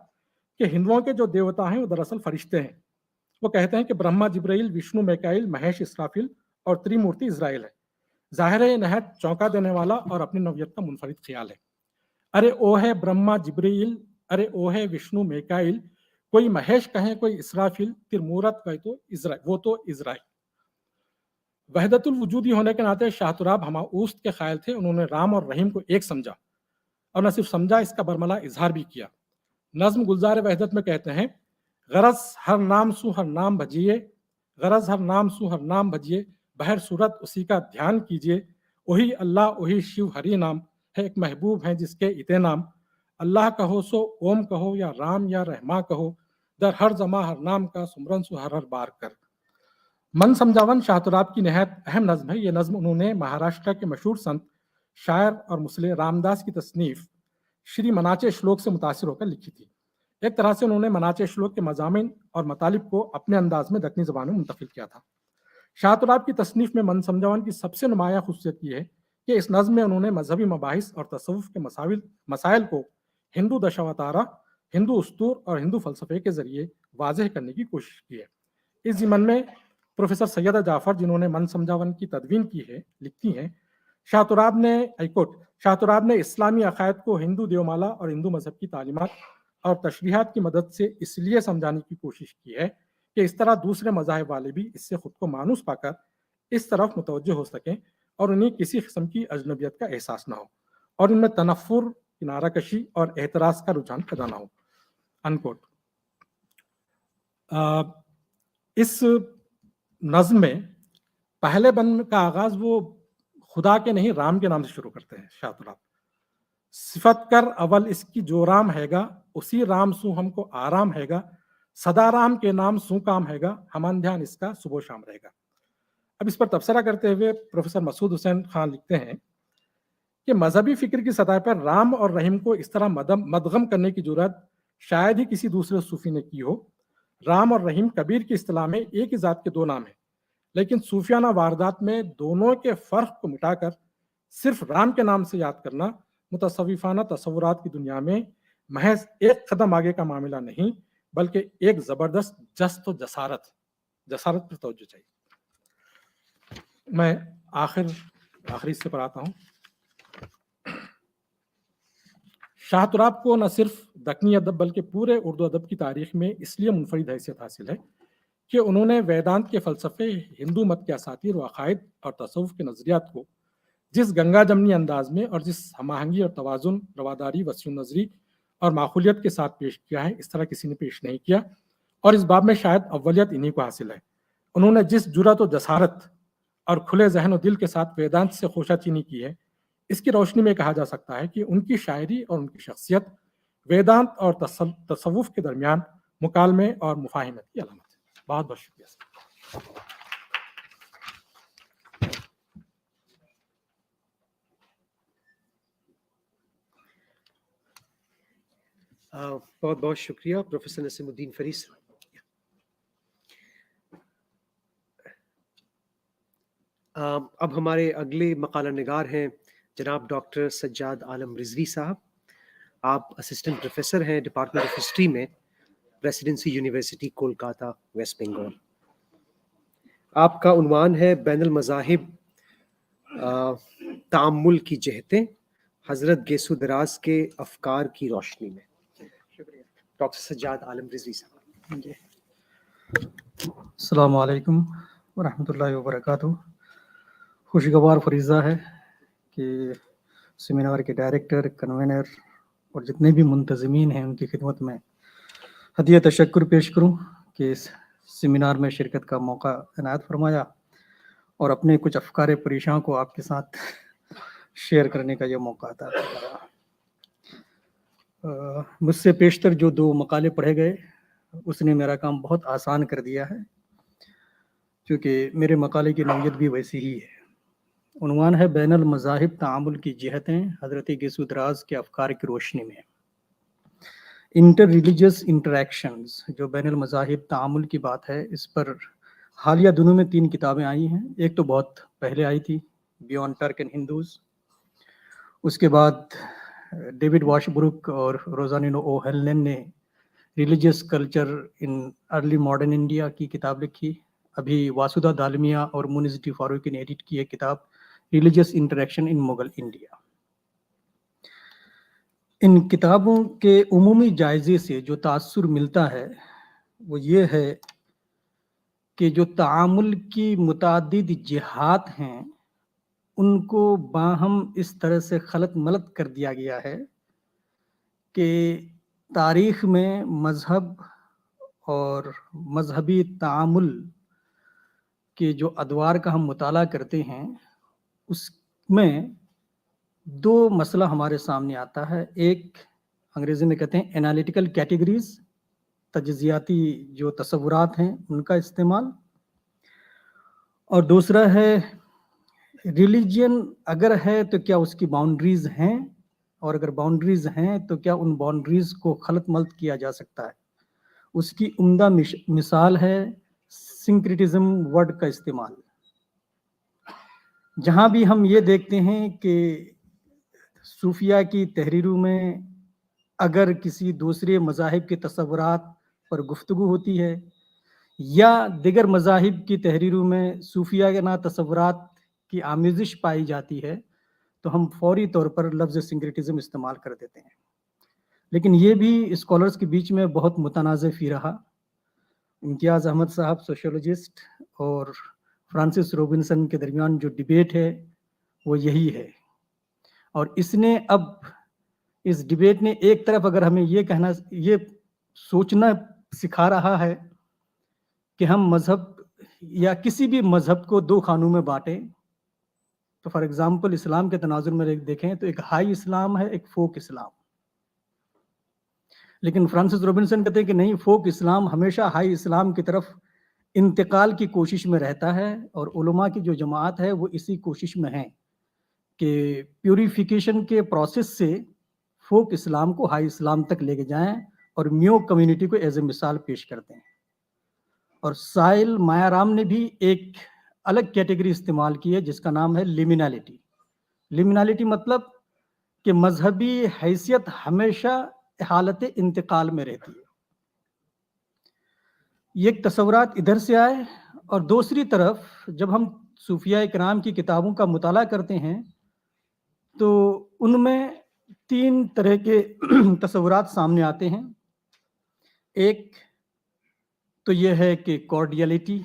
کہ ہندوؤں کے جو دیوتا ہیں وہ دراصل فرشتے ہیں۔ وہ کہتے ہیں کہ برہما، جبرائیل، وشنو، میکائیل، مہیش، اسرافیل اور تریمورتی اسرائیل ہے۔ ظاہر ہے یہ نہایت چونکا دینے والا اور اپنی نوعیت کا منفرد خیال ہے۔ ارے او ہے برہما جبرائیل، ارے او ہے وشنو میکائیل، کوئی مہیش کہیں کوئی اسرافیل، ترمورت وہ تو اسرائیل۔ وحدت الوجودی ہونے کے ناطے شاہ تراب ہماؤست کے قائل تھے۔ انہوں نے رام اور رحیم کو ایک سمجھا، اور نہ صرف سمجھا، اس کا برملا اظہار بھی کیا۔ نظم گلزار وحدت میں کہتے ہیں، غرض ہر نام سو ہر نام بھجیے، غرض ہر نام سو ہر نام بھجیے، بہر صورت اسی کا دھیان کیجیے، وہی اللہ وہی شیو ہری نام، ہے ایک محبوب ہیں جس کے اتے نام، اللہ کہو سو اوم کہو یا رام یا رحما کہو، در ہر زماں ہر نام کا سمرن سو ہر بار کر۔ من سمجھاون شاہ تراب کی نہایت اہم نظم ہے۔ یہ نظم انہوں نے مہاراشٹر کے مشہور سنت، شاعر اور مصلح رام داس کی تصنیف شری مناچے شلوک سے متاثر ہو کر لکھی تھی۔ ایک طرح سے انہوں نے مناچے شلوک کے مضامین اور مطالب کو اپنے انداز میں دکنی زبان میں منتقل کیا تھا۔ شاہ تراب کی تصنیف میں من سمجھاون کی سب سے نمایاں خصوصیت یہ ہے کہ اس نظم میں انہوں نے مذہبی مباحث اور تصوف کے مسائل کو ہندو دشاوتارہ، ہندو اسطور اور ہندو فلسفے کے ذریعے واضح کرنے کی کوشش کی ہے۔ اس ضمن میں پروفیسر سیدہ جعفر، جنہوں نے من سمجھاون کی تدوین کی ہے، لکھتی ہیں، شاہ تراب نے اسلامی عقائد کو ہندو دیومالا اور ہندو مذہب کی تعلیمات اور تشریحات کی مدد سے اس لیے سمجھانے کی کوشش کی ہے کہ اس طرح دوسرے مذاہب والے بھی اس سے خود کو مانوس پا کر اس طرف متوجہ ہو سکیں اور انہیں کسی قسم کی اجنبیت کا احساس نہ ہو، اور ان میں تنفر، کنارہ کشی اور اعتراض کا رجحان پیدا نہ ہو۔ انکوٹ۔ اس نظم میں پہلے بند کا آغاز وہ خدا کے نہیں رام کے نام سے شروع کرتے ہیں شاہ تراب۔ صفت کر اول اس کی جو رام ہے گا، اسی رام سو ہم کو آرام ہے گا، سدا رام کے نام سو کام ہے گا، ہمان دھیان اس کا صبح و شام رہے گا۔ اب اس پر تبصرہ کرتے ہوئے پروفیسر مسعود حسین خان لکھتے ہیں کہ مذہبی فکر کی سطح پر رام اور رحیم کو اس طرح مدغم کرنے کی جرات شاید ہی کسی دوسرے صوفی نے کی ہو۔ رام اور رحیم کبیر کی اصطلاح میں ایک ہی ذات کے 2 نام ہیں، لیکن صوفیانہ واردات میں دونوں کے فرق کو مٹا کر صرف رام کے نام سے یاد کرنا متصوفانہ تصورات کی دنیا میں محض ایک قدم آگے کا معاملہ نہیں، بلکہ ایک زبردست جست و جسارت پر توجہ چاہیے۔ میں آخری حصے پر آتا ہوں۔ شاہ تراب کو نہ صرف دکنی ادب بلکہ پورے اردو ادب کی تاریخ میں اس لیے منفرد حیثیت حاصل ہے کہ انہوں نے ویدانت کے فلسفے، ہندو مت کے اساطیر و عقائد اور تصوف کے نظریات کو جس گنگا جمنی انداز میں اور جس ہم آہنگی اور توازن، رواداری، وسیع نظری اور معقولیت کے ساتھ پیش کیا ہے، اس طرح کسی نے پیش نہیں کیا، اور اس باب میں شاید اولیت انہی کو حاصل ہے. انہوں نے جس جرأت و جسارت اور کھلے ذہن و دل کے ساتھ ویدانت سے خوشہ چینی کی ہے، اس کی روشنی میں کہا جا سکتا ہے کہ ان کی شاعری اور ان کی شخصیت ویدانت اور تصوف کے درمیان مکالمے اور مفاہمت کی علامت ہے. بہت بہت شکریہ سر. بہت بہت شکریہ پروفیسر نسیم الدین فرید صاحب. اب ہمارے اگلے مقالہ نگار ہیں جناب ڈاکٹر سجاد عالم رضوی صاحب. آپ اسسٹنٹ پروفیسر ہیں ڈپارٹمنٹ آف ہسٹری میں، presidency university Kolkata, waste Bengal. آپ کا عنوان ہے بین المذاہب تعامل کی جہتیں حضرت گیسو دراز کے افکار کی روشنی میں. شکریہ. ڈاکٹر سجاد عالم رضوی صاحب. جی السلام علیکم ورحمۃ اللہ وبرکاتہ. خوشگوار فریضہ ہے کہ سیمینار کے ڈائریکٹر، کنوینر اور جتنے بھی منتظمین ہیں ان کی خدمت میں ہدیہ تشکر پیش کروں کہ اس سیمینار میں شرکت کا موقع عنایت فرمایا اور اپنے کچھ افکار پریشاں کو آپ کے ساتھ شیئر کرنے کا یہ موقع عطا فرمایا. مجھ سے پیشتر جو 2 مقالے پڑھے گئے اس نے میرا کام بہت آسان کر دیا ہے، کیونکہ میرے مقالے کی نوعیت بھی ویسی ہی ہے. عنوان ہے بین المذاہب تعامل کی جہتیں حضرت گیسو دراز کے افکار کی روشنی میں. انٹر ریلیجیس انٹریکشنز، جو بین المذاہب تعامل کی بات ہے، اس پر حالیہ دنوں میں 3 کتابیں آئی ہیں. ایک تو بہت پہلے آئی تھی، بیونڈ ٹرک اینڈ ہندوز. اس کے بعد ڈیوڈ واش بروک اور روزانینو او ہیلنن نے religious culture in early modern India کی کتاب لکھی. ابھی واسودھا دالمیا اور مونز ڈی فاروقی نے ایڈٹ کی ہے کتاب ریلیجیس انٹریکشن ان مغل انڈیا. ان کتابوں کے عمومی جائزے سے جو تاثر ملتا ہے وہ یہ ہے کہ جو تعامل کی متعدد جہات ہیں ان کو باہم اس طرح سے خلط ملط کر دیا گیا ہے کہ تاریخ میں مذہب اور مذہبی تعامل کے جو ادوار کا ہم مطالعہ کرتے ہیں اس میں 2 مسئلہ ہمارے سامنے آتا ہے. ایک انگریزی میں کہتے ہیں انالیٹیکل کیٹیگریز، تجزیاتی جو تصورات ہیں ان کا استعمال، اور دوسرا ہے ریلیجین اگر ہے تو کیا اس کی باؤنڈریز ہیں، اور اگر باؤنڈریز ہیں تو کیا ان باؤنڈریز کو خلط ملط کیا جا سکتا ہے. اس کی عمدہ مثال ہے سنکریٹزم ورڈ کا استعمال. جہاں بھی ہم یہ دیکھتے ہیں کہ صوفیہ کی تحریروں میں اگر کسی دوسرے مذاہب کے تصورات پر گفتگو ہوتی ہے یا دیگر مذاہب کی تحریروں میں صوفیانہ تصورات کی آمیزش پائی جاتی ہے تو ہم فوری طور پر لفظ سنکریٹزم استعمال کر دیتے ہیں. لیکن یہ بھی اسکالرز کے بیچ میں بہت متنازع فی رہا. امتیاز احمد صاحب سوشیولوجسٹ اور فرانسس روبنسن کے درمیان جو ڈیبیٹ ہے وہ یہی ہے، اور اس نے اب اس ڈیبیٹ نے ایک طرف اگر ہمیں یہ سوچنا سکھا رہا ہے کہ ہم مذہب یا کسی بھی مذہب کو 2 خانوں میں بانٹیں. تو فار ایگزامپل اسلام کے تناظر میں دیکھیں تو ایک ہائی اسلام ہے، ایک فوک اسلام. لیکن فرانسس روبنسن کہتے ہیں کہ نہیں، فوک اسلام ہمیشہ ہائی اسلام کی طرف انتقال کی کوشش میں رہتا ہے، اور علماء کی جو جماعت ہے وہ اسی کوشش میں ہیں کہ پیوریفیکیشن کے پروسیس سے فوک اسلام کو ہائی اسلام تک لے کے جائیں اور میو کمیونٹی کو ایز اے مثال پیش کرتے ہیں. اور سائل مایا رام نے بھی ایک الگ کیٹیگری استعمال کی ہے جس کا نام ہے لیمینالٹی. لیمینالٹی مطلب کہ مذہبی حیثیت ہمیشہ حالت انتقال میں رہتی ہے. یہ ایک تصورات ادھر سے آئے، اور دوسری طرف جب ہم صوفیاء کرام کی کتابوں کا مطالعہ کرتے ہیں تو ان میں 3 طرح کے تصورات سامنے آتے ہیں. ایک تو یہ ہے کہ کارڈیلٹی،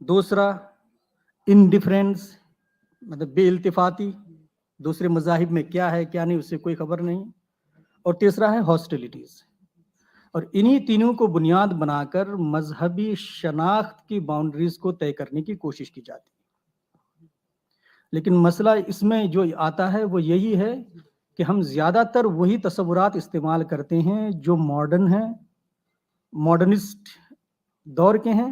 دوسرا انڈیفرنس مطلب بے التفاتی، دوسرے مذاہب میں کیا ہے کیا نہیں اس سے کوئی خبر نہیں، اور تیسرا ہے ہاسٹیلیٹیز. اور انہی تینوں کو بنیاد بنا کر مذہبی شناخت کی باؤنڈریز کو طے کرنے کی کوشش کی جاتی ہے. لیکن مسئلہ اس میں جو آتا ہے وہ یہی ہے کہ ہم زیادہ تر وہی تصورات استعمال کرتے ہیں جو ماڈرن ہیں، ماڈرنسٹ دور کے ہیں،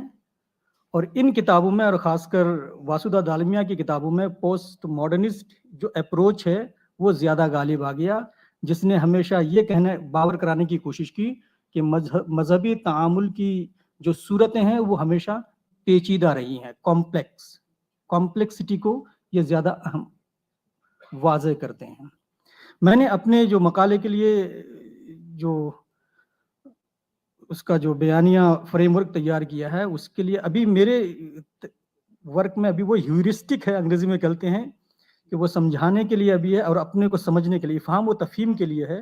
اور ان کتابوں میں اور خاص کر واسودھا دالمیا کی کتابوں میں پوسٹ ماڈرنسٹ جو اپروچ ہے وہ زیادہ غالب آ گیا، جس نے ہمیشہ یہ کہنے باور کرانے کی کوشش کی کہ مذہبی تعامل کی جو صورتیں ہیں وہ ہمیشہ پیچیدہ رہی ہیں، کمپلیکسٹی کو یہ زیادہ اہم واضح کرتے ہیں. میں نے اپنے جو مقالے کے لیے جو اس کا جو بیانیہ فریم ورک تیار کیا ہے، اس کے لیے ابھی میرے ورک میں ابھی وہ ہیورسٹک ہے، انگریزی میں کہتے ہیں کہ وہ سمجھانے کے لیے ابھی ہے اور اپنے کو سمجھنے کے لیے، فہم و تفہیم کے لیے ہے.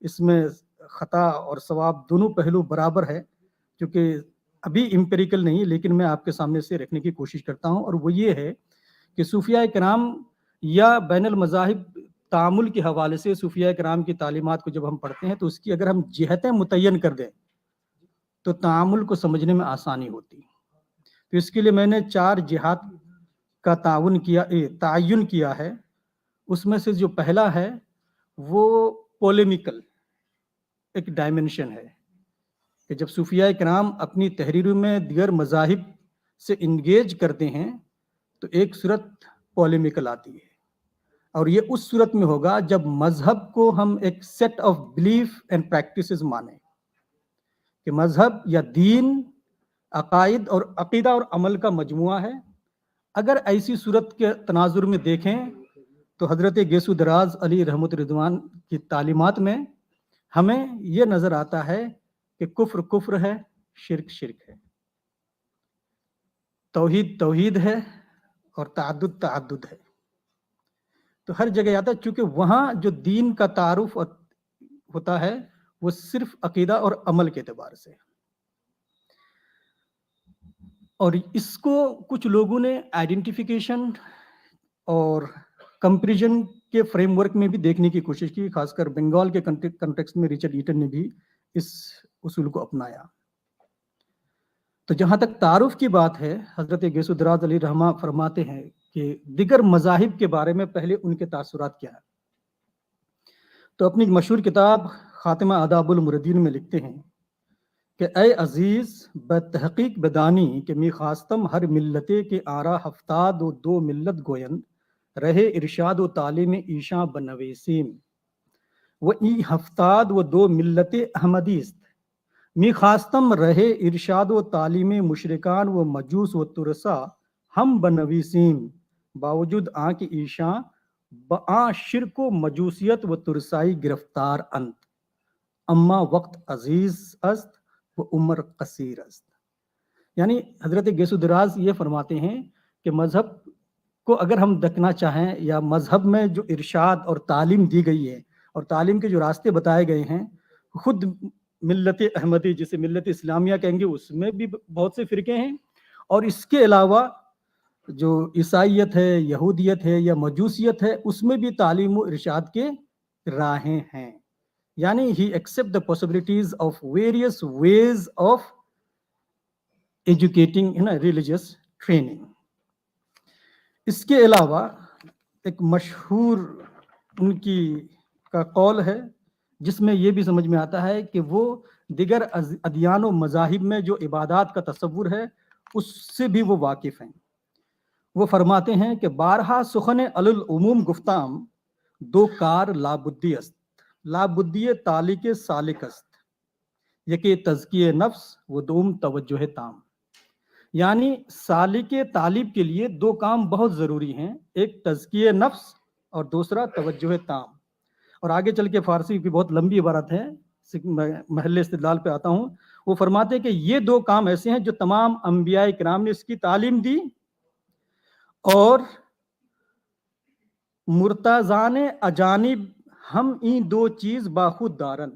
اس میں خطا اور ثواب دونوں پہلو برابر ہے، کیونکہ ابھی امپیریکل نہیں، لیکن میں آپ کے سامنے سے رکھنے کی کوشش کرتا ہوں. اور وہ یہ ہے کہ صوفیاء کرام یا بین المذاہب تعامل کے حوالے سے صوفیاء کرام کی تعلیمات کو جب ہم پڑھتے ہیں تو اس کی اگر ہم جہتیں متعین کر دیں تو تعامل کو سمجھنے میں آسانی ہوتی. تو اس کے لیے میں نے 4 جہات کا تعین کیا ہے. اس میں سے جو پہلا ہے وہ پولیمیکل ایک ڈائمنشن ہے کہ جب صوفیاء کرام اپنی تحریروں میں دیگر مذاہب سے انگیج کرتے ہیں تو ایک صورت پولیمیکل آتی ہے، اور یہ اس صورت میں ہوگا جب مذہب کو ہم ایک set of belief and practices مانیں کہ مذہب یا دین عقائد اور عقیدہ اور عمل کا مجموعہ ہے. اگر ایسی صورت کے تناظر میں دیکھیں تو حضرت گیسو دراز علی رحمت رضوان کی تعلیمات میں ہمیں یہ نظر آتا ہے کہ کفر کفر ہے، شرک شرک ہے، توحید توحید ہے اور تعدد تعدد ہے. تو ہر جگہ آتا ہے، چونکہ وہاں جو دین کا تعارف ہوتا ہے وہ صرف عقیدہ اور عمل کے اعتبار سے. اور اس کو کچھ لوگوں نے آئیڈینٹیفیکیشن اور کمپیریزن کے فریم ورک میں بھی دیکھنے کی کوشش کی، خاص کر بنگال کے کنٹیکسٹ میں رچرڈ ایٹن نے بھی اس اصول کو اپنایا. تو جہاں تک تعارف کی بات ہے، حضرت گیسو دراز علی رحمہ فرماتے ہیں کہ دیگر مذاہب کے بارے میں پہلے ان کے تاثرات کیا ہیں. تو اپنی مشہور کتاب خاتمہ آداب المردین میں لکھتے ہیں کہ اے عزیز بتحقیق بدانی کہ می خواستم ہر ملتے کے آرا ہفتاد و 2 ملت گوین رہے ارشاد و تعلیم ایشاں بنویسیم و ای ہفتاد و 2 ملت احمدیست می خواستم رہے ارشاد و تعلیم مشرکان و مجوس و ترسا ہم بنویسیم باوجود آن کی ایشاں بآ شرک و مجوسیت و ترسائی گرفتار انت اما وقت عزیز است و عمر قصیر است. یعنی حضرت گیسو دراز یہ فرماتے ہیں کہ مذہب کو اگر ہم دیکھنا چاہیں یا مذہب میں جو ارشاد اور تعلیم دی گئی ہے اور تعلیم کے جو راستے بتائے گئے ہیں، خود ملت احمدی جسے ملت اسلامیہ کہیں گے اس میں بھی بہت سے فرقے ہیں، اور اس کے علاوہ جو عیسائیت ہے، یہودیت ہے یا مجوسیت ہے، اس میں بھی تعلیم و ارشاد کے راہیں ہیں. یعنی he accept the possibilities of various ways of educating in a religious training. اس کے علاوہ ایک مشہور ان کی کا قول ہے جس میں یہ بھی سمجھ میں آتا ہے کہ وہ دیگر ادیان و مذاہب میں جو عبادات کا تصور ہے اس سے بھی وہ واقف ہیں. وہ فرماتے ہیں کہ بارہا سخن العموم گفتام 2 کار لابدی است، لابدی تالک سالک است، یکی تزکیہ نفس و دوم توجہ تام. یعنی سالک طالب کے لیے 2 کام بہت ضروری ہیں، ایک تزکیہ نفس اور دوسرا توجہ تام. اور آگے چل کے فارسی کی بہت لمبی عبارت ہے، محل استدلال پہ آتا ہوں. وہ فرماتے ہیں کہ یہ 2 کام ایسے ہیں جو تمام انبیاء کرام نے اس کی تعلیم دی، اور مرتضان اجانب ہم این 2 چیز باخود دارند.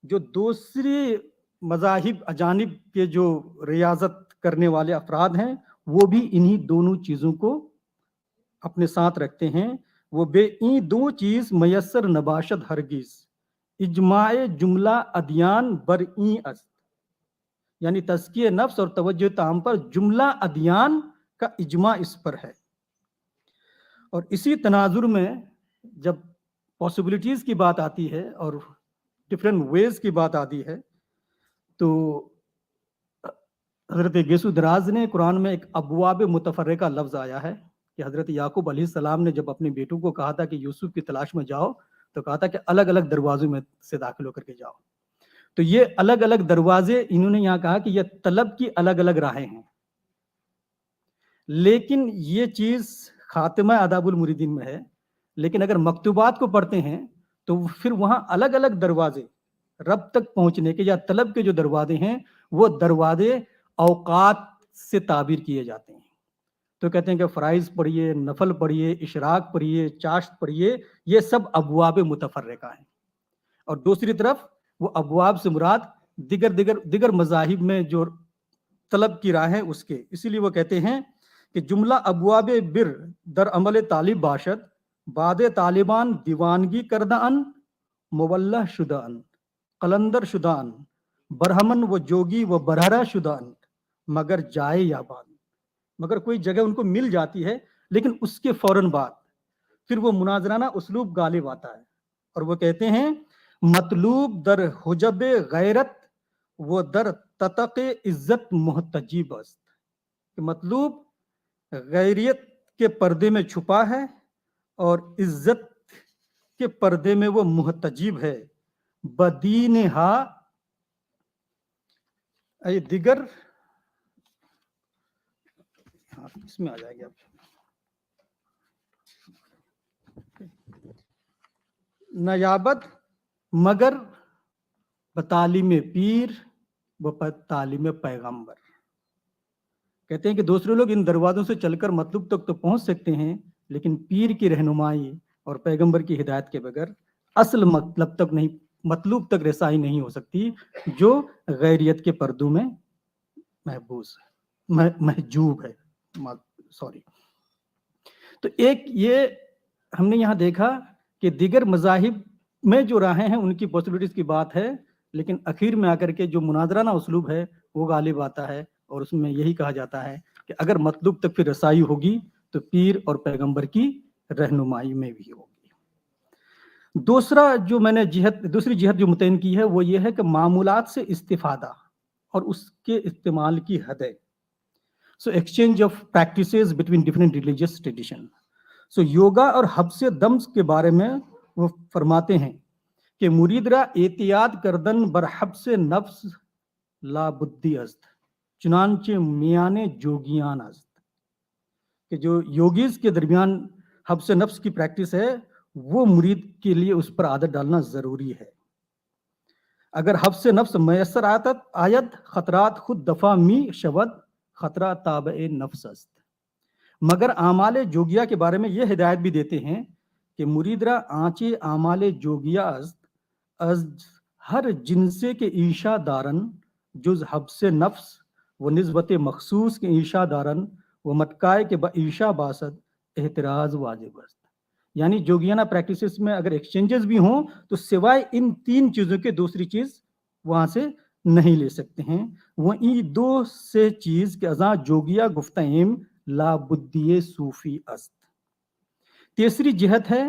جو دوسری مذاہب اجانب کے جو ریاضت کرنے والے افراد ہیں وہ بھی انہی دونوں چیزوں کو اپنے ساتھ رکھتے ہیں. وہ بے این 2 چیز میسر نباشد ہرگز इजमाए जुमला अदियान बरई अस्त, यानी तज़किए नफ्स और तवज्जो ताम पर जुमला अदियान का इजमा इस पर है। और इसी तनाजुर में जब पॉसिबिलिटीज़ की बात आती है और डिफरेंट वेज की बात आती है, तो हज़रत गेसु दराज ने कुरान में एक अबवाब मुतफर्रिका लफ्ज़ आया है कि हज़रत याकूब अलैहिस्सलाम ने जब अपने बेटों को कहा था कि यूसुफ की तलाश में जाओ, तो कहा था कि अलग अलग दरवाज़ों में से दाखिल होकर के जाओ। तो ये अलग अलग दरवाजे, इन्होंने यहाँ कहा कि ये तलब की अलग अलग राहें हैं, लेकिन ये चीज़ खातिमा आदाबुल मुरीदीन में है। लेकिन अगर मकतूबात को पढ़ते हैं तो फिर वहाँ अलग अलग दरवाजे रब तक पहुँचने के या तलब के जो दरवाजे हैं, वो दरवाजे औकात से ताबीर किए जाते हैं। तो कहते हैं कि फ़राइज़ पढ़िए, नफल पढ़िए, इशराक पढ़िए, चाश्त पढ़िए, ये सब अबवाब मुतफर्रिका हैं। और दूसरी तरफ वो अबवाब से मुराद दिगर मज़ाहिब में जो तलब की राह है उसके, इसीलिए वो कहते हैं कि जुमला अबवाब बिर दर अमल तालिब बाशद बाद तालिबान दीवानगी करदान मुवल्ला शुदान कलंदर शुदान बरहमन व जोगी व बरहरा शुदान मगर जाए याबान, मगर कोई जगह उनको मिल जाती है लेकिन उसके फौरन बाद फिर वो मुनाजराना उसलूब गालिब आता है। और वो कहते हैं मतलूब दर हुजब गैरत वो दर ततक़ इज्जत मुहतजीब अस्त, कि मतलूब गैरियत के पर्दे में छुपा है और इज्जत के पर्दे में वो मुहतजीब है। बदीन हा ये दिगर, हाँ इसमें आ जाएगी आप, नयाबत मगर बतालीम पीर व तालीम पैगंबर। कहते हैं कि दूसरे लोग इन दरवाज़ों से चलकर मतलूब तक तो पहुंच सकते हैं, लेकिन पीर की रहनुमाई और पैगंबर की हिदायत के बगैर असल मतलूब तक रसाई नहीं हो सकती, जो गैरियत के पर्दों में महजूब है। सॉरी। तो एक ये हमने यहाँ देखा कि दिगर मज़ाहिब में जो राहें हैं उनकी पॉसिबिलिटीज़ की बात है, लेकिन आखिर में आकर के जो मुनाजराना उसलूब है वो गालिब आता है, और उसमें यही कहा जाता है कि अगर मतलूब तक फिर रसाई होगी तो पीर और पैगंबर की रहनुमाई में भी होगी। दूसरी जिहत जो मुतयन की है वो ये है कि मामूलात से इस्तिफादा और उसके इस्तेमाल की हदें। So exchange of practices between different religious tradition. So yoga और हब्से दम के बारे में वो फरमाते हैं कि मुरीदरा एहतियात करदन बरहब से नफ्स ला बुद्धि अस्त चुनानचे मियाने जोगियान अस्त, कि जो योगीज के दरमियान हब्स नफ्स की प्रैक्टिस है वो मुरीद के लिए उस पर आदत डालना ज़रूरी है। अगर हब्स नफ्स मैसर आयत खतरात खुद दफ़ा मी शवद खतरा ताबे नफ्स अस्त। मगर आमाले जोगिया के बारे में ये हिदायत भी देते हैं कि मुरीदरा आँचे आमाले जोगिया अज़ हर जिनसे के ईशा दारन जुज हब्स नफ्स व निस्बत मखसूस के ईशा दारन व मटकाए के ईशा बासद एहतराज वाजिब अस्त। यानी जोगियाना प्रैक्टिसेस में अगर एक्सचेंजेस भी हों तो सिवाय इन तीन चीज़ों के दूसरी चीज़ वहाँ से नहीं ले सकते हैं। वहीं दो से चीज़ के अज़ा जोगिया गुफ्ताइम ला बुद्धिये सूफी अस्त। तीसरी जिहत है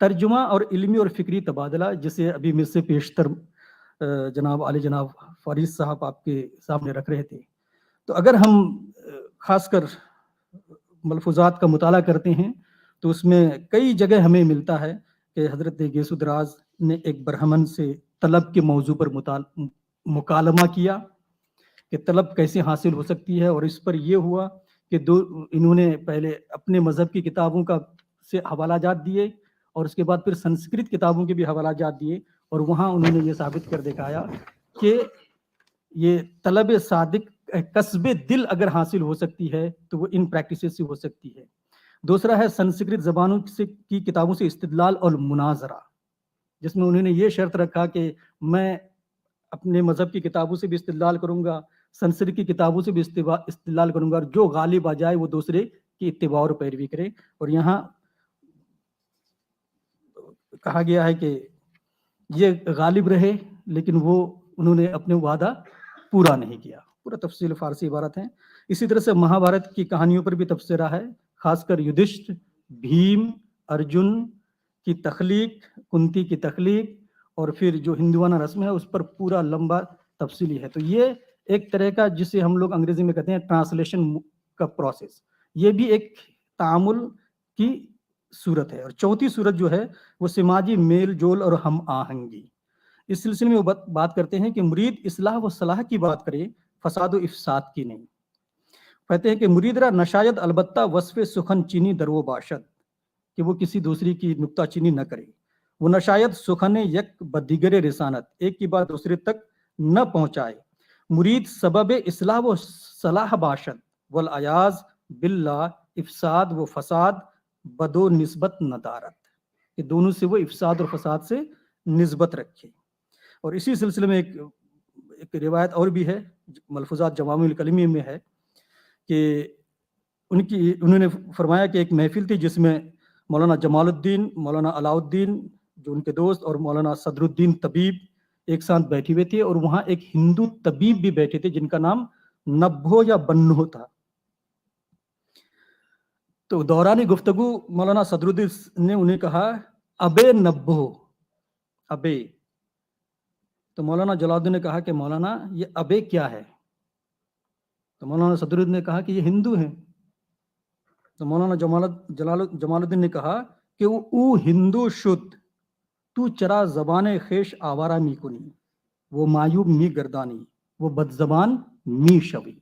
तर्जुमा और इल्मी और फिक्री तबादला, जिसे अभी मुझ से पेशतर जनाब फारिस साहब आपके सामने रख रहे थे। तो अगर हम खासकर मलफूजात का मुताला करते हैं तो उसमें कई जगह हमें मिलता है कि हज़रत गेसु दराज ने एक बरहमन से तलब के मौजू पर मुकालमा किया कि तलब कैसे हासिल हो सकती है, और इस पर यह हुआ कि इन्होंने पहले अपने मज़हब की किताबों का से हवाला जात दिए और उसके बाद फिर संस्कृत किताबों के भी हवाला जात दिए, और वहाँ उन्होंने ये साबित कर दिखाया कि ये तलब सादिक कस्बे दिल अगर हासिल हो सकती है तो वो इन प्रैक्टिसेस से हो सकती है। दूसरा है संस्कृत ज़बानों की किताबों से इस्तिदलाल और मुनाजरा, जिसमें उन्होंने ये शर्त रखा कि मैं अपने मज़हब की किताबों से भी इस्तिदलाल करूँगा, संस्कृत की किताबों से भी इस्तिदलाल करूँगा, और जो गालिब आ जाए वो दूसरे की इत्तिबा और पैरवी करे। और यहाँ कहा गया है कि یہ غالب رہے لیکن وہ انہوں نے اپنے وعدہ پورا نہیں کیا. پورا تفصیل فارسی عبارت ہیں. اسی طرح سے مہابھارت کی کہانیوں پر بھی تبصرہ ہے، خاص کر یدھشٹر، بھیم، ارجن کی تخلیق، کنتی کی تخلیق، اور پھر جو ہندوانہ رسم ہے اس پر پورا لمبا تفصیلی ہے. تو یہ ایک طرح کا جسے ہم لوگ انگریزی میں کہتے ہیں ٹرانسلیشن کا پروسیس، یہ بھی ایک تعامل کی صورت ہے. اور چوتھی صورت جو ہے وہ سماجی میل جول اور ہم آہنگی. اس سلسلے میں وہ بات کرتے ہیں کہ مرید اصلاح و صلاح کی بات کرے، فساد و افساد کی نہیں. کہتے ہیں کہ مرید را نشاید البتہ وصف سخن چینی در و باشد، کہ وہ کسی دوسری کی نکتہ چینی نہ کرے. وہ نشاید سخن یک بدیگر رسانت، ایک کی بات دوسرے تک نہ پہنچائے. مرید سبب اصلاح و صلاح باشد، والعیاذ باللہ افساد و فساد بدو نسبت ندارت، کہ دونوں سے وہ افساد اور فساد سے نسبت رکھے. اور اسی سلسلے میں ایک روایت اور بھی ہے، ملفوظات جوامع الکلمی میں ہے، کہ انہوں نے فرمایا کہ ایک محفل تھی جس میں مولانا جمال الدین، مولانا علاء الدین جو ان کے دوست، اور مولانا صدر الدین طبیب ایک ساتھ بیٹھے ہوئے تھے، اور وہاں ایک ہندو طبیب بھی بیٹھے تھے جن کا نام نبھو یا بنو تھا. تو دوران گفتگو مولانا صدر الدین نے انہیں کہا ابے نبھو، ابے. تو مولانا جلال الدین نے کہا کہ مولانا یہ ابے کیا ہے؟ تو مولانا صدر الدین نے کہا کہ یہ ہندو ہیں. تو مولانا جمال الدین نے کہا کہ وہ او ہندو شد تو چرا زبان خیش آوارہ می کنی، وہ معیوب می گردانی، وہ بد زبان می شوی،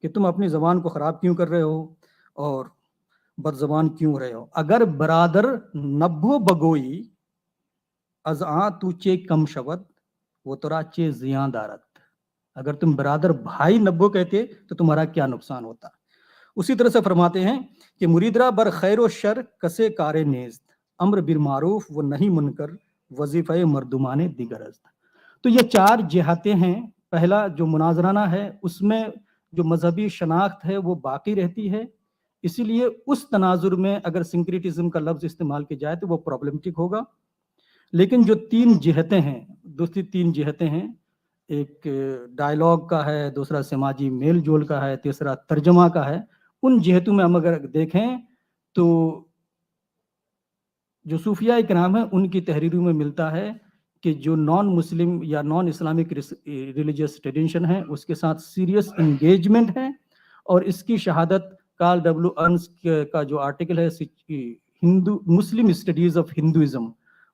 کہ تم اپنی زبان کو خراب کیوں کر رہے ہو اور بد زبان کیوں رہے ہو. اگر برادر نبھو بگوئی از آ تو چے کم شود وہ ترا چے زیاں دارت، اگر تم برادر بھائی نبھو کہتے تو تمہارا کیا نقصان ہوتا. اسی طرح سے فرماتے ہیں کہ مریدرا بر خیر و شر کسے کار نیست، امر بالمعروف و نہی منکر وظیفہ مردمان دیگر است. تو یہ 4 جہتیں ہیں. پہلا جو مناظرانہ ہے اس میں جو مذہبی شناخت ہے وہ باقی رہتی ہے، اسی لیے اس تناظر میں اگر سنکریٹزم کا لفظ استعمال کیا جائے تو وہ پرابلمٹک ہوگا. لیکن جو 3 جہتیں ہیں، دوسری 3 جہتیں ہیں، ایک ڈائلاگ کا ہے، دوسرا سماجی میل جول کا ہے، تیسرا ترجمہ کا ہے. ان جہتوں میں ہم اگر دیکھیں تو جو صوفیاء کرام ہیں ان کی تحریروں میں ملتا ہے کہ جو نان مسلم یا نان اسلامک ریلیجیس ٹریڈیشن ہے اس کے ساتھ سیریس انگیجمنٹ ہے. اور اس کی شہادت کارل ڈبلیو ارنس کا جو آرٹیکل ہے ہندو مسلم اسٹڈیز آف ہندوازم،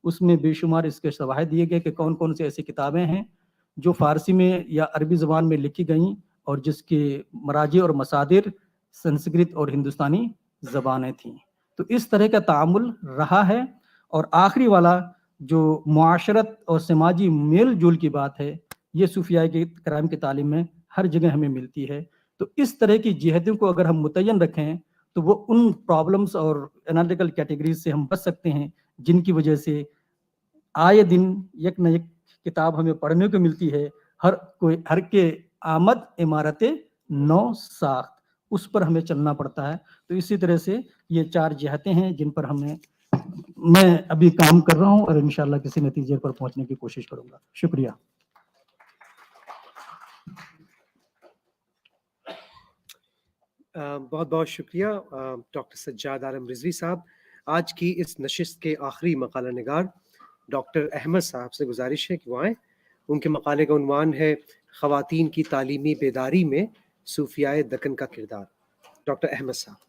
اس میں بے شمار اس کے شواہد دیے گئے کہ کون کون سی ایسی کتابیں ہیں جو فارسی میں یا عربی زبان میں لکھی گئیں اور جس کے مراجع اور مصادر سنسکرت اور ہندوستانی زبانیں تھیں. تو اس طرح کا تعامل رہا ہے. اور آخری والا جو معاشرت اور سماجی میل جول کی بات ہے یہ صوفیاء کے کرام کی تعلیم میں ہر جگہ ہمیں ملتی ہے. تو اس طرح کی جہتوں کو اگر ہم متعین رکھیں تو وہ ان پرابلمس اور انالیٹیکل کیٹیگریز سے ہم بچ سکتے ہیں جن کی وجہ سے آئے دن یک نہ یک کتاب ہمیں پڑھنے کو ملتی ہے. ہر کے آمد عمارت نو ساخت، اس پر ہمیں چلنا پڑتا ہے. تو اسی طرح سے یہ 4 جہتیں ہیں جن پر میں ابھی کام کر رہا ہوں اور انشاءاللہ کسی نتیجے پر پہنچنے کی کوشش کروں گا. شکریہ. بہت بہت شکریہ ڈاکٹر سجاد عالم رضوی صاحب. آج کی اس نشست کے آخری مقالہ نگار ڈاکٹر احمد صاحب سے گزارش ہے کہ وہ آئیں. ان کے مقالے کا عنوان ہے خواتین کی تعلیمی بیداری میں صوفیاء دکن کا کردار. ڈاکٹر احمد صاحب.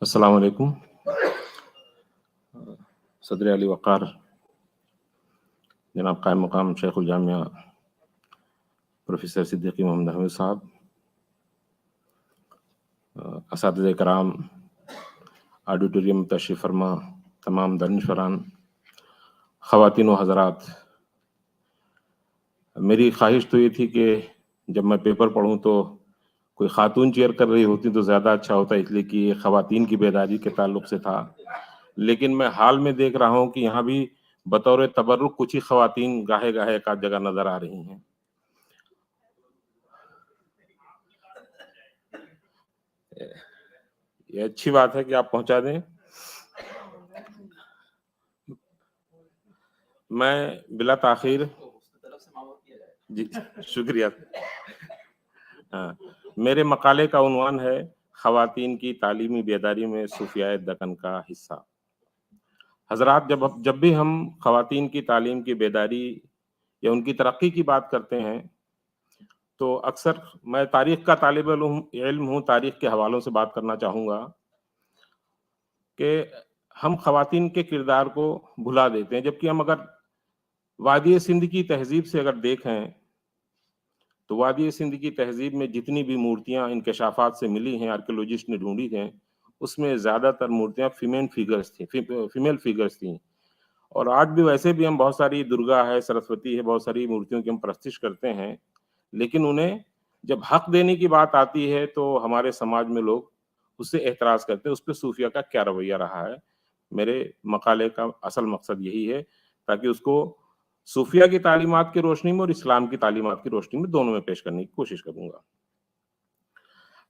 السلام علیکم. صدر علی وقار جناب قائم مقام شیخ الجامعہ پروفیسر صدیقی محمد حمید صاحب، اساتذہ کرام، آڈیٹوریم میں تشریف فرما تمام دانشوران، خواتین و حضرات، میری خواہش تو یہ تھی کہ جب میں پیپر پڑھوں تو کوئی خاتون چیئر کر رہی ہوتی تو زیادہ اچھا ہوتا، اس لیے کہ یہ خواتین کی بیداری کے تعلق سے تھا. لیکن میں حال میں دیکھ رہا ہوں کہ یہاں بھی بطور تبرک کچھ ہی خواتین گاہے گاہے ایک آدھ جگہ نظر آ رہی ہیں. یہ اچھی بات ہے کہ آپ پہنچا دیں. میں بلا تاخیر جی شکریہ. ہاں، میرے مقالے کا عنوان ہے خواتین کی تعلیمی بیداری میں صوفیاء دکن کا حصہ. حضرات، جب بھی ہم خواتین کی تعلیم کی بیداری یا ان کی ترقی کی بات کرتے ہیں تو اکثر میں تاریخ کا طالب علم ہوں، تاریخ کے حوالوں سے بات کرنا چاہوں گا کہ ہم خواتین کے کردار کو بھلا دیتے ہیں، جبکہ ہم اگر وادی سندھ کی تہذیب سے اگر دیکھیں تو وادی سندھ کی تہذیب میں جتنی بھی مورتیاں انکشافات سے ملی ہیں، آرکیولوجسٹ نے ڈھونڈی ہیں، اس میں زیادہ تر مورتیاں فیمیل فیگرز تھیں. اور آج بھی ویسے بھی ہم بہت ساری درگا ہے، سرسوتی ہے، بہت ساری مورتیوں کی ہم پرستش کرتے ہیں، لیکن انہیں جب حق دینے کی بات آتی ہے تو ہمارے سماج میں لوگ اس سے اعتراض کرتے ہیں. اس پہ صوفیہ کا کیا رویہ رہا ہے؟ میرے مقالے کا اصل مقصد یہی ہے تاکہ اس کو صوفیہ کی تعلیمات کی روشنی میں اور اسلام کی تعلیمات کی روشنی میں دونوں میں پیش کرنے کی کوشش کروں گا.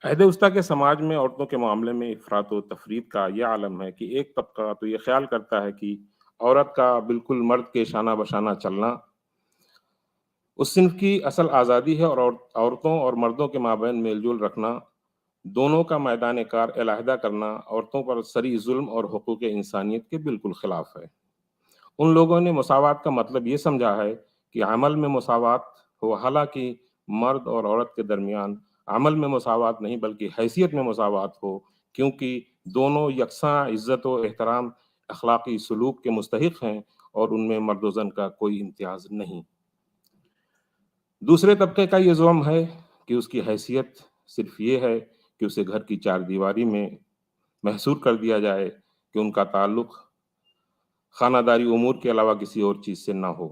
عہد وسطیٰ کے سماج میں عورتوں کے معاملے میں افراط و تفرید کا یہ عالم ہے کہ ایک طبقہ تو یہ خیال کرتا ہے کہ عورت کا بالکل مرد کے شانہ بشانہ چلنا اس صنف کی اصل آزادی ہے، اور عورتوں اور مردوں کے مابین میل جول رکھنا، دونوں کا میدان کار علیحدہ کرنا عورتوں پر سری ظلم اور حقوق انسانیت کے بالکل خلاف ہے. ان لوگوں نے مساوات کا مطلب یہ سمجھا ہے کہ عمل میں مساوات ہو، حالانکہ مرد اور عورت کے درمیان عمل میں مساوات نہیں بلکہ حیثیت میں مساوات ہو، کیونکہ دونوں یکساں عزت و احترام اخلاقی سلوک کے مستحق ہیں اور ان میں مرد و زن کا کوئی امتیاز نہیں. دوسرے طبقے کا یہ زعم ہے کہ اس کی حیثیت صرف یہ ہے کہ اسے گھر کی چار دیواری میں محصور کر دیا جائے، کہ ان کا تعلق خانہ داری امور کے علاوہ کسی اور چیز سے نہ ہو،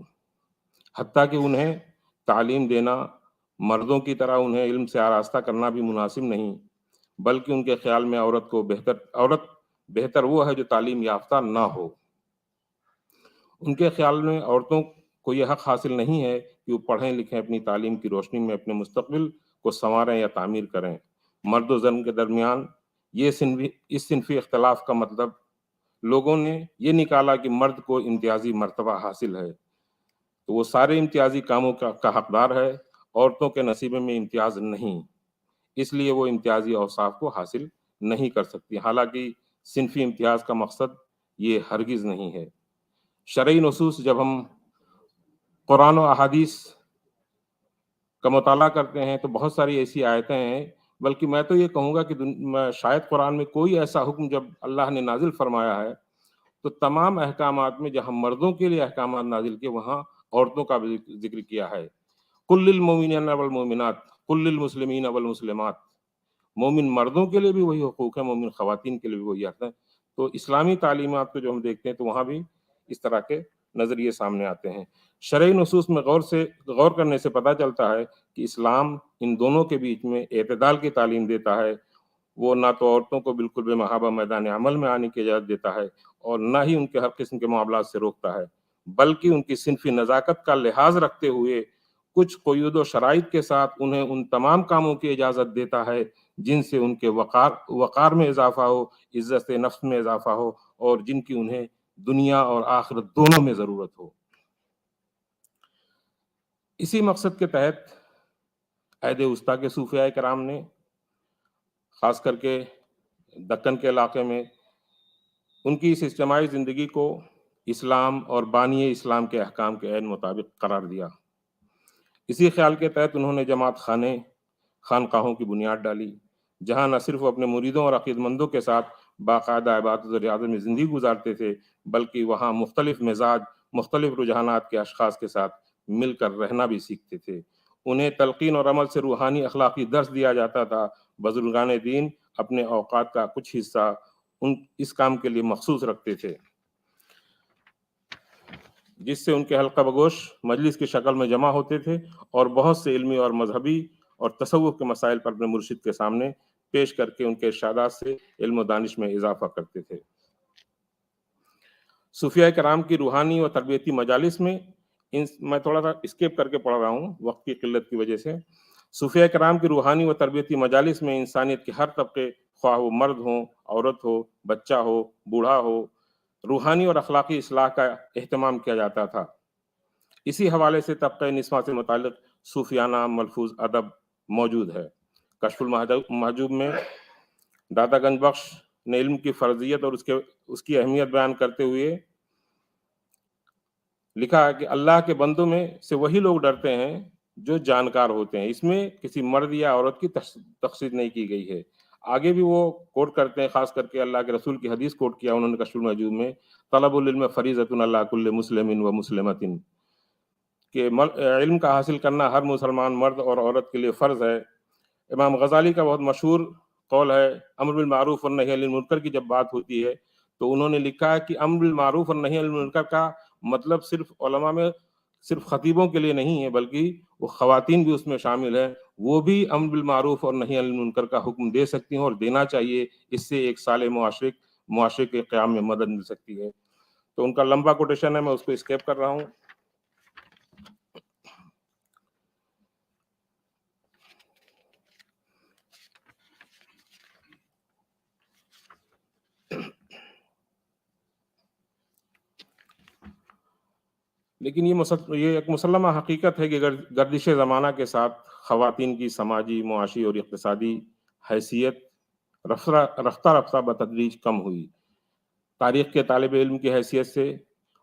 حتیٰ کہ انہیں تعلیم دینا، مردوں کی طرح انہیں علم سے آراستہ کرنا بھی مناسب نہیں، بلکہ ان کے خیال میں عورت بہتر وہ ہے جو تعلیم یافتہ نہ ہو. ان کے خیال میں عورتوں کو یہ حق حاصل نہیں ہے کہ وہ پڑھیں لکھیں، اپنی تعلیم کی روشنی میں اپنے مستقبل کو سنواریں یا تعمیر کریں. مرد و زن کے درمیان اس صنفی اختلاف کا مطلب لوگوں نے یہ نکالا کہ مرد کو امتیازی مرتبہ حاصل ہے تو وہ سارے امتیازی کاموں کا حقدار ہے، عورتوں کے نصیبے میں امتیاز نہیں، اس لیے وہ امتیازی اوصاف کو حاصل نہیں کر سکتی. حالانکہ صنفی امتیاز کا مقصد یہ ہرگز نہیں ہے. شرعی نصوص جب ہم قرآن و احادیث کا مطالعہ کرتے ہیں تو بہت ساری ایسی آیتیں ہیں، بلکہ میں تو یہ کہوں گا کہ شاید قرآن میں کوئی ایسا حکم جب اللہ نے نازل فرمایا ہے تو تمام احکامات میں جہاں مردوں کے لیے احکامات نازل کیے وہاں عورتوں کا بھی ذکر کیا ہے. قل للمؤمنین والمؤمنات قل للمسلمین والمسلمات. مومن مردوں کے لیے بھی وہی حقوق ہیں، مومن خواتین کے لیے بھی وہی حق ہیں. تو اسلامی تعلیمات کو جو ہم دیکھتے ہیں تو وہاں بھی اس طرح کے نظریے سامنے آتے ہیں. شرعی نصوص میں غور کرنے سے پتہ چلتا ہے کہ اسلام ان دونوں کے بیچ میں اعتدال کی تعلیم دیتا ہے. وہ نہ تو عورتوں کو بالکل بے محابہ میدان عمل میں آنے کی اجازت دیتا ہے اور نہ ہی ان کے ہر قسم کے معاملات سے روکتا ہے، بلکہ ان کی صنفی نزاکت کا لحاظ رکھتے ہوئے کچھ قیود و شرائط کے ساتھ انہیں ان تمام کاموں کی اجازت دیتا ہے جن سے ان کے وقار میں اضافہ ہو، عزت نفس میں اضافہ ہو، اور جن کی انہیں دنیا اور آخرت دونوں میں ضرورت ہو. اسی مقصد کے تحت عہد وسطیٰ کے صوفیاء کرام نے خاص کر کے دکن کے علاقے میں ان کی اس اجتماعی زندگی کو اسلام اور بانی اسلام کے احکام کے عین مطابق قرار دیا. اسی خیال کے تحت انہوں نے جماعت خانقاہوں کی بنیاد ڈالی، جہاں نہ صرف وہ اپنے مریدوں اور عقیدمندوں کے ساتھ باقاعدہ عبادت و ریاضت میں زندگی گزارتے تھے، بلکہ وہاں مختلف مزاج، مختلف رجحانات کے اشخاص کے ساتھ مل کر رہنا بھی سیکھتے تھے. انہیں تلقین اور عمل سے روحانی اخلاقی درس دیا جاتا تھا. بزرگان دین اپنے اوقات کا کچھ حصہ اس کام کے لیے مخصوص رکھتے تھے، جس سے ان کے حلقہ بگوش مجلس کی شکل میں جمع ہوتے تھے اور بہت سے علمی اور مذہبی اور تصوف کے مسائل پر اپنے مرشد کے سامنے پیش کر کے ان کے ارشادات سے علم و دانش میں اضافہ کرتے تھے. صوفیاء کرام کی روحانی و تربیتی مجالس میں میں تھوڑا سا اسکیپ کر کے پڑھ رہا ہوں وقت کی قلت کی وجہ سے. صوفیاء کرام کی روحانی و تربیتی مجالس میں انسانیت کے ہر طبقے خواہ وہ مرد ہو، عورت ہو، بچہ ہو، بوڑھا ہو، روحانی اور اخلاقی اصلاح کا اہتمام کیا جاتا تھا۔ اسی حوالے سے طبقہ نسواں سے متعلق صوفیانہ ملفوظ ادب موجود ہے۔ کشف المحجوب میں داتا گنج بخش نے علم کی فرضیت اور اس کی اہمیت بیان کرتے ہوئے لکھا ہے کہ اللہ کے بندوں میں سے وہی لوگ ڈرتے ہیں جو جانکار ہوتے ہیں۔ اس میں کسی مرد یا عورت کی تخصیص نہیں کی گئی ہے۔ آگے بھی وہ کوٹ کرتے ہیں، خاص کر کے اللہ کے رسول کی حدیث کوٹ کیا انہوں نے کشف المحجوب میں، طلب العلم فریضۃ علی کل مسلم و مسلمۃ، کہ علم کا حاصل کرنا ہر مسلمان مرد اور عورت کے لیے فرض ہے۔ امام غزالی کا بہت مشہور قول ہے، امر بالمعروف اور نہی عن المنکر کی جب بات ہوتی ہے تو انہوں نے لکھا ہے کہ امر بالمعروف اور نہی عن المنکر کا مطلب صرف علماء میں صرف خطیبوں کے لیے نہیں ہے، بلکہ وہ خواتین بھی اس میں شامل ہیں، وہ بھی امر بالمعروف اور نہی عن المنکر کا حکم دے سکتی ہیں اور دینا چاہیے۔ اس سے ایک صالح معاشرے کے قیام میں مدد مل سکتی ہے۔ تو ان کا لمبا کوٹیشن ہے، میں اس کو اسکیپ کر رہا ہوں۔ لیکن یہ ایک مسلمہ حقیقت ہے کہ گردش زمانہ کے ساتھ خواتین کی سماجی، معاشی اور اقتصادی حیثیت رفتہ رفتہ بتدریج کم ہوئی۔ تاریخ کے طالب علم کی حیثیت سے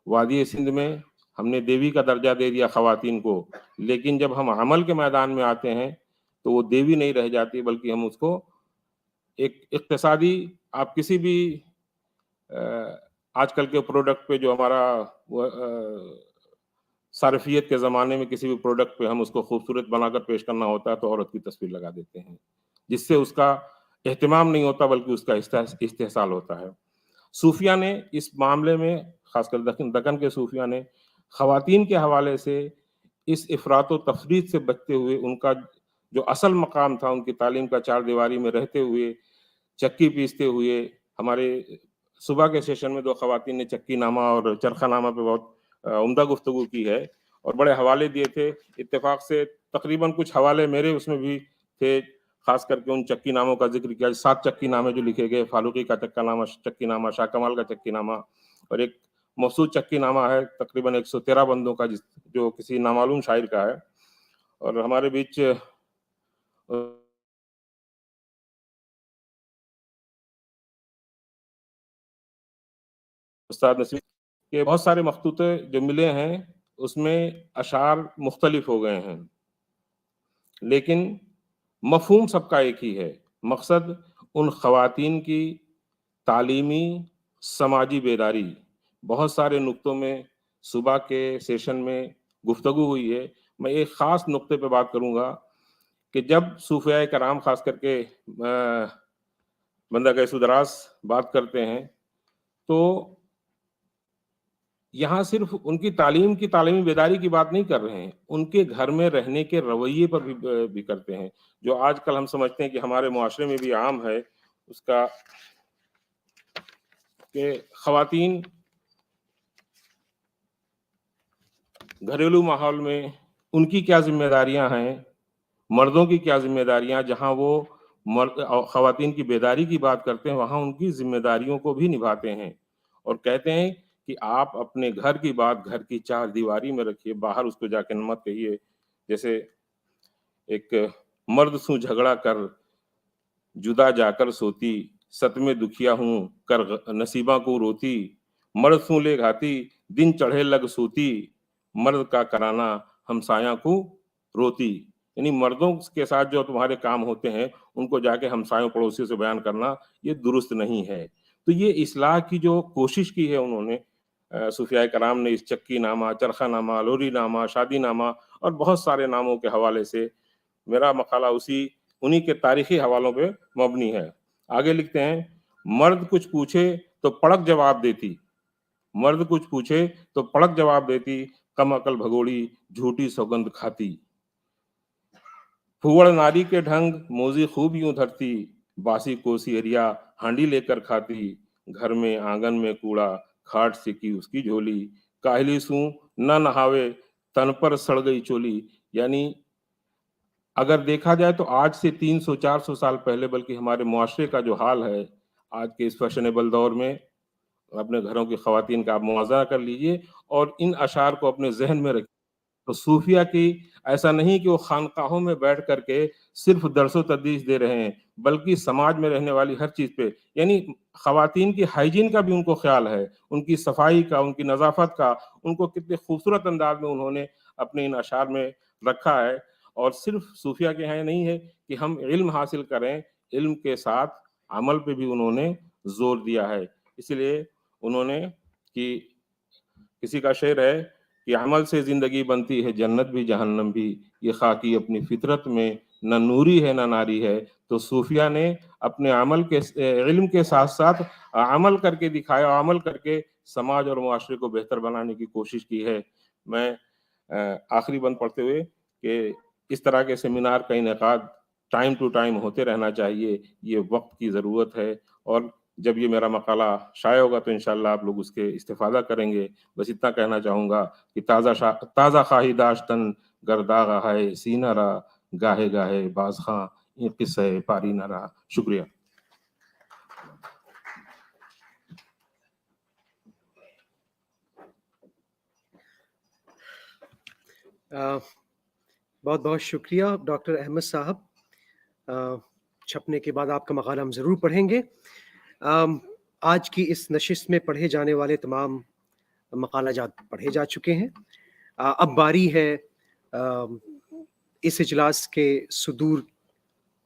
وادی سندھ میں ہم نے دیوی کا درجہ دے دیا خواتین کو، لیکن جب ہم عمل کے میدان میں آتے ہیں تو وہ دیوی نہیں رہ جاتی، بلکہ ہم اس کو ایک اقتصادی، آپ کسی بھی آج کل کے پروڈکٹ پہ جو ہمارا صارفیت کے زمانے میں کسی بھی پروڈکٹ پہ ہم اس کو خوبصورت بنا کر پیش کرنا ہوتا ہے تو عورت کی تصویر لگا دیتے ہیں، جس سے اس کا اہتمام نہیں ہوتا بلکہ اس کا استحصال ہوتا ہے۔ صوفیہ نے اس معاملے میں، خاص کر دکن کے صوفیہ نے خواتین کے حوالے سے اس افراط و تفریط سے بچتے ہوئے ان کا جو اصل مقام تھا، ان کی تعلیم کا چار دیواری میں رہتے ہوئے، چکی پیستے ہوئے، ہمارے صبح کے سیشن میں دو خواتین نے چکی نامہ اور چرخہ نامہ پہ بہت عمدہ گفتگو کی ہے اور بڑے حوالے دیے تھے۔ اتفاق سے تقریباً کچھ حوالے میرے اس میں بھی تھے، خاص کر کے ان چکی ناموں کا ذکر کیا، 7 چکی نامے جو لکھے گئے، فاروقی کا چکی نامہ، شاہ کمال کا چکی نامہ، اور ایک مخصوص چکی نامہ ہے تقریباً 113 بندوں کا جو کسی نامعلوم شاعر کا ہے۔ اور ہمارے بیچ استاد نصیر کے بہت سارے مخطوطے جو ملے ہیں اس میں اشعار مختلف ہو گئے ہیں، لیکن مفہوم سب کا ایک ہی ہے۔ مقصد ان خواتین کی تعلیمی سماجی بیداری۔ بہت سارے نقطوں میں صبح کے سیشن میں گفتگو ہوئی ہے، میں ایک خاص نقطے پہ بات کروں گا کہ جب صوفیاء کرام خاص کر کے بندہ گیسو دراز بات کرتے ہیں تو یہاں صرف ان کی تعلیمی بیداری کی بات نہیں کر رہے ہیں، ان کے گھر میں رہنے کے رویے پر بھی کرتے ہیں، جو آج کل ہم سمجھتے ہیں کہ ہمارے معاشرے میں بھی عام ہے، اس کا کہ خواتین گھریلو ماحول میں ان کی کیا ذمہ داریاں ہیں، مردوں کی کیا ذمہ داریاں، جہاں وہ خواتین کی بیداری کی بات کرتے ہیں وہاں ان کی ذمہ داریوں کو بھی نبھاتے ہیں، اور کہتے ہیں کہ آپ اپنے گھر کی بات گھر کی چار دیواری میں رکھیے، باہر اس کو جا کے مت کہیے۔ جیسے ایک مرد سوں جھگڑا کر جدا جا کر سوتی، ست میں دکھیا ہوں کر نصیبہ کو روتی، مرد سوں لے گھاتی دن چڑھے لگ سوتی، مرد کا کرانا ہمسایہ کو روتی۔ یعنی مردوں کے ساتھ جو تمہارے کام ہوتے ہیں ان کو جا کے ہمسایوں پڑوسیوں سے بیان کرنا یہ درست نہیں ہے۔ تو یہ اصلاح کی جو کوشش کی ہے انہوں نے، صوفیاء کرام نے، اس چکی نامہ، چرخہ نامہ، لوری نامہ، شادی نامہ اور بہت سارے ناموں کے حوالے سے، میرا مقالہ انہی کے تاریخی حوالوں پہ مبنی ہے۔ آگے لکھتے ہیں، مرد کچھ پوچھے تو پڑک جواب دیتی، مرد کچھ پوچھے تو پڑک جواب دیتی، کم عقل بھگوڑی جھوٹی سوگند کھاتی، پھوڑ ناری کے ڈھنگ موزی خوب یوں دھرتی، باسی کوسی اریا ہانڈی لے کر کھاتی، گھر میں آنگن میں کوڑا کھاٹ سے کی اس کی جھولی، کاہلی سوں نہ نہاوے تن پر سڑ گئی چولی۔ یعنی اگر دیکھا جائے تو آج سے 300-400 سال پہلے بلکہ ہمارے معاشرے کا جو حال ہے آج کے اس فیشنیبل دور میں، اپنے گھروں کی خواتین کا آپ موازنہ کر لیجئے اور ان اشعار کو اپنے ذہن میں رکھیے تو صوفیہ کی ایسا نہیں کہ وہ خانقاہوں میں بیٹھ کر کے صرف درس و تدریس دے رہے ہیں، بلکہ سماج میں رہنے والی ہر چیز پہ، یعنی خواتین کی ہائیجین کا بھی ان کو خیال ہے، ان کی صفائی کا، ان کی نظافت کا، ان کو کتنے خوبصورت انداز میں انہوں نے اپنے ان اشعار میں رکھا ہے. اور صرف صوفیہ کے یہاں نہیں ہے کہ ہم علم حاصل کریں، علم کے ساتھ عمل پہ بھی انہوں نے زور دیا ہے. اس لیے انہوں نے کہ کسی کا شعر ہے کہ عمل سے زندگی بنتی ہے جنت بھی جہنم بھی، یہ خاکی اپنی فطرت میں نہ نوری ہے نہ ناری ہے. تو صوفیہ نے اپنے عمل کے علم کے ساتھ ساتھ عمل کر کے دکھایا، عمل کر کے سماج اور معاشرے کو بہتر بنانے کی کوشش کی ہے. میں آخری بند پڑھتے ہوئے کہ اس طرح کے سیمینار کا انعقاد ٹائم ٹو ٹائم ہوتے رہنا چاہیے، یہ وقت کی ضرورت ہے. اور جب یہ میرا مقالہ شائع ہوگا تو انشاءاللہ آپ لوگ اس کے استفادہ کریں گے. بس اتنا کہنا چاہوں گا کہ تازہ خواہی داشتن گرداغ ہے سینہ را، گاہے گاہے باز خاں یہ قصہ پاری نہ رہا. شکریہ. بہت بہت شکریہ ڈاکٹر احمد صاحب. چھپنے کے بعد آپ کا مقالہ ہم ضرور پڑھیں گے. آج کی اس نشست میں پڑھے جانے والے تمام مقالہ جات پڑھے جا چکے ہیں. اب باری ہے اس اجلاس کے صدور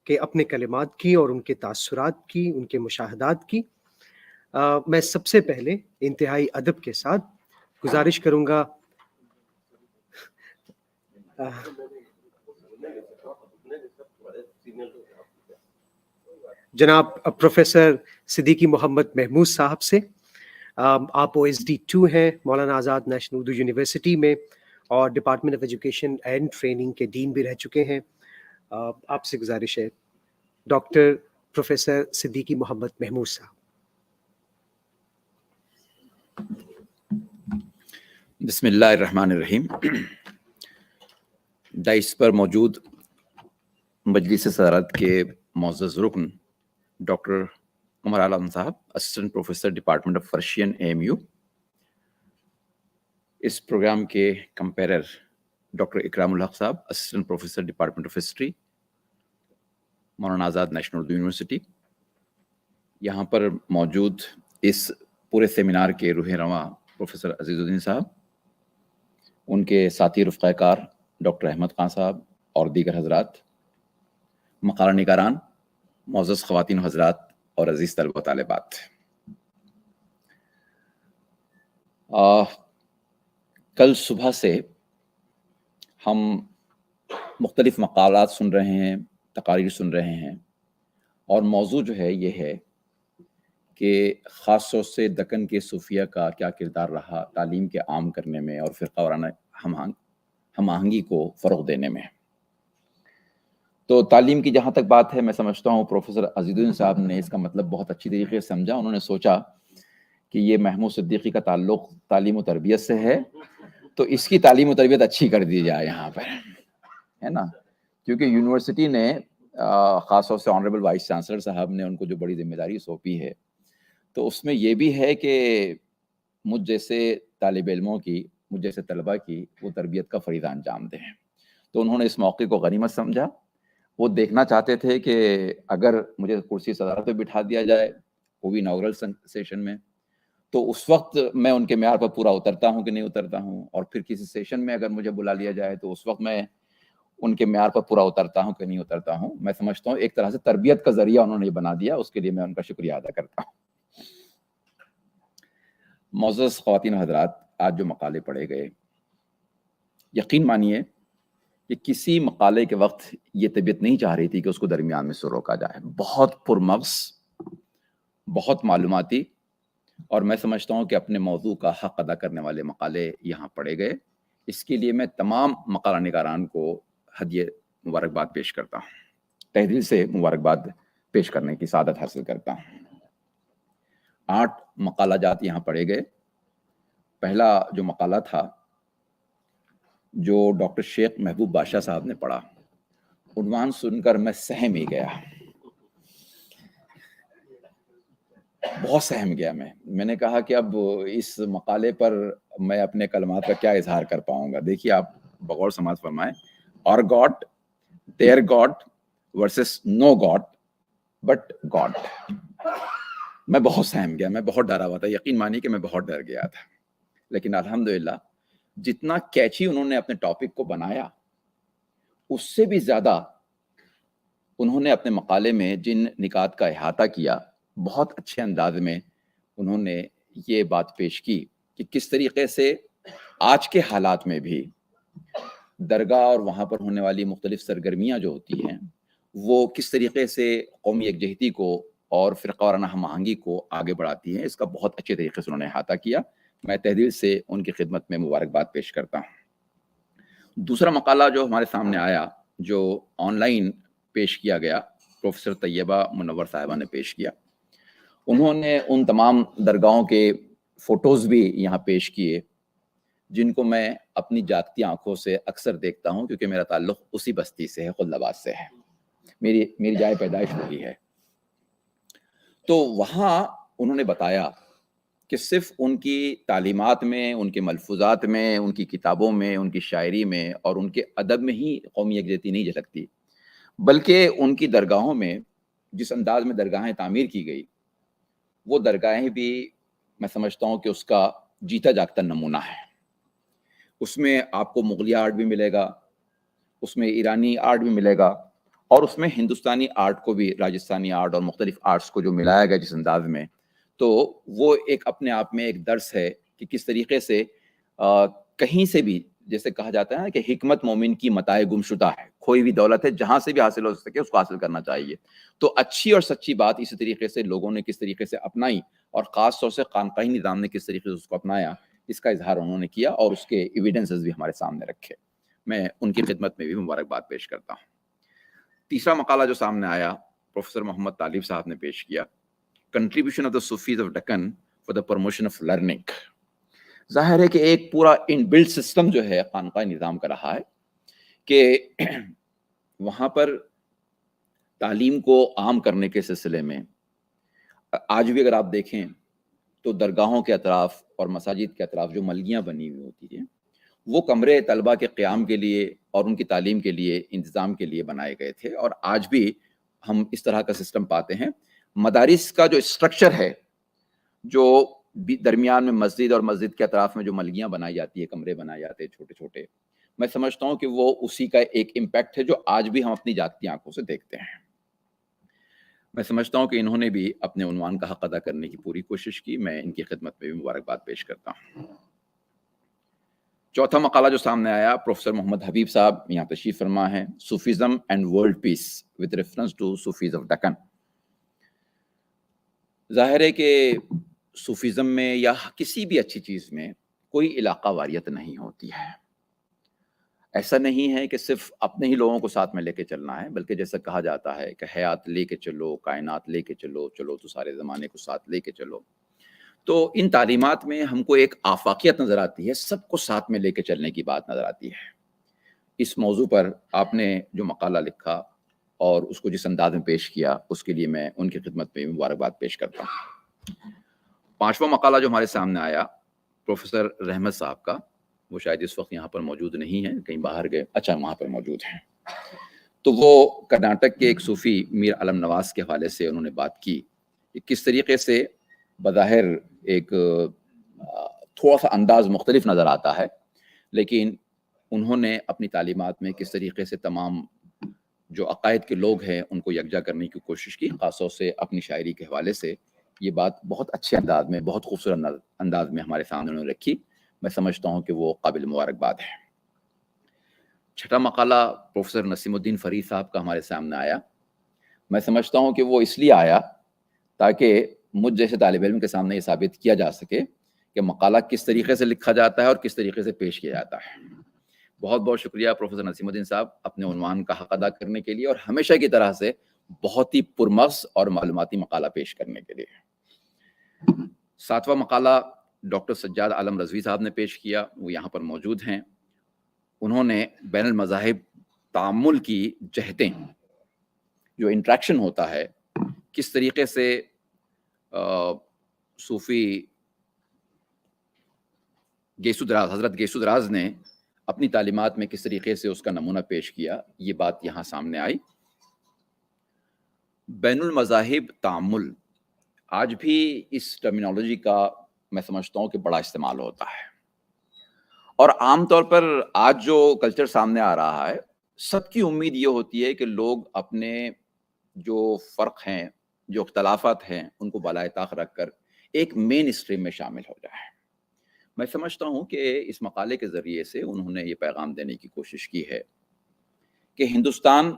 کے اپنے کلمات کی اور ان کے تاثرات کی، ان کے مشاہدات کی. میں سب سے پہلے انتہائی ادب کے ساتھ گزارش کروں گا جناب پروفیسر صدیقی محمد محمود صاحب سے. آپ OSD2 ہیں، مولانا آزاد نیشنل اردو یونیورسٹی میں اور department of education and training کے ڈین بھی رہ چکے ہیں. آپ سے گزارش ہے ڈاکٹر پروفیسر صدیقی محمد محمود صاحب. بسم اللہ الرحمن الرحیم. ڈائس پر موجود مجلس صدارت کے معزز رکن doctor Qamar Alam sahab, assistant professor department of Persian AMU، اس پروگرام کے compere doctor Ikram Ulhaq sahab, assistant professor department of history, Maulana Azad national Urdu university, یہاں پر موجود اس پورے سیمینار کے روح رواں پروفیسر عزیز الدین صاحب، ان کے ساتھی رفقہ کار ڈاکٹر احمد خان صاحب اور دیگر حضرات، مقالہ نگاران، معزز خواتین و حضرات اور عزیز طلبہ و طالبات. کل صبح سے ہم مختلف مقالات سن رہے ہیں، تقاریر سن رہے ہیں، اور موضوع جو ہے یہ ہے کہ خاص طور سے دکن کے صوفیہ کا کیا کردار رہا تعلیم کے عام کرنے میں اور فرقہ وارانہ ہم آہنگی کو فروغ دینے میں. تو تعلیم کی جہاں تک بات ہے، میں سمجھتا ہوں پروفیسر عزیز الدین صاحب نے اس کا مطلب بہت اچھی طریقے سے سمجھا. انہوں نے سوچا کہ یہ محمود صدیقی کا تعلق تعلیم و تربیت سے ہے تو اس کی تعلیم و تربیت اچھی کر دی جائے یہاں پر، ہے نا. کیونکہ یونیورسٹی نے خاص طور سے آنریبل وائس چانسلر صاحب نے ان کو جو بڑی ذمہ داری سونپی ہے، تو اس میں یہ بھی ہے کہ مجھ جیسے طالب علموں کی، مجھ جیسے طلبہ کی وہ تربیت کا فریضہ انجام دیں. تو انہوں نے اس موقع کو غنیمت سمجھا. وہ دیکھنا چاہتے تھے کہ اگر مجھے کرسی صدارت پہ بٹھا دیا جائے وہ بھی اناگرل سیشن میں، تو اس وقت میں ان کے معیار پر پورا اترتا ہوں کہ نہیں اترتا ہوں، اور پھر کسی سیشن میں اگر مجھے بلا لیا جائے تو اس وقت میں ان کے معیار پر پورا اترتا ہوں کہ نہیں اترتا ہوں. میں سمجھتا ہوں ایک طرح سے تربیت کا ذریعہ انہوں نے بنا دیا، اس کے لیے میں ان کا شکریہ ادا کرتا ہوں. معزز خواتین و حضرات، آج جو مقالے پڑھے گئے، یقین مانیے کہ کسی مقالے کے وقت یہ طبیعت نہیں چاہ رہی تھی کہ اس کو درمیان میں سے روکا جائے. بہت پرمغز، بہت معلوماتی، اور میں سمجھتا ہوں کہ اپنے موضوع کا حق ادا کرنے والے مقالے یہاں پڑھے گئے. اس کے لیے میں تمام مقالہ نگاران کو ہدیہ مبارکباد پیش کرتا ہوں، تہ دل سے مبارکباد پیش کرنے کی سعادت حاصل کرتا ہوں. 8 مقالہ جات یہاں پڑھے گئے. پہلا جو مقالہ تھا جو ڈاکٹر شیخ محبوب بادشاہ صاحب نے پڑھا، عنوان سن کر میں سہم ہی گیا، بہت سہم گیا میں نے کہا کہ اب اس مقالے پر میں اپنے کلمات کا کیا اظہار کر پاؤں گا. دیکھیے آپ بغور سماعت فرمائیں، اور God, their God versus no God but God. میں بہت سہم گیا، میں بہت ڈرا ہوا تھا، یقین مانیے کہ میں بہت ڈر گیا تھا. لیکن الحمدللہ جتنا کیچی انہوں نے اپنے ٹاپک کو بنایا، اس سے بھی زیادہ انہوں نے اپنے مقالے میں جن نکات کا احاطہ کیا، بہت اچھے انداز میں انہوں نے یہ بات پیش کی کہ کس طریقے سے آج کے حالات میں بھی درگاہ اور وہاں پر ہونے والی مختلف سرگرمیاں جو ہوتی ہیں وہ کس طریقے سے قومی یکجہتی کو اور فرقہ وارانہ ہم آہنگی کو آگے بڑھاتی ہیں. اس کا بہت اچھے طریقے سے انہوں نے احاطہ کیا. میں تہ دل سے ان کی خدمت میں مبارکباد پیش کرتا ہوں. دوسرا مقالہ جو ہمارے سامنے آیا، جو آن لائن پیش کیا گیا، پروفیسر طیبہ منور صاحبہ نے پیش کیا. انہوں نے ان تمام درگاہوں کے فوٹوز بھی یہاں پیش کیے جن کو میں اپنی جاگتی آنکھوں سے اکثر دیکھتا ہوں، کیونکہ میرا تعلق اسی بستی سے ہے، خلد آباد سے ہے، میری جائے پیدائش وہی ہے. تو وہاں انہوں نے بتایا کہ صرف ان کی تعلیمات میں، ان کے ملفوظات میں، ان کی کتابوں میں، ان کی شاعری میں اور ان کے ادب میں ہی قومی یکجہتی نہیں جھلکتی، بلکہ ان کی درگاہوں میں جس انداز میں درگاہیں تعمیر کی گئی، وہ درگاہیں بھی میں سمجھتا ہوں کہ اس کا جیتا جاگتا نمونہ ہے. اس میں آپ کو مغلیہ آرٹ بھی ملے گا، اس میں ایرانی آرٹ بھی ملے گا، اور اس میں ہندوستانی آرٹ کو بھی، راجستھانی آرٹ اور مختلف آرٹس کو جو ملایا گیا جس انداز میں، تو وہ ایک اپنے آپ میں ایک درس ہے کہ کس طریقے سے کہیں سے بھی، جیسے کہا جاتا ہے نا کہ حکمت مومن کی متاع گمشدہ ہے، کھوئی ہوئی دولت ہے، جہاں سے بھی حاصل ہو سکے اس کو حاصل کرنا چاہیے. تو اچھی اور سچی بات اسی طریقے سے لوگوں نے کس طریقے سے اپنائی، اور خاص طور سے خانقاہی نظام نے کس طریقے سے اس کو اپنایا، اس کا اظہار انہوں نے کیا اور اس کے ایویڈنسز بھی ہمارے سامنے رکھے. میں ان کی خدمت میں بھی مبارکباد پیش کرتا ہوں. تیسرا مقالہ جو سامنے آیا، پروفیسر محمد طالب صاحب نے پیش کیا، contribution of the Sufis of Deccan for the promotion of learning. ظاہر ہے کہ ایک پورا ان بلڈ سسٹم جو ہے خانقاہ نظام کا رہا ہے کہ وہاں پر تعلیم کو عام کرنے کے سلسلے میں آج بھی اگر آپ دیکھیں تو درگاہوں کے اطراف اور مساجد کے اطراف جو ملگیاں بنی ہوئی ہوتی ہیں، وہ کمرے طلبہ کے قیام کے لیے اور ان کی تعلیم کے لیے، انتظام کے لیے بنائے گئے تھے، اور آج بھی ہم اس طرح کا سسٹم پاتے ہیں. مدارس کا جو اسٹرکچر ہے، جو درمیان میں مسجد اور مسجد کے اطراف میں جو ملگیاں بنائی جاتی ہے، کمرے بنائے جاتے ہیں چھوٹے چھوٹے، میں سمجھتا ہوں کہ وہ اسی کا ایک امپیکٹ ہے جو آج بھی ہم اپنی جاگتی آنکھوں سے دیکھتے ہیں. میں سمجھتا ہوں کہ انہوں نے بھی اپنے عنوان کا حق ادا کرنے کی پوری کوشش کی. میں ان کی خدمت میں بھی مبارکباد پیش کرتا ہوں. چوتھا مقالہ جو سامنے آیا، پروفیسر محمد حبیب صاحب یہاں تشریف فرما ہیں، Sufism and world peace with reference to Sufis of Deccan. ظاہر ہے کہ صوفیزم میں یا کسی بھی اچھی چیز میں کوئی علاقہ واریت نہیں ہوتی ہے. ایسا نہیں ہے کہ صرف اپنے ہی لوگوں کو ساتھ میں لے کے چلنا ہے، بلکہ جیسا کہا جاتا ہے کہ حیات لے کے چلو، کائنات لے کے چلو، چلو تو سارے زمانے کو ساتھ لے کے چلو. تو ان تعلیمات میں ہم کو ایک آفاقیت نظر آتی ہے، سب کو ساتھ میں لے کے چلنے کی بات نظر آتی ہے. اس موضوع پر آپ نے جو مقالہ لکھا اور اس کو جس انداز میں پیش کیا، اس کے لیے میں ان کی خدمت میں مبارکباد پیش کرتا ہوں. پانچواں مقالہ جو ہمارے سامنے آیا، پروفیسر رحمت صاحب کا، وہ شاید اس وقت یہاں پر موجود نہیں ہیں، کہیں باہر گئے، اچھا وہاں پر موجود ہیں. تو وہ کرناٹک کے ایک صوفی میر علم نواز کے حوالے سے انہوں نے بات کی کہ کس طریقے سے بظاہر ایک تھوڑا سا انداز مختلف نظر آتا ہے، لیکن انہوں نے اپنی تعلیمات میں کس طریقے سے تمام جو عقائد کے لوگ ہیں ان کو یکجا کرنے کی کوشش کی. خاص طور سے اپنی شاعری کے حوالے سے یہ بات بہت اچھے انداز میں، بہت خوبصورت انداز میں ہمارے سامنے انہوں نے رکھی. میں سمجھتا ہوں کہ وہ قابل مبارکباد ہے. چھٹا مقالہ پروفیسر نسیم الدین فرید صاحب کا ہمارے سامنے آیا. میں سمجھتا ہوں کہ وہ اس لیے آیا تاکہ مجھ جیسے طالب علم کے سامنے یہ ثابت کیا جا سکے کہ مقالہ کس طریقے سے لکھا جاتا ہے اور کس طریقے سے پیش کیا جاتا ہے. بہت بہت شکریہ پروفیسر نسیم الدین صاحب اپنے عنوان کا حق ادا کرنے کے لیے اور ہمیشہ کی طرح سے بہت ہی پرمغز اور معلوماتی مقالہ پیش کرنے کے لیے. ساتواں مقالہ ڈاکٹر سجاد عالم رضوی صاحب نے پیش کیا، وہ یہاں پر موجود ہیں. انہوں نے بین المذاہب تعامل کی جہتیں، جو انٹریکشن ہوتا ہے، کس طریقے سے صوفی حضرت گیسودراز نے اپنی تعلیمات میں کس طریقے سے اس کا نمونہ پیش کیا، یہ بات یہاں سامنے آئی۔ بین المذاہب تعامل، آج بھی اس ٹرمینالوجی کا میں سمجھتا ہوں کہ بڑا استعمال ہوتا ہے، اور عام طور پر آج جو کلچر سامنے آ رہا ہے، سب کی امید یہ ہوتی ہے کہ لوگ اپنے جو فرق ہیں، جو اختلافات ہیں، ان کو بالائے طاق رکھ کر ایک مین اسٹریم میں شامل ہو جائے۔ میں سمجھتا ہوں کہ اس مقالے کے ذریعے سے انہوں نے یہ پیغام دینے کی کوشش کی ہے کہ ہندوستان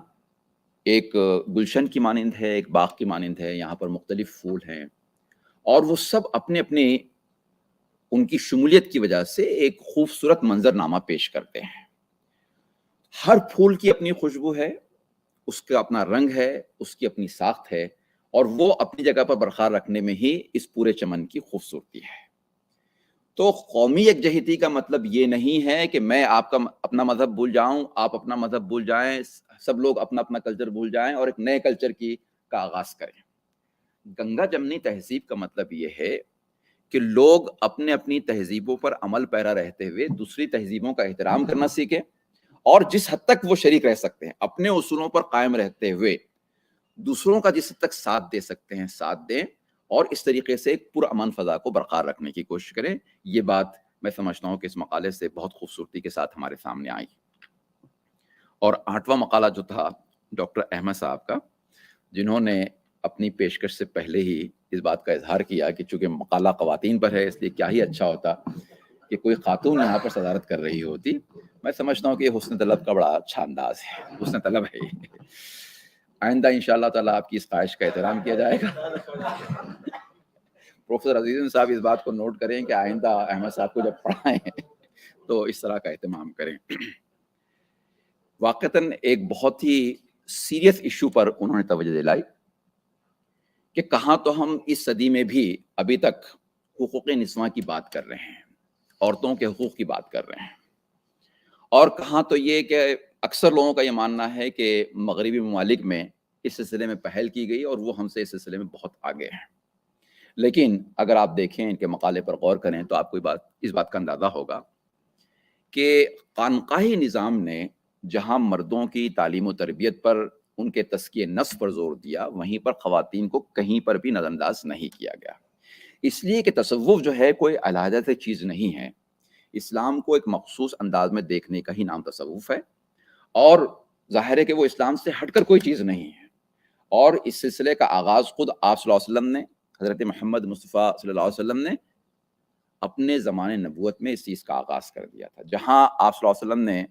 ایک گلشن کی مانند ہے، ایک باغ کی مانند ہے، یہاں پر مختلف پھول ہیں، اور وہ سب اپنے اپنے ان کی شمولیت کی وجہ سے ایک خوبصورت منظرنامہ پیش کرتے ہیں۔ ہر پھول کی اپنی خوشبو ہے، اس کا اپنا رنگ ہے، اس کی اپنی ساخت ہے، اور وہ اپنی جگہ پر برقرار رکھنے میں ہی اس پورے چمن کی خوبصورتی ہے۔ تو قومی یکجہتی کا مطلب یہ نہیں ہے کہ میں آپ کا اپنا مذہب بھول جاؤں، آپ اپنا مذہب بھول جائیں، سب لوگ اپنا اپنا کلچر بھول جائیں اور ایک نئے کلچر کا آغاز کریں۔ گنگا جمنی تہذیب کا مطلب یہ ہے کہ لوگ اپنے اپنی تہذیبوں پر عمل پیرا رہتے ہوئے دوسری تہذیبوں کا احترام کرنا سیکھیں، اور جس حد تک وہ شریک رہ سکتے ہیں اپنے اصولوں پر قائم رہتے ہوئے دوسروں کا جس حد تک ساتھ دے سکتے ہیں ساتھ دیں، اور اس طریقے سے ایک پرامن فضا کو برقرار رکھنے کی کوشش کریں۔ یہ بات میں سمجھتا ہوں کہ اس مقالے سے بہت خوبصورتی کے ساتھ ہمارے سامنے آئی۔ اور 8واں مقالہ جو تھا ڈاکٹر احمد صاحب کا، جنہوں نے اپنی پیشکش سے پہلے ہی اس بات کا اظہار کیا کہ چونکہ مقالہ خواتین پر ہے، اس لیے کیا ہی اچھا ہوتا کہ کوئی خاتون یہاں پر صدارت کر رہی ہوتی۔ میں سمجھتا ہوں کہ یہ حسن طلب کا بڑا اچھا انداز ہے، حسن طلب ہے۔ آئندہ انشاءاللہ تعالیٰ آپ کی اس خواہش کا احترام کیا جائے گا۔ پروفیسر عزیز صاحب اس بات کو نوٹ کریں کہ آئندہ احمد صاحب کو جب پڑھائیں تو اس طرح کا اہتمام کریں۔ واقعتاً ایک بہت ہی سیریس ایشو پر انہوں نے توجہ دلائی کہ کہاں تو ہم اس صدی میں بھی ابھی تک حقوق نسواں کی بات کر رہے ہیں، عورتوں کے حقوق کی بات کر رہے ہیں، اور کہاں تو یہ کہ اکثر لوگوں کا یہ ماننا ہے کہ مغربی ممالک میں اس سلسلے میں پہل کی گئی اور وہ ہم سے اس سلسلے میں بہت آگے ہیں۔ لیکن اگر آپ دیکھیں ان کے مقالے پر غور کریں تو آپ کو اس بات کا اندازہ ہوگا کہ خانقاہی نظام نے جہاں مردوں کی تعلیم و تربیت پر، ان کے تزکیہ نفس پر زور دیا، وہیں پر خواتین کو کہیں پر بھی نظر انداز نہیں کیا گیا، اس لیے کہ تصوف جو ہے کوئی علیحدہ سے چیز نہیں ہے۔ اسلام کو ایک مخصوص انداز میں دیکھنے کا ہی نام تصوف ہے، اور ظاہر ہے کہ وہ اسلام سے ہٹ کر کوئی چیز نہیں ہے۔ اور اس سلسلے کا آغاز خود آپ صلی اللہ علیہ وسلم نے، حضرت محمد مصطفیٰ صلی اللہ علیہ وسلم نے اپنے زمانے نبوت میں اس چیز کا آغاز کر دیا تھا، جہاں آپ صلی اللہ علیہ وسلم نے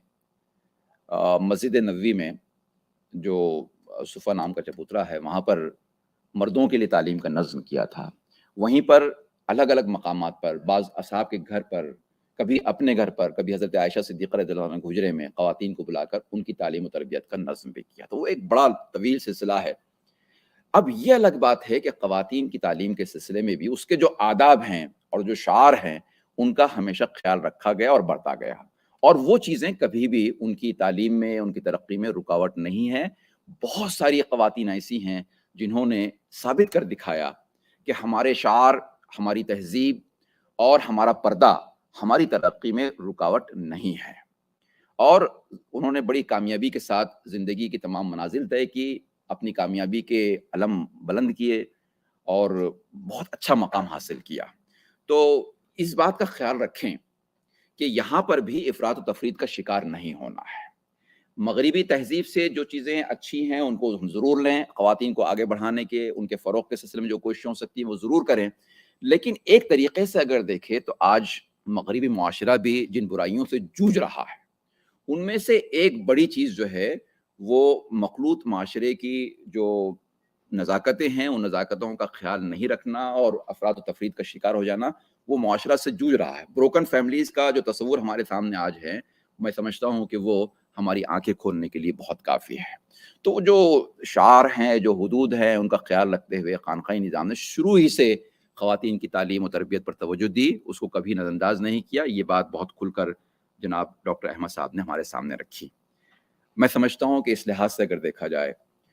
مسجد نبوی میں جو صفا نام کا چبوترا ہے وہاں پر مردوں کے لیے تعلیم کا نظم کیا تھا، وہیں پر الگ الگ مقامات پر بعض اصحاب کے گھر پر، کبھی اپنے گھر پر، کبھی حضرت عائشہ صدیقہ رضی اللہ عنہ کے حجرے میں خواتین کو بلا کر ان کی تعلیم و تربیت کا نظم بھی کیا، تو وہ ایک بڑا طویل سلسلہ ہے۔ اب یہ الگ بات ہے کہ خواتین کی تعلیم کے سلسلے میں بھی اس کے جو آداب ہیں اور جو شعار ہیں ان کا ہمیشہ خیال رکھا گیا اور برتا گیا، اور وہ چیزیں کبھی بھی ان کی تعلیم میں، ان کی ترقی میں رکاوٹ نہیں ہے۔ بہت ساری خواتین ایسی ہیں جنہوں نے ثابت کر دکھایا کہ ہمارے شعار، ہماری تہذیب اور ہمارا پردہ ہماری ترقی میں رکاوٹ نہیں ہے، اور انہوں نے بڑی کامیابی کے ساتھ زندگی کی تمام منازل طے کی، اپنی کامیابی کے علم بلند کیے اور بہت اچھا مقام حاصل کیا۔ تو اس بات کا خیال رکھیں کہ یہاں پر بھی افراط و تفریط کا شکار نہیں ہونا ہے۔ مغربی تہذیب سے جو چیزیں اچھی ہیں ان کو ضرور لیں، خواتین کو آگے بڑھانے کے، ان کے فروغ کے سلسلے میں جو کوششیں ہو سکتی ہیں وہ ضرور کریں، لیکن ایک طریقے سے اگر دیکھیں تو آج مغربی معاشرہ بھی جن برائیوں سے جوجھ رہا ہے ان میں سے ایک بڑی چیز جو ہے وہ مخلوط معاشرے کی جو نزاکتیں ہیں ان نزاکتوں کا خیال نہیں رکھنا اور افراد و تفرید کا شکار ہو جانا، وہ معاشرہ سے جوجھ رہا ہے۔ بروکن فیملیز کا جو تصور ہمارے سامنے آج ہے، میں سمجھتا ہوں کہ وہ ہماری آنکھیں کھولنے کے لیے بہت کافی ہے۔ تو جو شعار ہیں، جو حدود ہیں، ان کا خیال رکھتے ہوئے خانقاہی نظام نے شروع ہی سے خواتین کی تعلیم و تربیت پر توجہ دی، اس کو کبھی نظر انداز نہیں کیا۔ یہ بات بہت کھل کر جناب ڈاکٹر احمد صاحب نے ہمارے سامنے رکھی۔ میں سمجھتا ہوں کہ اس لحاظ سے اگر دیکھا جائے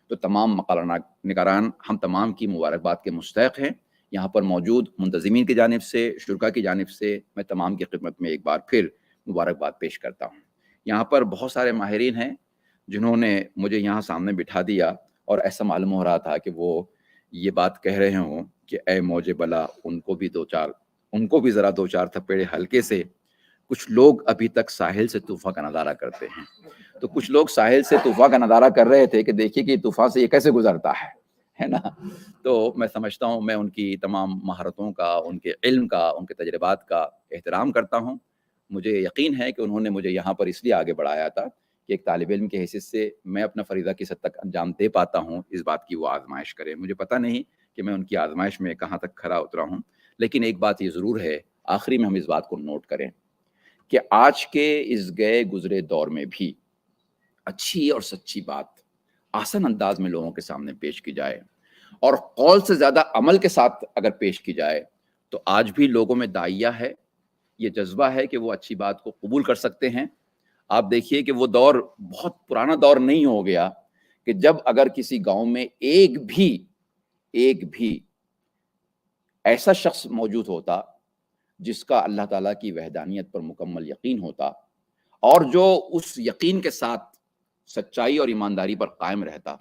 تو تمام مقالہ نگاران ہم تمام کی مبارکباد کے مستحق ہیں. یہاں پر موجود منتظمین کی جانب سے، شرکا کی جانب سے میں تمام کی خدمت میں ایک بار پھر مبارکباد پیش کرتا ہوں. یہاں پر بہت سارے ماہرین ہیں جنہوں نے مجھے یہاں سامنے بٹھا دیا اور ایسا معلوم ہو رہا تھا کہ وہ یہ بات کہہ رہے ہوں کہ اے موج بلا ان کو بھی ذرا دو چار تھپیڑے ہلکے سے. کچھ لوگ ابھی تک ساحل سے طوفان کا نظارہ کرتے ہیں، تو کچھ لوگ ساحل سے طوفان کا نظارہ کر رہے تھے کہ دیکھیے کہ طوفان سے یہ کیسے گزرتا ہے نا. تو میں سمجھتا ہوں، میں ان کی تمام مہارتوں کا، ان کے علم کا، ان کے تجربات کا احترام کرتا ہوں. مجھے یقین ہے کہ انہوں نے مجھے یہاں پر اس لیے آگے بڑھایا تھا کہ ایک طالب علم کے حیثیت سے میں اپنا فریضہ کس حد تک انجام دے پاتا ہوں، اس بات کی وہ آزمائش کرے. مجھے پتہ نہیں کہ میں ان کی آزمائش میں کہاں تک کھرا اترا ہوں، لیکن ایک بات یہ ضرور ہے، آخری میں ہم اس بات کو نوٹ کریں کہ آج کے اس گئے گزرے دور میں بھی اچھی اور سچی بات آسان انداز میں لوگوں کے سامنے پیش کی جائے اور قول سے زیادہ عمل کے ساتھ اگر پیش کی جائے تو آج بھی لوگوں میں داعیہ ہے، یہ جذبہ ہے کہ وہ اچھی بات کو قبول کر سکتے ہیں. آپ دیکھیے کہ وہ دور بہت پرانا دور نہیں ہو گیا کہ جب اگر کسی گاؤں میں ایک بھی ایسا شخص موجود ہوتا جس کا اللہ تعالیٰ کی وحدانیت پر مکمل یقین ہوتا اور جو اس یقین کے ساتھ سچائی اور ایمانداری پر قائم رہتا،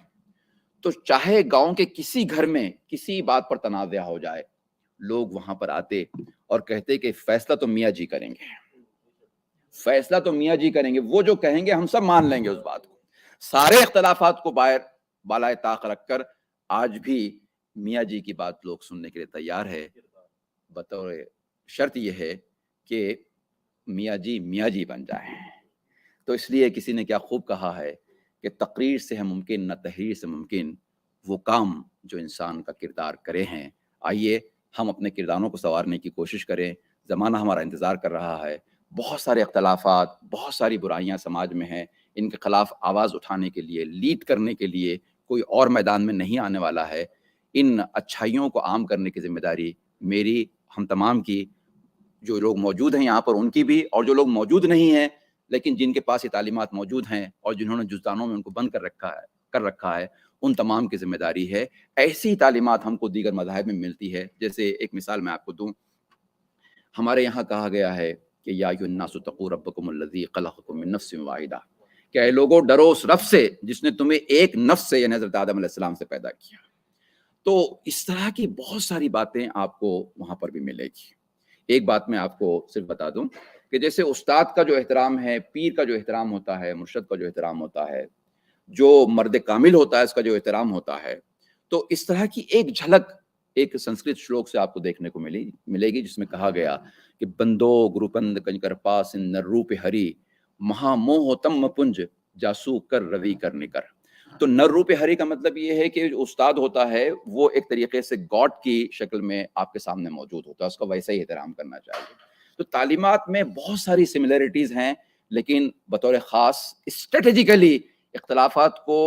تو چاہے گاؤں کے کسی گھر میں کسی بات پر تنازع ہو جائے، لوگ وہاں پر آتے اور کہتے کہ فیصلہ تو میاں جی کریں گے، فیصلہ تو میاں جی کریں گے، وہ جو کہیں گے ہم سب مان لیں گے اس بات کو. سارے اختلافات کو بالائے طاق رکھ کر آج بھی میاں جی کی بات لوگ سننے کے لیے تیار ہے، بطور شرط یہ ہے کہ میاں جی بن جائیں. تو اس لیے کسی نے کیا خوب کہا ہے کہ تقریر سے ہے ممکن نہ تحریر سے ممکن وہ کام جو انسان کا کردار کرے ہیں. آئیے ہم اپنے کرداروں کو سنوارنے کی کوشش کریں. زمانہ ہمارا انتظار کر رہا ہے. بہت سارے اختلافات، بہت ساری برائیاں سماج میں ہیں، ان کے خلاف آواز اٹھانے کے لیے، لیڈ کرنے کے لیے کوئی اور میدان میں نہیں آنے والا ہے. ان اچھائیوں کو عام کرنے کی ذمہ داری میری، ہم تمام کی، جو لوگ موجود ہیں یہاں پر ان کی بھی، اور جو لوگ موجود نہیں ہیں لیکن جن کے پاس یہ تعلیمات موجود ہیں اور جنہوں نے جزدانوں میں ان کو بند کر رکھا ہے ان تمام کی ذمہ داری ہے. ایسی تعلیمات ہم کو دیگر مذاہب میں ملتی ہے. جیسے ایک مثال میں آپ کو دوں، ہمارے یہاں کہا گیا ہے کہ یا ایھا الناس اتقوا ربکم الذی خلقکم من نفس واحدہ، کہ اے لوگوں ڈرو اس رب سے جس نے تمہیں ایک نفس سے، یعنی حضرت آدم علیہ السلام سے پیدا کیا. تو اس طرح کی بہت ساری باتیں آپ کو وہاں پر بھی ملے گی. ایک بات میں آپ کو صرف بتا دوں کہ جیسے استاد کا جو احترام ہے، پیر کا جو احترام ہوتا ہے، مرشد کا جو احترام ہوتا ہے، جو مرد کامل ہوتا ہے اس کا جو احترام ہوتا ہے، تو اس طرح کی ایک جھلک ایک سنسکرت شلوک سے آپ کو دیکھنے کو ملے گی جس میں کہا گیا کہ بندو گروپند کنکر پاس نروپ ہری مہا موہ تم پنج جاسو کر روی کر نکر. تو نر روپ ہری کا مطلب یہ ہے کہ جو استاد ہوتا ہے وہ ایک طریقے سے گاڈ کی شکل میں آپ کے سامنے موجود ہوتا ہے، اس کا ویسا ہی احترام کرنا چاہیے. تو تعلیمات میں بہت ساری سملیرٹیز ہیں، لیکن بطور خاص اسٹریٹجیکلی اختلافات کو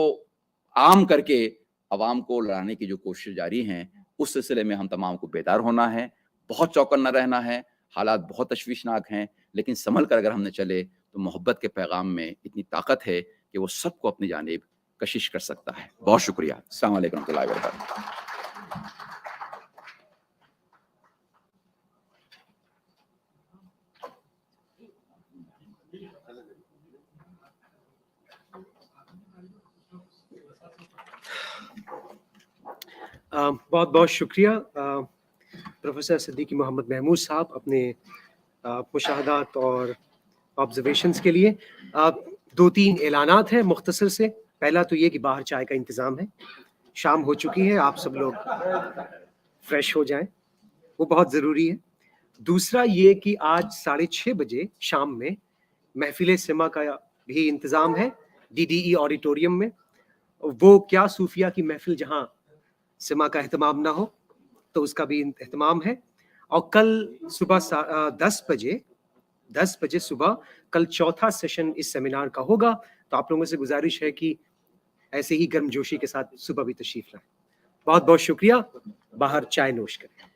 عام کر کے عوام کو لڑانے کی جو کوشش جاری ہیں، اس سلسلے میں ہم تمام کو بیدار ہونا ہے، بہت چوکنا رہنا ہے. حالات بہت تشویشناک ہیں، لیکن سنبھل کر اگر ہم نے چلے تو محبت کے پیغام میں اتنی طاقت ہے کہ وہ سب کو اپنی جانب کشش کر سکتا ہے. بہت شکریہ. السلام علیکم ورحمۃ اللہ وبرکاتہ. بہت بہت شکریہ پروفیسر صدیقی محمد محمود صاحب اپنے مشاہدات اور آبزرویشنز کے لیے. 2-3 اعلانات ہیں مختصر سے. پہلا تو یہ کہ باہر چائے کا انتظام ہے، شام ہو چکی ہے، آپ سب لوگ فریش ہو جائیں، وہ بہت ضروری ہے. دوسرا یہ کہ آج 6:30 بجے شام میں محفل سما کا بھی انتظام ہے DDE آڈیٹوریم میں. وہ کیا صوفیہ کی محفل جہاں سما کا اہتمام نہ ہو، تو اس کا بھی اہتمام ہے. اور کل صبح 10 بجے صبح کل چوتھا سیشن اس سیمینار کا ہوگا. تو آپ لوگوں سے گزارش ہے کہ ایسے ہی گرم جوشی کے ساتھ صبح بھی تشریف لائیں. بہت بہت شکریہ. باہر چائے نوش کریں.